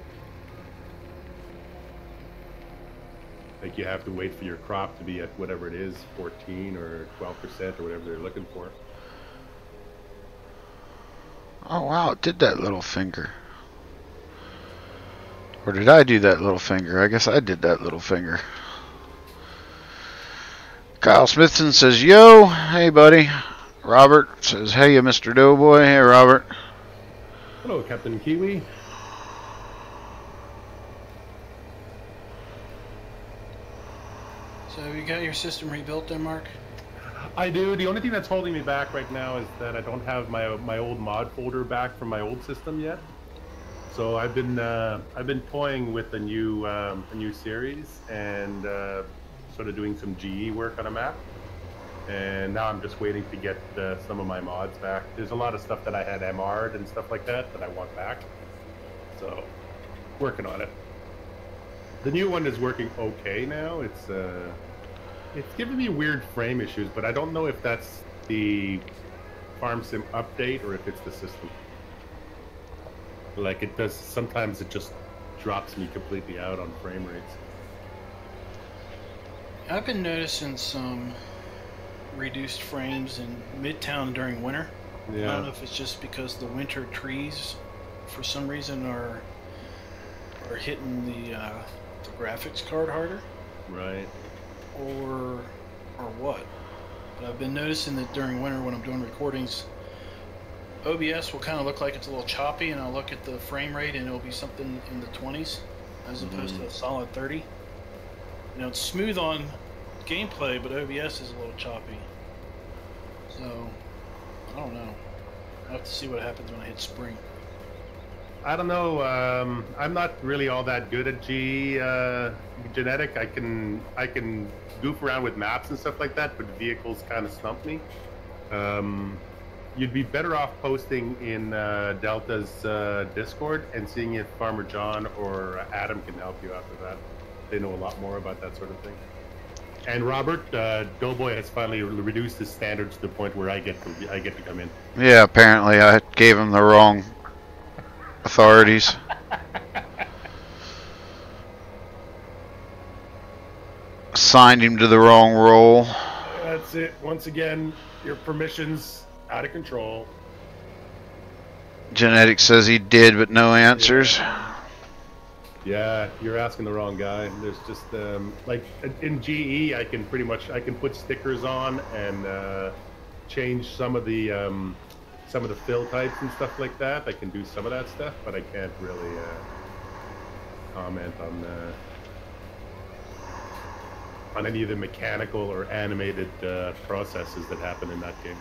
Like you have to wait for your crop to be at whatever it is, 14 or 12% or whatever they're looking for. Oh wow, it did that little finger. Or did I do that little finger? I guess I did that little finger. Kyle Smithson says, yo, hey buddy. Robert says, hey, Mr. Doughboy. Hey, Robert. Hello, Captain Kiwi. So you got your system rebuilt there, Mark? I do. The only thing that's holding me back right now is that I don't have my old mod folder back from my old system yet. So I've been toying with a new series and sort of doing some GE work on a map. And now I'm just waiting to get some of my mods back. There's a lot of stuff that I had MR'd and stuff like that I want back. So, working on it. The new one is working okay now. It's giving me weird frame issues, but I don't know if that's the Farm Sim update or if it's the system. Like it does, sometimes it just drops me completely out on frame rates. I've been noticing some reduced frames in Midtown during winter. Yeah. I don't know if it's just because the winter trees for some reason are hitting the graphics card harder. Right. Or what. But I've been noticing that during winter when I'm doing recordings, OBS will kind of look like it's a little choppy, and I'll look at the frame rate and it'll be something in the 20s as opposed to a solid 30. You know, it's smooth on gameplay, but OBS is a little choppy. So, I don't know. I'll have to see what happens when I hit spring. I don't know. I'm not really all that good at genetic. I can goof around with maps and stuff like that, but vehicles kind of stump me. You'd be better off posting in Delta's Discord and seeing if Farmer John or Adam can help you out with that. They know a lot more about that sort of thing. And Robert, DoughBoy has finally reduced his standards to the point where I get to come in. Yeah, apparently I gave him the wrong authorities. Assigned him to the wrong role. That's it. Once again, your permissions out of control. Genetics says he did, but no answers. Yeah, you're asking the wrong guy. There's just like in GE, I can put stickers on and change some of the fill types and stuff like that. I can do some of that stuff, but I can't really comment on any of the mechanical or animated processes that happen in that game,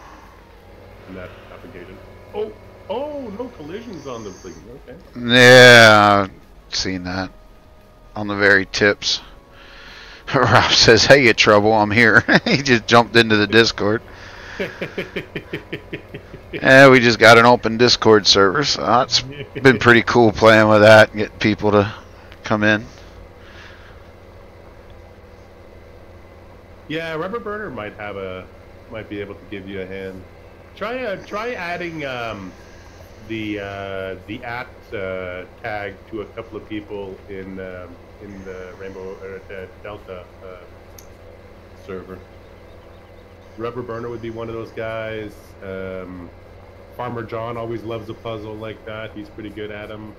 in that application. Oh, no collisions on the thing. Okay. Yeah, I've seen that on the very tips. Rob says, "Hey, you trouble, I'm here." He just jumped into the Discord. Yeah, we just got an open Discord server, so it's been pretty cool playing with that and getting people to come in. Yeah, Rubber Burner might be able to give you a hand. Try adding the @ tag to a couple of people in the Rainbow or the Delta server. Rubber Burner would be one of those guys. Farmer John always loves a puzzle like that. He's pretty good at them.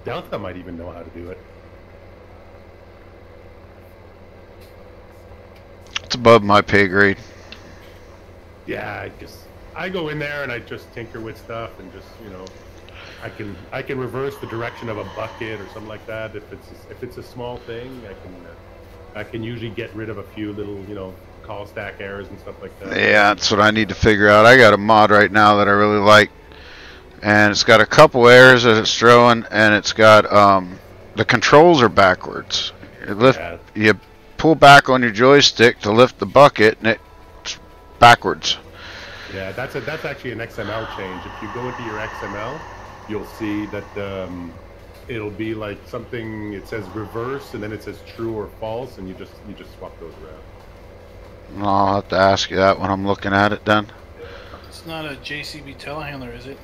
Delta might even know how to do it. It's above my pay grade. Yeah, I go in there and I just tinker with stuff and just, you know, I can reverse the direction of a bucket or something like that. If it's a small thing, I can usually get rid of a few little, you know, call stack errors and stuff like that. Yeah, that's what I need to figure out. I got a mod right now that I really like, and it's got a couple errors that it's throwing, and it's got the controls are backwards. You pull back on your joystick to lift the bucket, and it's backwards. Yeah, that's actually an XML change. If you go into your XML, you'll see that it'll be like something. It says reverse, and then it says true or false, and you just swap those around. I'll have to ask you that when I'm looking at it then. It's not a JCB telehandler, is it?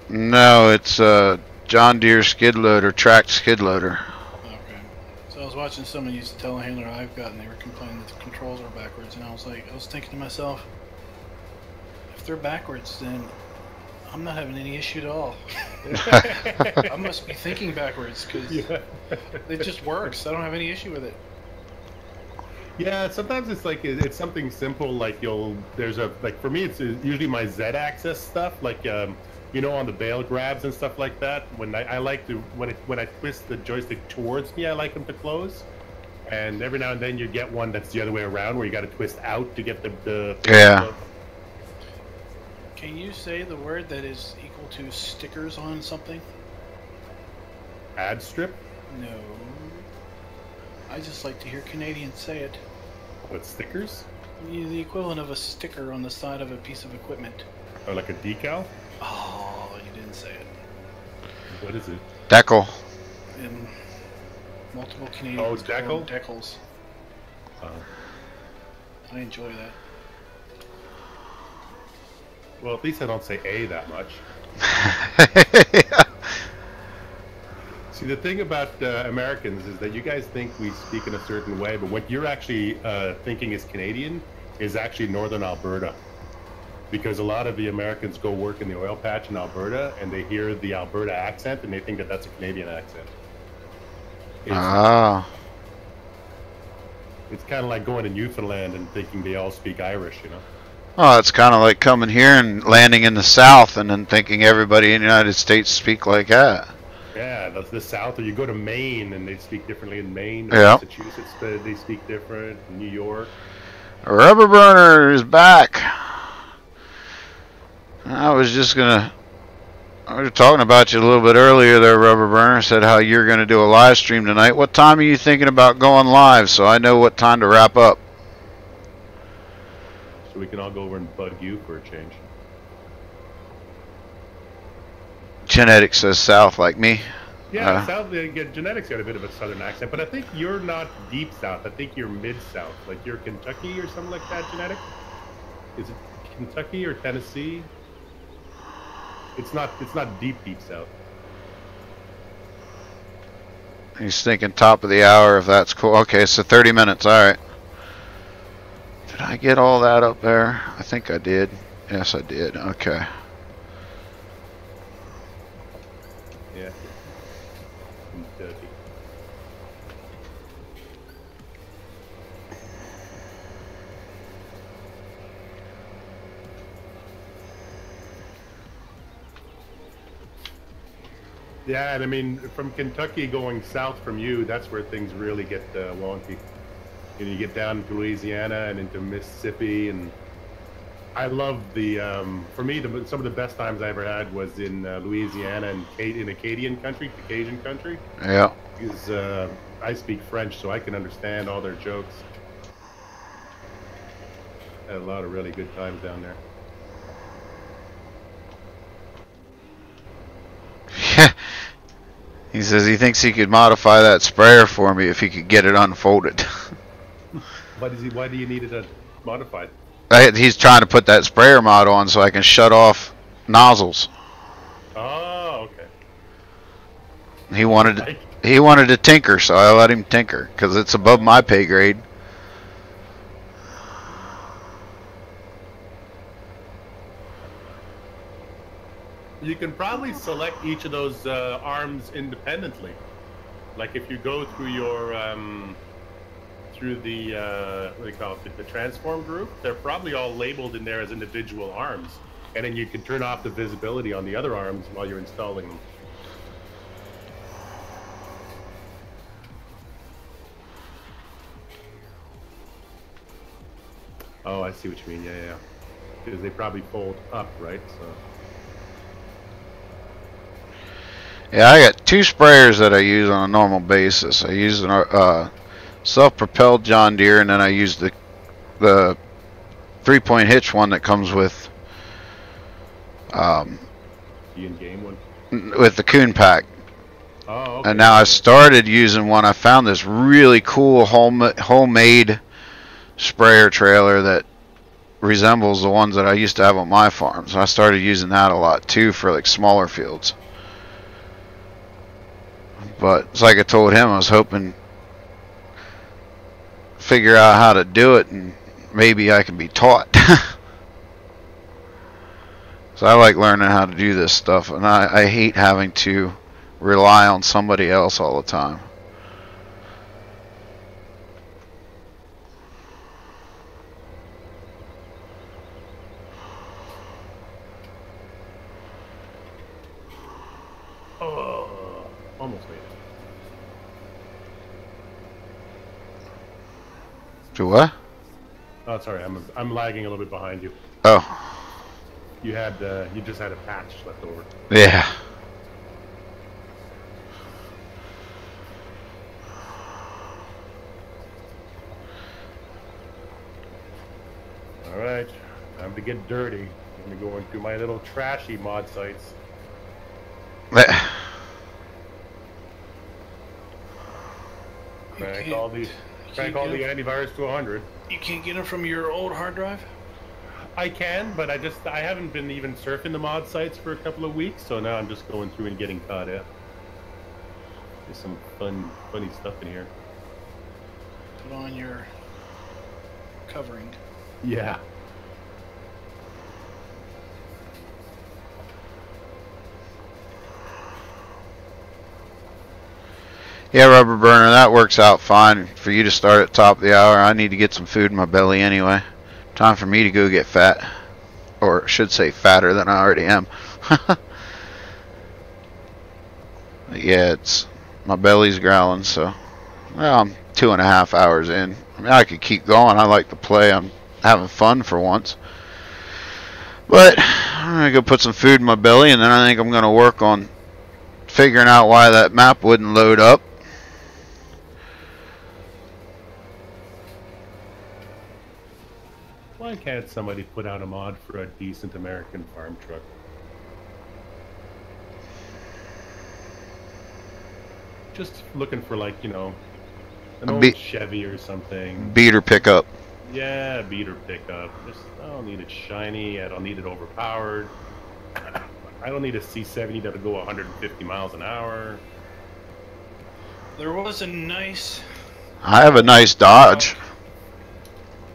No, it's a John Deere skid loader, tracked skid loader. Okay. So I was watching someone use the telehandler I've got, and they were complaining that the controls are backwards, and I was thinking to myself, if they're backwards, then I'm not having any issue at all. I must be thinking backwards because it just works. I don't have any issue with it. Yeah, sometimes it's like it's something simple like for me it's usually my Z-axis stuff like you know, on the bail grabs and stuff like that. When I like to when I twist the joystick towards me, I like them to close. And every now and then you get one that's the other way around where you got to twist out to get the yeah. Can you say the word that is equal to stickers on something? Ad strip? No. I just like to hear Canadians say it. What, stickers? The equivalent of a sticker on the side of a piece of equipment. Or like a decal? Oh, you didn't say it. What is it? Decal. In multiple Canadians decal? Decals. I enjoy that. Well, at least I don't say A that much. See, the thing about Americans is that you guys think we speak in a certain way, but what you're actually thinking is Canadian is actually Northern Alberta. Because a lot of the Americans go work in the oil patch in Alberta, and they hear the Alberta accent, and they think that that's a Canadian accent. It's kind of like going to Newfoundland and thinking they all speak Irish, you know? Oh, it's kind of like coming here and landing in the South and then thinking everybody in the United States speak like that. Yeah, that's the South. Or you go to Maine and they speak differently in Maine. Yeah. Massachusetts, they speak different. New York. Rubber Burner is back. I was talking about you a little bit earlier there, Rubber Burner. Said how you're going to do a live stream tonight. What time are you thinking about going live so I know what time to wrap up? So we can all go over and bug you for a change. Genetics says South like me. Yeah, South. Genetics got a bit of a southern accent, but I think you're not deep South. I think you're mid South, like you're Kentucky or something like that. Genetic? Is it Kentucky or Tennessee? It's not. It's not deep South. He's thinking top of the hour, if that's cool. Okay, so 30 minutes. All right. Did I get all that up there? I think I did. Yes, I did. Okay. Yeah. Kentucky. Yeah, and I mean, from Kentucky going south from you, that's where things really get wonky. And you get down to Louisiana and into Mississippi, and I love the. For me, some of the best times I ever had was in Louisiana and in Acadian country, Caucasian country. Yeah. Because I speak French, so I can understand all their jokes. Had a lot of really good times down there. He says he thinks he could modify that sprayer for me if he could get it unfolded. Why do you need it modified? He's trying to put that sprayer mod on so I can shut off nozzles. Oh, okay. He wanted to tinker, so I let him tinker because it's above my pay grade. You can probably select each of those arms independently. Like if you go through your through the what do you call it, the transform group, they're probably all labeled in there as individual arms, and then you can turn off the visibility on the other arms while you're installing them. Oh, I see what you mean. Yeah. Because they probably fold up, right? So. Yeah, I got two sprayers that I use on a normal basis. I use a self-propelled John Deere, and then I use the 3-point hitch one that comes with Game one with the Coon Pack. Oh, okay. And now I started using one. I found this really cool homemade sprayer trailer that resembles the ones that I used to have on my farm. So I started using that a lot too for like smaller fields. But it's like I told him, I was hoping figure out how to do it and maybe I can be taught. So I like learning how to do this stuff, and I hate having to rely on somebody else all the time. Oh, almost made it. To what? Oh, sorry, I'm lagging a little bit behind you. Oh. You just had a patch left over. Yeah. All right, time to get dirty. I'm gonna go into my little trashy mod sites. Crank all the antivirus to 100. You can't get them from your old hard drive? I can, but I haven't been even surfing the mod sites for a couple of weeks, so now I'm just going through and getting caught up. There's some funny stuff in here. Put on your covering. Yeah. Yeah, Rubber Burner, that works out fine for you to start at top of the hour. I need to get some food in my belly anyway. Time for me to go get fat. Or I should say fatter than I already am. Yeah, my belly's growling, so well, I'm 2.5 hours in. I mean, I could keep going. I like to play. I'm having fun for once. But I'm going to go put some food in my belly, and then I think I'm going to work on figuring out why that map wouldn't load up. Why can't somebody put out a mod for a decent American farm truck? Just looking for, like, you know, an A old Chevy or something. Beater pickup. Yeah, beater pickup. Just, I don't need it shiny. I don't need it overpowered. I don't need a C70 that'll go 150 miles an hour. There was a nice... I have a nice Dodge.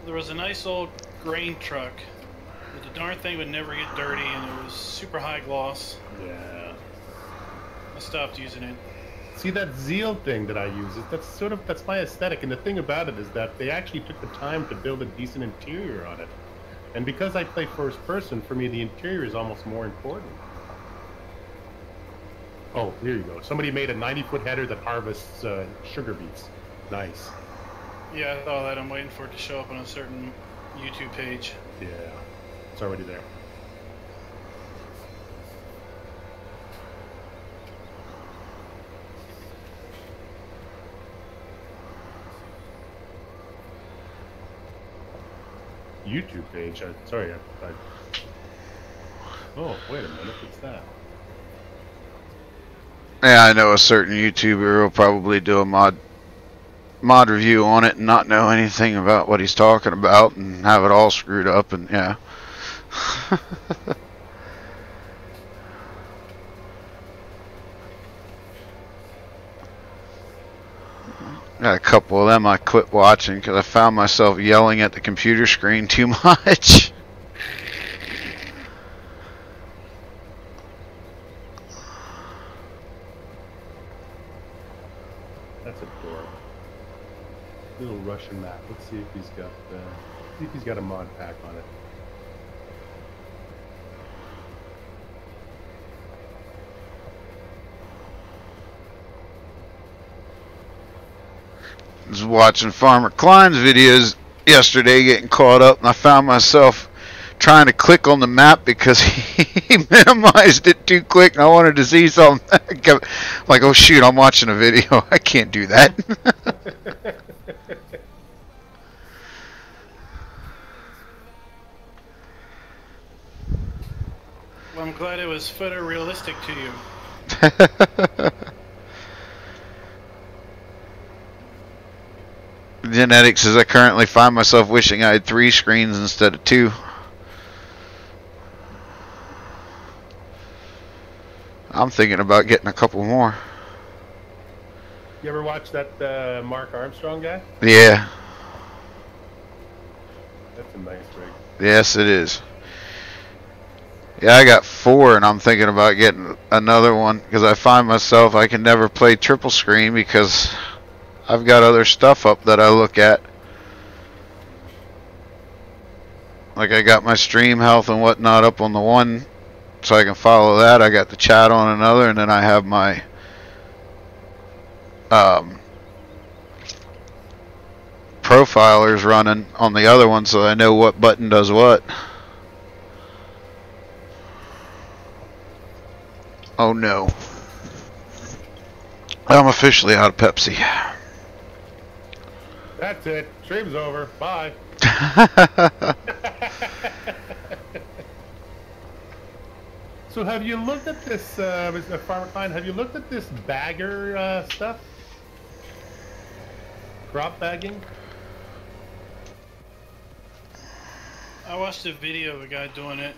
There was a nice old grain truck, but the darn thing would never get dirty, and it was super high gloss. Yeah. I stopped using it. See, that Zeal thing that I use, that's my aesthetic, and the thing about it is that they actually took the time to build a decent interior on it. And because I play first person, for me the interior is almost more important. Oh, here you go. Somebody made a 90-foot header that harvests sugar beets. Nice. Yeah, I saw that. I'm waiting for it to show up on a certain YouTube page. Yeah, it's already there. YouTube page. Sorry, oh, wait a minute. What's that? Yeah, I know a certain YouTuber will probably do a mod review on it and not know anything about what he's talking about and have it all screwed up, and yeah. Got a couple of them I quit watching because I found myself yelling at the computer screen too much. That's adorable. Little Russian map. Let's see if he's got a mod pack on it. I was watching Farmer Klein's videos yesterday, getting caught up, and I found myself trying to click on the map because he minimized it too quick, and I wanted to see something. Like, oh shoot, I'm watching a video. I can't do that. Well, I'm glad it was photorealistic to you. Genetics is I currently find myself wishing I had 3 screens instead of 2. I'm thinking about getting a couple more. You ever watch that Mark Armstrong guy? Yeah. That's a nice rig. Yes, it is. Yeah, I got 4, and I'm thinking about getting another one because I find myself I can never play triple screen because I've got other stuff up that I look at. Like I got my stream health and whatnot up on the one so I can follow that. I got the chat on another, and then I have my profilers running on the other one so I know what button does what. Oh no. I'm officially out of Pepsi. That's it. Stream's over. Bye. So have you looked at this, Mr. Farmer Klein, have you looked at this bagger stuff? Crop bagging? I watched a video of a guy doing it.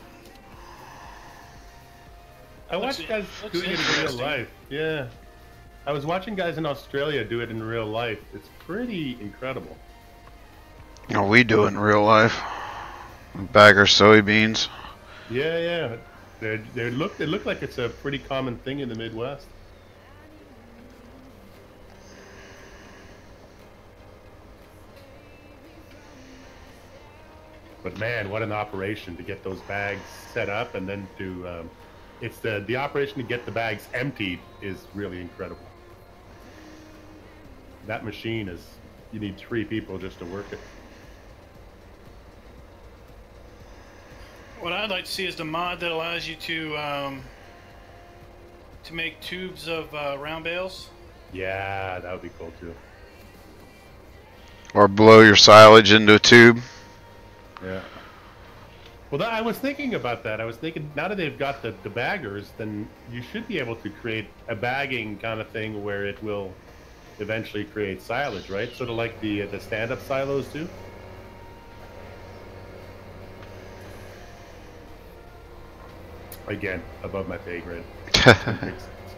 I watched guys doing it in real life. Yeah. I was watching guys in Australia do it in real life. It's pretty incredible. What we do it in real life. Bagger soybeans. Yeah, yeah. They look like it's a pretty common thing in the Midwest. But man, what an operation to get those bags set up, and then to it's the operation to get the bags emptied is really incredible. That machine is, you need 3 people just to work it. What I'd like to see is the mod that allows you to make tubes of round bales. Yeah, that would be cool too. Or blow your silage into a tube. Yeah. Well, I was thinking about that. I was thinking, now that they've got the baggers, then you should be able to create a bagging kind of thing where it will eventually create silage, right? Sort of like the stand-up silos do. Again, above my pay grade. It's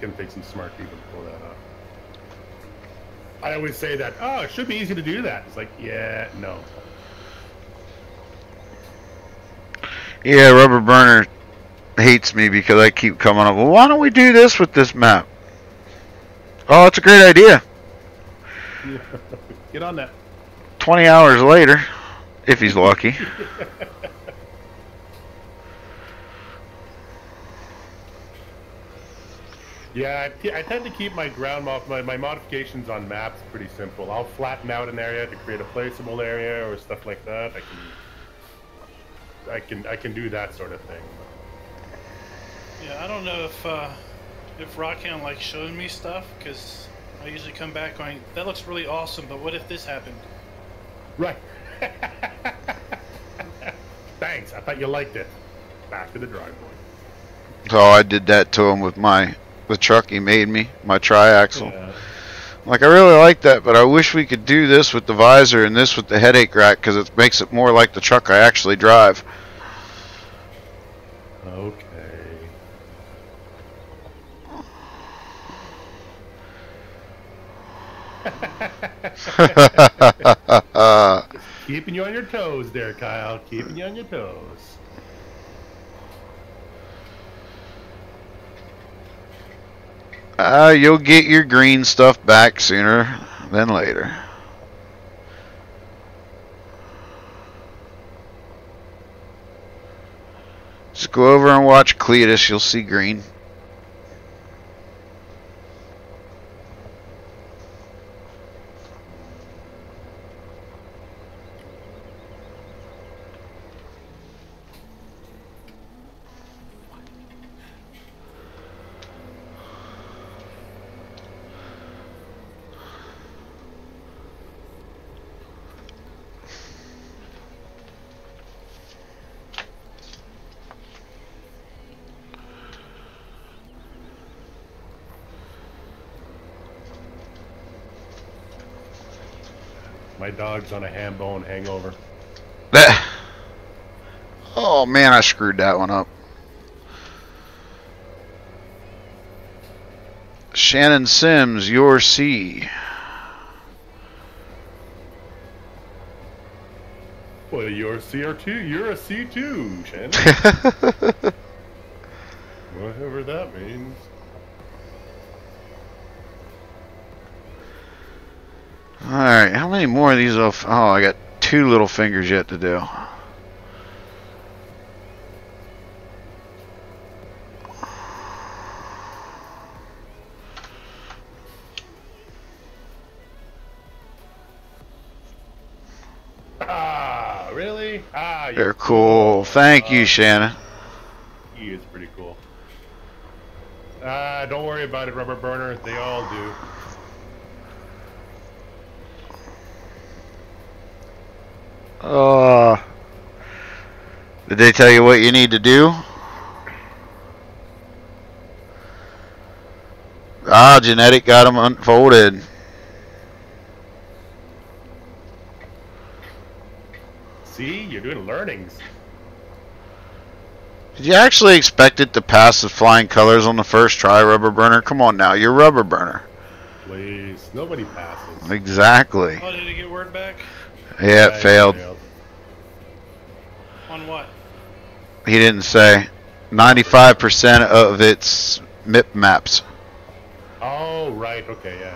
gonna take some smart people to pull that off. I always say that, oh, it should be easy to do that. It's like, yeah, no. Yeah, Rubber Burner hates me because I keep coming up, well, why don't we do this with this map? Oh, it's a great idea. Get on that. 20 hours later, if he's lucky. Yeah, I tend to keep my my modifications on maps pretty simple. I'll flatten out an area to create a placeable area or stuff like that. I can do that sort of thing. Yeah, I don't know if Rockhound likes showing me stuff, because I usually come back going, that looks really awesome, but what if this happened? Right. Thanks. I thought you liked it. Back to the drawing board. So I did that to him with the truck he made me, my triaxle. Yeah. Like, I really like that, but I wish we could do this with the visor and this with the headache rack, because it makes it more like the truck I actually drive. Okay. Keeping you on your toes there, Kyle. Keeping you on your toes. You'll get your green stuff back sooner than later. Just go over and watch Cletus, you'll see green. My dog's on a ham bone hangover. Oh man, I screwed that one up. Shannon Sims, your C. Well, you're a CR2. You're a C2, Shannon. Whatever that means. Alright, how many more of these? Oh, I got 2 little fingers yet to do. Ah, really? Ah, They're cool. Thank you, Shannon. He is pretty cool. Don't worry about it, Rubber Burner. They all do. Did they tell you what you need to do? Genetic got them unfolded. See, you're doing learnings. Did you actually expect it to pass the flying colors on the first try, Rubber Burner? Come on now, you're Rubber Burner. Please, nobody passes. Exactly. Oh, did he get word back? Yeah, it failed. On what? He didn't say. 95% of its MIP maps. Oh, right. Okay, yeah.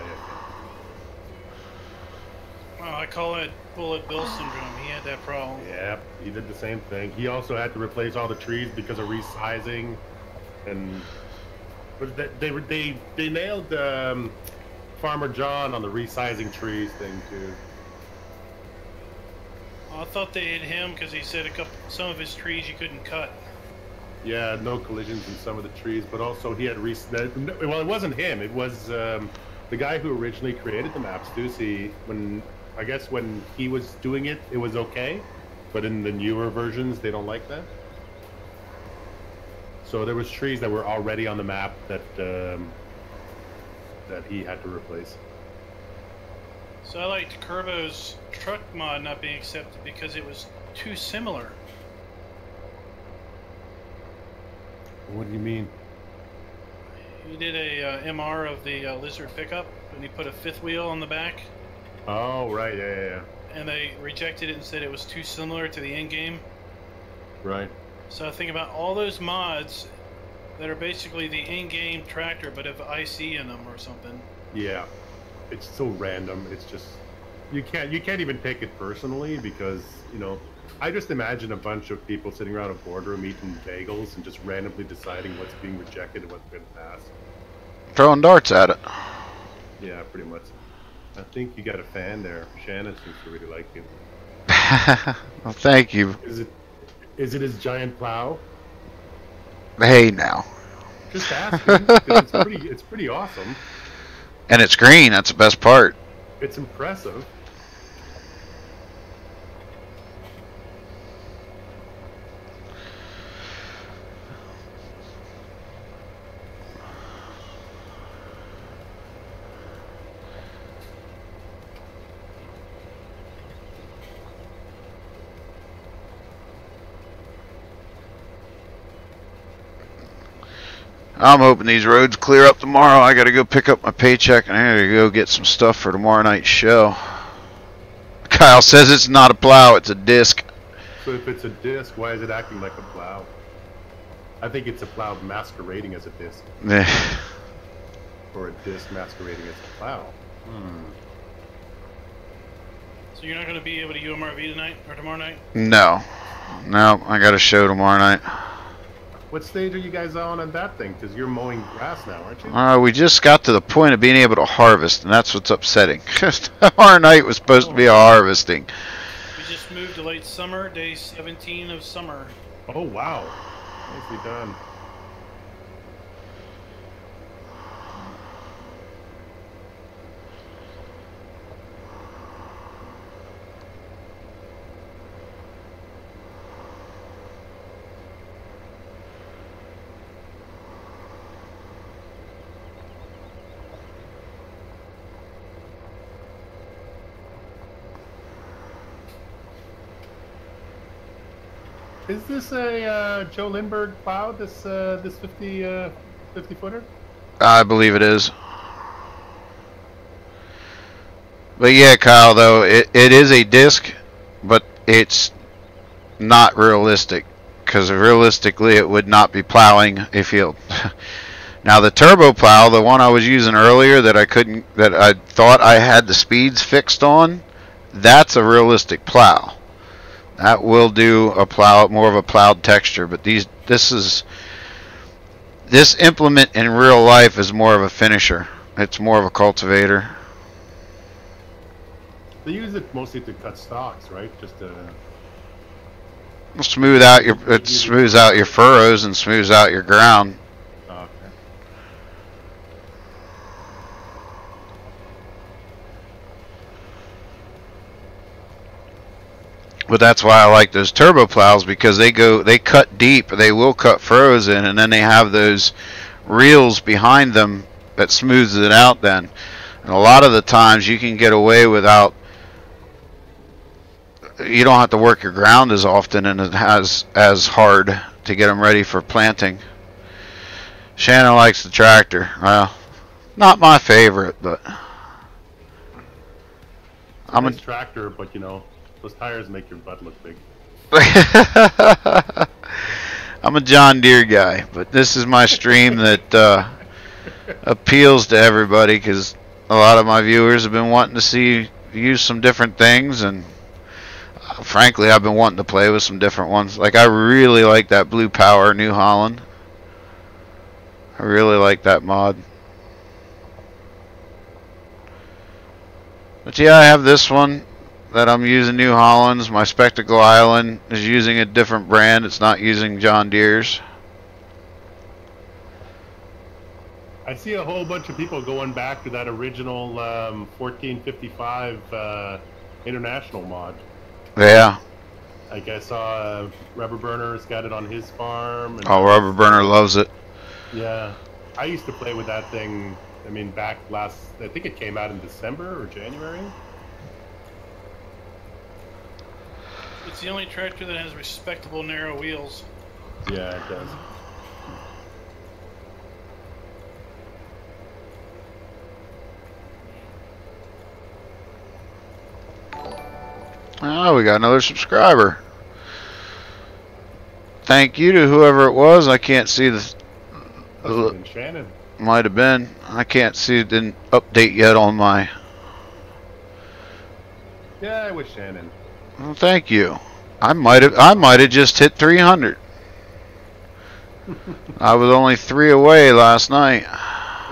Oh, I call it Bullet Bill syndrome. He had that problem. Yeah, he did the same thing. He also had to replace all the trees because of resizing, and they nailed Farmer John on the resizing trees thing too. I thought they hit him because he said some of his trees you couldn't cut. Yeah, no collisions in some of the trees, but also he had well, it wasn't him. It was the guy who originally created the maps. When he was doing it, it was okay, but in the newer versions, they don't like that. So there was trees that were already on the map that that he had to replace. So I liked Curvo's truck mod not being accepted because it was too similar. What do you mean? He did a MR of the Lizard pickup, and he put a fifth wheel on the back. Oh, right, yeah. And they rejected it and said it was too similar to the end game. Right. So I think about all those mods that are basically the in-game tractor, but have IC in them or something. Yeah, it's so random. It's just you can't even take it personally because I just imagine a bunch of people sitting around a boardroom eating bagels and just randomly deciding what's being rejected and what's going to pass. Throwing darts at it. Yeah, pretty much. I think you got a fan there. Shannon seems to really like you. Well, thank you. Is it his giant plow? Hey, now. Just asking. 'Cause it's pretty awesome. And it's green. That's the best part. It's impressive. I'm hoping these roads clear up tomorrow. I gotta go pick up my paycheck and I gotta go get some stuff for tomorrow night's show. Kyle says it's not a plow, it's a disc. So if it's a disc, why is it acting like a plow? I think it's a plow masquerading as a disc. Or a disc masquerading as a plow. So you're not going to be able to UMRV tonight or tomorrow night? No, I got a show tomorrow night. What stage are you guys on that thing? Because you're mowing grass now, aren't you? We just got to the point of being able to harvest, and that's what's upsetting. Tomorrow night was supposed to be a harvesting. We just moved to late summer, day 17 of summer. Oh, wow. Nicely done. Is this a Joe Lindbergh plow? This 50 footer? I believe it is. But yeah, Kyle, though, it is a disc, but it's not realistic. Because realistically, it would not be plowing a field. Now, the turbo plow, the one I was using earlier that I thought I had the speeds fixed on, that's a realistic plow. That will do a plow, more of a plowed texture, but this implement in real life is more of a finisher. It's more of a cultivator. They use it mostly to cut stalks, right? Just to smooth out it smooths out your furrows and smooths out your ground. Okay. But that's why I like those turbo plows, because they cut deep, they will cut furrows in, and then they have those reels behind them that smooths it out then. And a lot of the times you can get away without, you don't have to work your ground as often, and it has as hard to get them ready for planting. Shannon likes the tractor. Well, not my favorite, but I'm a tractor, but those tires make your butt look big. I'm a John Deere guy, but this is my stream that appeals to everybody, because a lot of my viewers have been wanting to use some different things, and frankly, I've been wanting to play with some different ones. Like, I really like that Blue Power New Holland. I really like that mod. But yeah, I have this one that I'm using, New Hollands. My Spectacle Island is using a different brand. It's not using John Deere's. I see a whole bunch of people going back to that original 1455 international mod. Yeah. Like I saw Rubber Burner's got it on his farm. And Oh, Rubber Burner loves it. yeah, I used to play with that thing. I mean, back I think it came out in December or January. It's the only tractor that has respectable narrow wheels. Yeah, it does. Oh, we got another subscriber. Thank you to whoever it was. I can't see the. Shannon. Might have been. I can't see. It didn't update yet on my. Yeah, I was Shannon. Well, thank you. I might have just hit 300. I was only 3 away last night.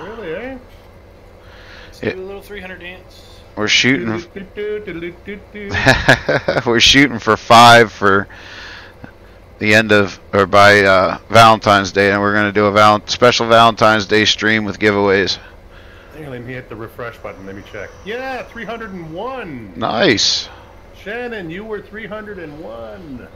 Really, eh? Let's do a little 300 dance. We're shooting. We're shooting for 5 for the end of, or by Valentine's Day, and we're going to do a special Valentine's Day stream with giveaways. Hang on, let me hit the refresh button. Let me check. Yeah, 301. Nice. Shannon, you were 301.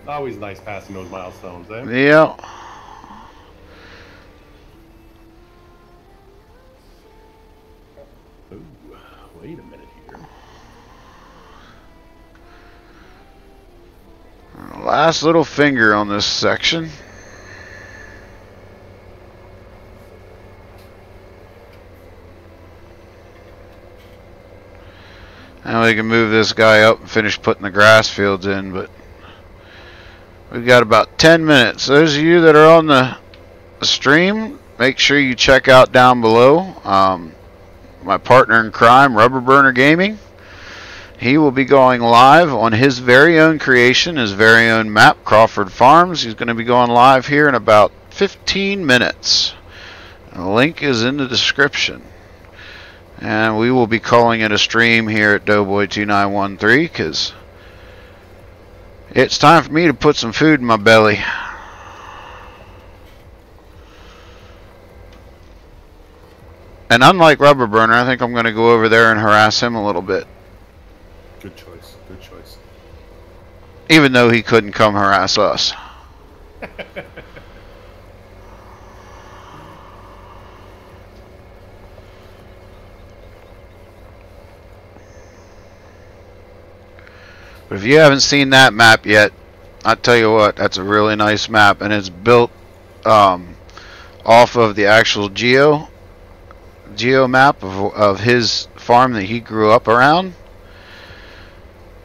Always nice passing those milestones, eh? Yeah. Ooh, wait a minute here. Last little finger on this section. And we can move this guy up and finish putting the grass fields in, but we've got about 10 minutes. Those of you that are on the stream, make sure you check out down below my partner in crime, Rubber Burner Gaming. He will be going live on his very own creation, his very own map, Crawford Farms. He's going to be going live here in about 15 minutes. The link is in the description. And we will be calling it a stream here at DoughBoy2913 because it's time for me to put some food in my belly. And unlike Rubber Burner, I think I'm going to go over there and harass him a little bit. Good choice. Good choice. Even though he couldn't come harass us. But if you haven't seen that map yet, I tell you what, that's a really nice map, and it's built off of the actual geo map of his farm that he grew up around.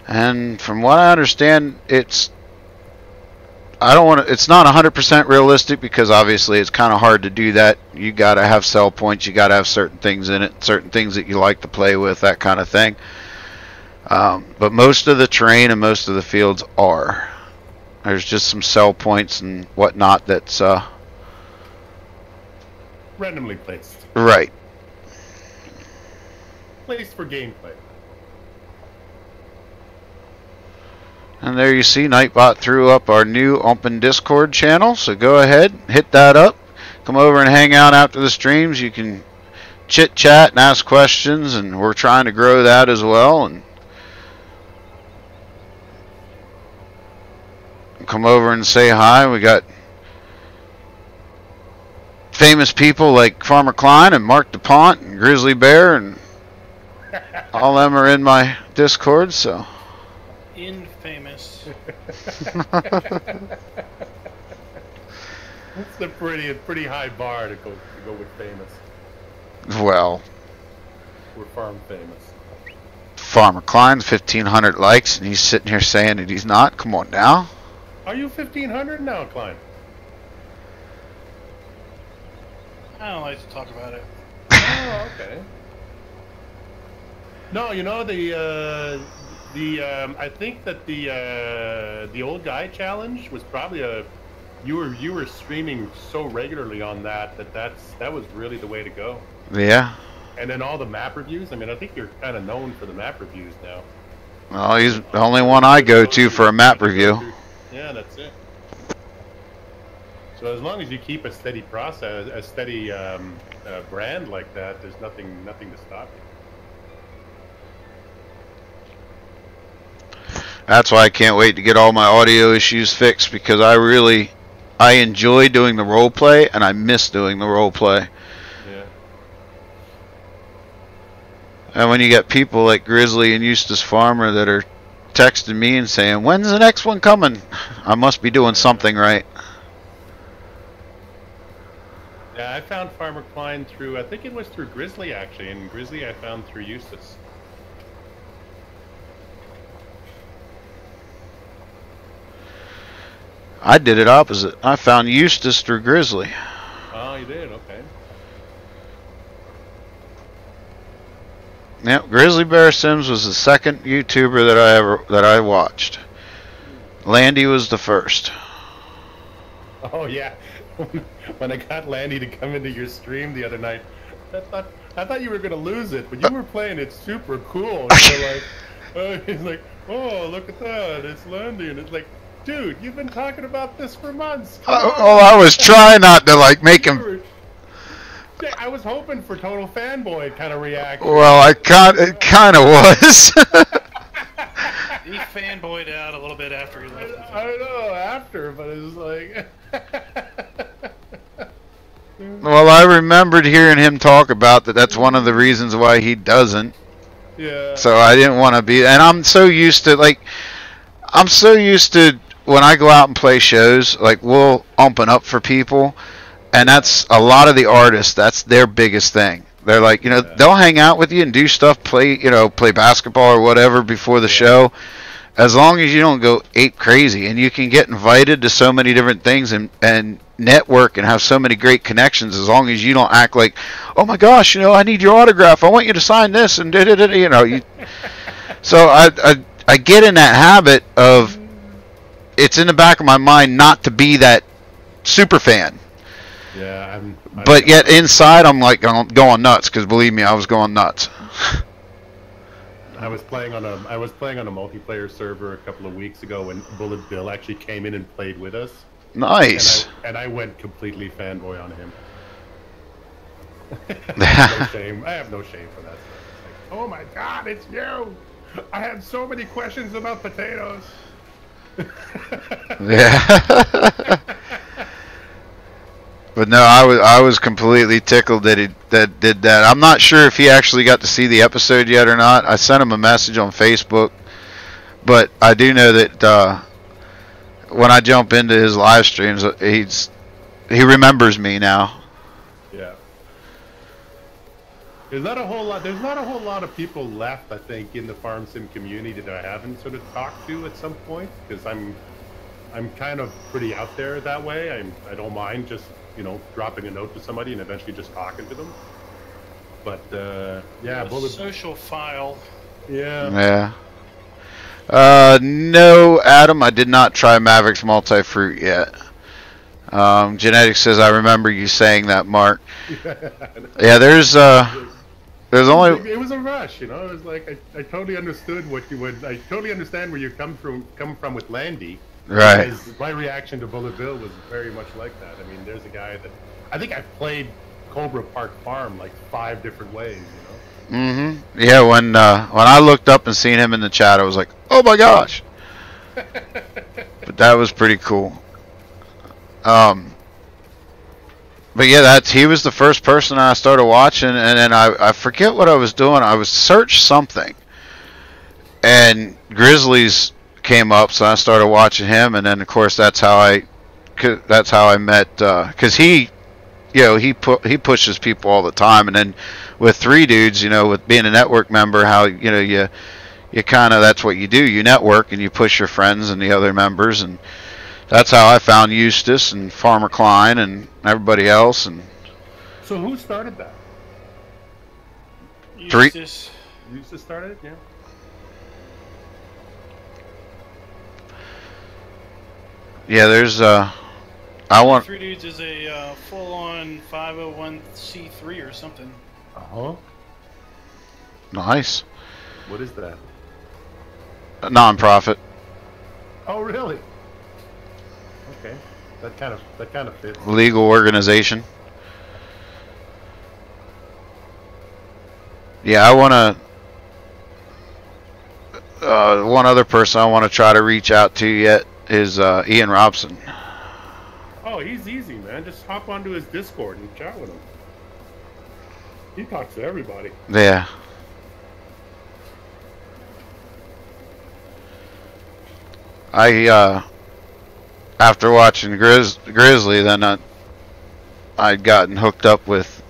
And from what I understand, it's not 100% realistic because obviously it's kind of hard to do that. You got to have sell points, you got to have certain things in it, certain things that you like to play with, that kind of thing. But most of the terrain and most of the fields are. There's just some sell points and whatnot that's randomly placed. Right. Placed for gameplay. And there you see Nightbot threw up our new open Discord channel, so go ahead, hit that up. Come over and hang out after the streams. You can chit chat and ask questions, and we're trying to grow that as well. And come over and say hi. We got famous people like Farmer Klein and Mark DuPont and Grizzly Bear, and all them are in my Discord, so. Infamous. It's a pretty high bar to go with famous. Well, We're farm famous. Farmer Klein's 1,500 likes, and he's sitting here saying that he's not. Come on now. Are you 1,500 now, Klein? I don't like to talk about it. Oh, okay. No, you know I think that the old guy challenge was probably you were streaming so regularly on that was really the way to go. Yeah. And then all the map reviews. I mean, I think you're kind of known for the map reviews now. Well, he's the only one I go to for a map review. Yeah, that's it. So as long as you keep a steady process, a steady brand like that, there's nothing to stop you. That's why I can't wait to get all my audio issues fixed, because I enjoy doing the role play and I miss doing the role play. Yeah. And when you get people like Grizzly and Eustace Pharmer that are texting me and saying, "When's the next one coming?" I must be doing something right. Yeah, I found Farmer Klein through, I think it was through Grizzly actually, and Grizzly I found through Eustace. I did it opposite. I found Eustace through Grizzly. Oh, you did? Okay. Yep, Grizzly Bear Sims was the second YouTuber that I watched. Landy was the first. Oh yeah, when I got Landy to come into your stream the other night, I thought you were gonna lose it, but you were playing it super cool. And he's like, "Oh, look at that, it's Landy," and it's like, dude, you've been talking about this for months. I was trying not to like make him. I was hoping for total fanboy kind of reaction. Well, it kind of was. He fanboyed out a little bit after he left. I know after, but it was like. Well, I remembered hearing him talk about that. That's one of the reasons why he doesn't. Yeah. So I didn't want to be, and I'm so used to when I go out and play shows, like we'll open up for people, and that's a lot of the artists. That's their biggest thing. They're like, they'll hang out with you and do stuff, play basketball or whatever before the show, as long as you don't go ape crazy, and you can get invited to so many different things and network and have so many great connections, as long as you don't act like, oh my gosh, I need your autograph, I want you to sign this, and So I get in that habit of, it's in the back of my mind not to be that super fan. Yeah, but yet inside I'm like going nuts, because believe me, I was going nuts. I was playing on a multiplayer server a couple of weeks ago when Bullet Bill actually came in and played with us. Nice. And I went completely fanboy on him. No shame. I have no shame for that stuff. It's like, oh my God, it's you! I had so many questions about potatoes. Yeah. But no, I was completely tickled that he did that. I'm not sure if he actually got to see the episode yet or not. I sent him a message on Facebook, but I do know that when I jump into his live streams, he remembers me now. Yeah. There's not a whole lot of people left, I think, in the farm sim community that I haven't sort of talked to at some point, because I'm kind of pretty out there that way. I don't mind just dropping a note to somebody and eventually just talking to them. But yeah, social file. Yeah. Yeah. No, Adam, I did not try Mavericks Multi-Fruit yet. Genetics says, I remember you saying that, Mark. Yeah, there's only. It was a rush, It was like I totally understood what you would. I totally understand where you come from with Landy. Right. Because my reaction to Bullet Bill was very much like that. I mean, there's a guy that I think I've played Cobra Park Farm like 5 different ways. Mm-hmm. Yeah. When I looked up and seen him in the chat, I was like, oh my gosh. But that was pretty cool. But yeah, he was the first person I started watching, and then I forget what I was doing. I was search something, and Grizzly's came up, so I started watching him, and then of course that's how I met, because he pushes people all the time, and then with 3 dudes, with being a network member, how you kind of, that's what you do, you network and you push your friends and the other members, and that's how I found Eustace and Farmer Klein and everybody else. And so who started that? Eustace started it, yeah. Yeah, there's 3 Dudes is a full-on 501c3 or something. Uh-huh. Nice. What is that? A non-profit. Oh, really? Okay, that kind of fits. Legal organization. Yeah, I want to. One other person I want to try to reach out to yet is Ian Robson. Oh, he's easy, man. Just hop onto his Discord and chat with him. He talks to everybody. Yeah. After watching Grizzly, then I'd gotten hooked up with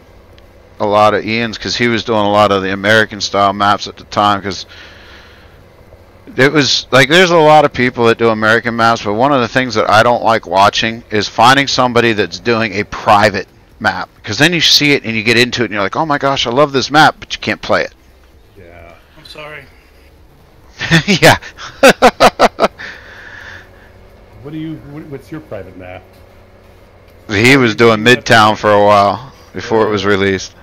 a lot of Ian's because he was doing a lot of the American style maps at the time. Because it was like there's a lot of people that do American maps, but one of the things that I don't like watching is finding somebody that's doing a private map, because then you see it and you get into it and you're like, oh my gosh, I love this map, but you can't play it. Yeah. I'm sorry. Yeah. What's your private map? He was doing Midtown for a while before it was released.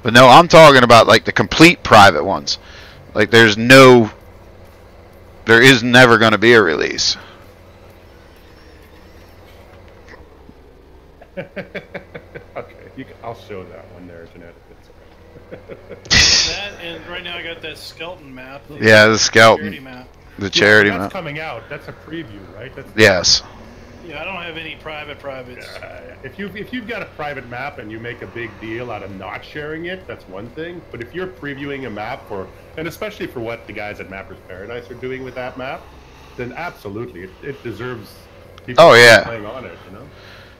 But no, I'm talking about like the complete private ones. Like there is never going to be a release. Okay, I'll show that one there, Jeanette. That, and right now I got that skeleton map. Yeah, the skeleton. Charity map. The charity that's map. coming out. That's a preview, right? Yes. Yeah, I don't have any privates. If you've got a private map and you make a big deal out of not sharing it, that's one thing. But if you're previewing a map and especially for what the guys at Mappers Paradise are doing with that map, then absolutely, it deserves people playing on it, you know?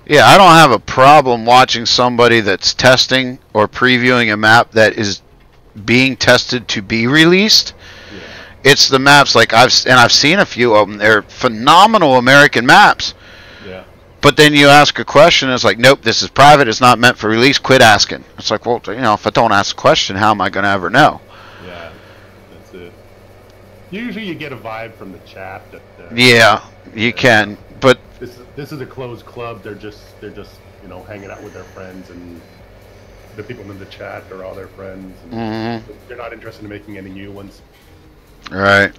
Yeah, I don't have a problem watching somebody that's testing or previewing a map that is being tested to be released. Yeah. It's the maps like I've seen a few of them. They're phenomenal American maps. Yeah. But then you ask a question, and it's like, nope, this is private. It's not meant for release. Quit asking. It's like, well, if I don't ask a question, how am I going to ever know? Yeah, that's it. Usually, you get a vibe from the chat that. Yeah, you can, but this is a closed club. They're just hanging out with their friends, and the people in the chat are all their friends. And they're not interested in making any new ones. Right.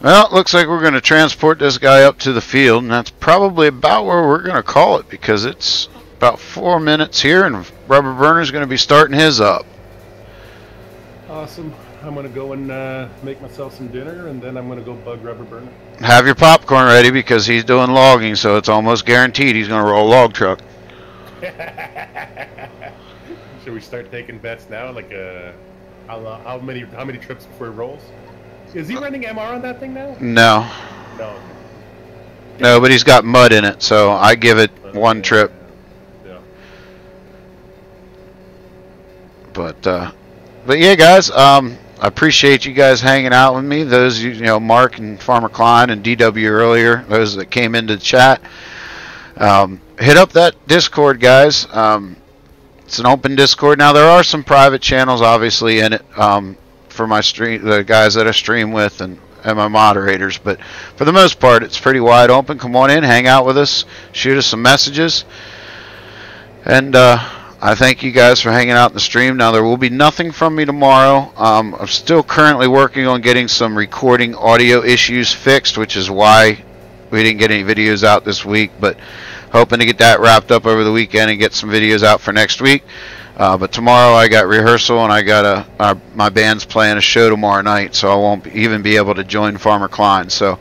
Well, it looks like we're going to transport this guy up to the field, and that's probably about where we're going to call it, because it's about 4 minutes here, and Rubber Burner's going to be starting his up. Awesome. I'm going to go and make myself some dinner, and then I'm going to go bug Rubber Burner. Have your popcorn ready, because he's doing logging, so it's almost guaranteed he's going to roll a log truck. Should we start taking bets now? Like, how many trips before he rolls? Is he running MR on that thing now? No. No. No, but he's got mud in it, so I give it one trip. Yeah. But yeah, guys, I appreciate you guys hanging out with me. Those, Mark and Farmer Klein and DW earlier, those that came into the chat. Hit up that Discord, guys. It's an open Discord. Now, there are some private channels, obviously, in it for my stream, the guys that I stream with, and my moderators. But for the most part, it's pretty wide open. Come on in, hang out with us, shoot us some messages. And I thank you guys for hanging out in the stream. Now, there will be nothing from me tomorrow. I'm still currently working on getting some recording audio issues fixed, which is why we didn't get any videos out this week. But hoping to get that wrapped up over the weekend and get some videos out for next week. But tomorrow I got rehearsal, and I got my band's playing a show tomorrow night, so I won't even be able to join Farmer Klein. So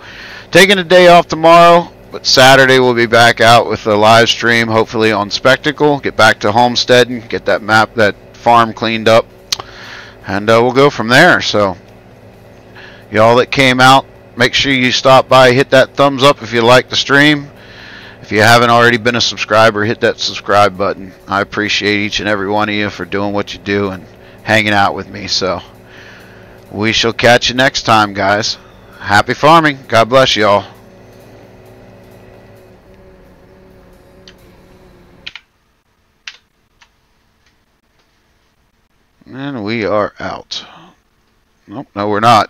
taking a day off tomorrow, but Saturday we'll be back out with a live stream, hopefully on Spectacle. Get back to homesteading, get that farm cleaned up, and we'll go from there. So y'all that came out, make sure you stop by, hit that thumbs up if you like the stream. If you haven't already been a subscriber, hit that subscribe button. I appreciate each and every one of you for doing what you do and hanging out with me. So we shall catch you next time, guys. Happy farming. God bless you all. And we are out. Nope, no, we're not.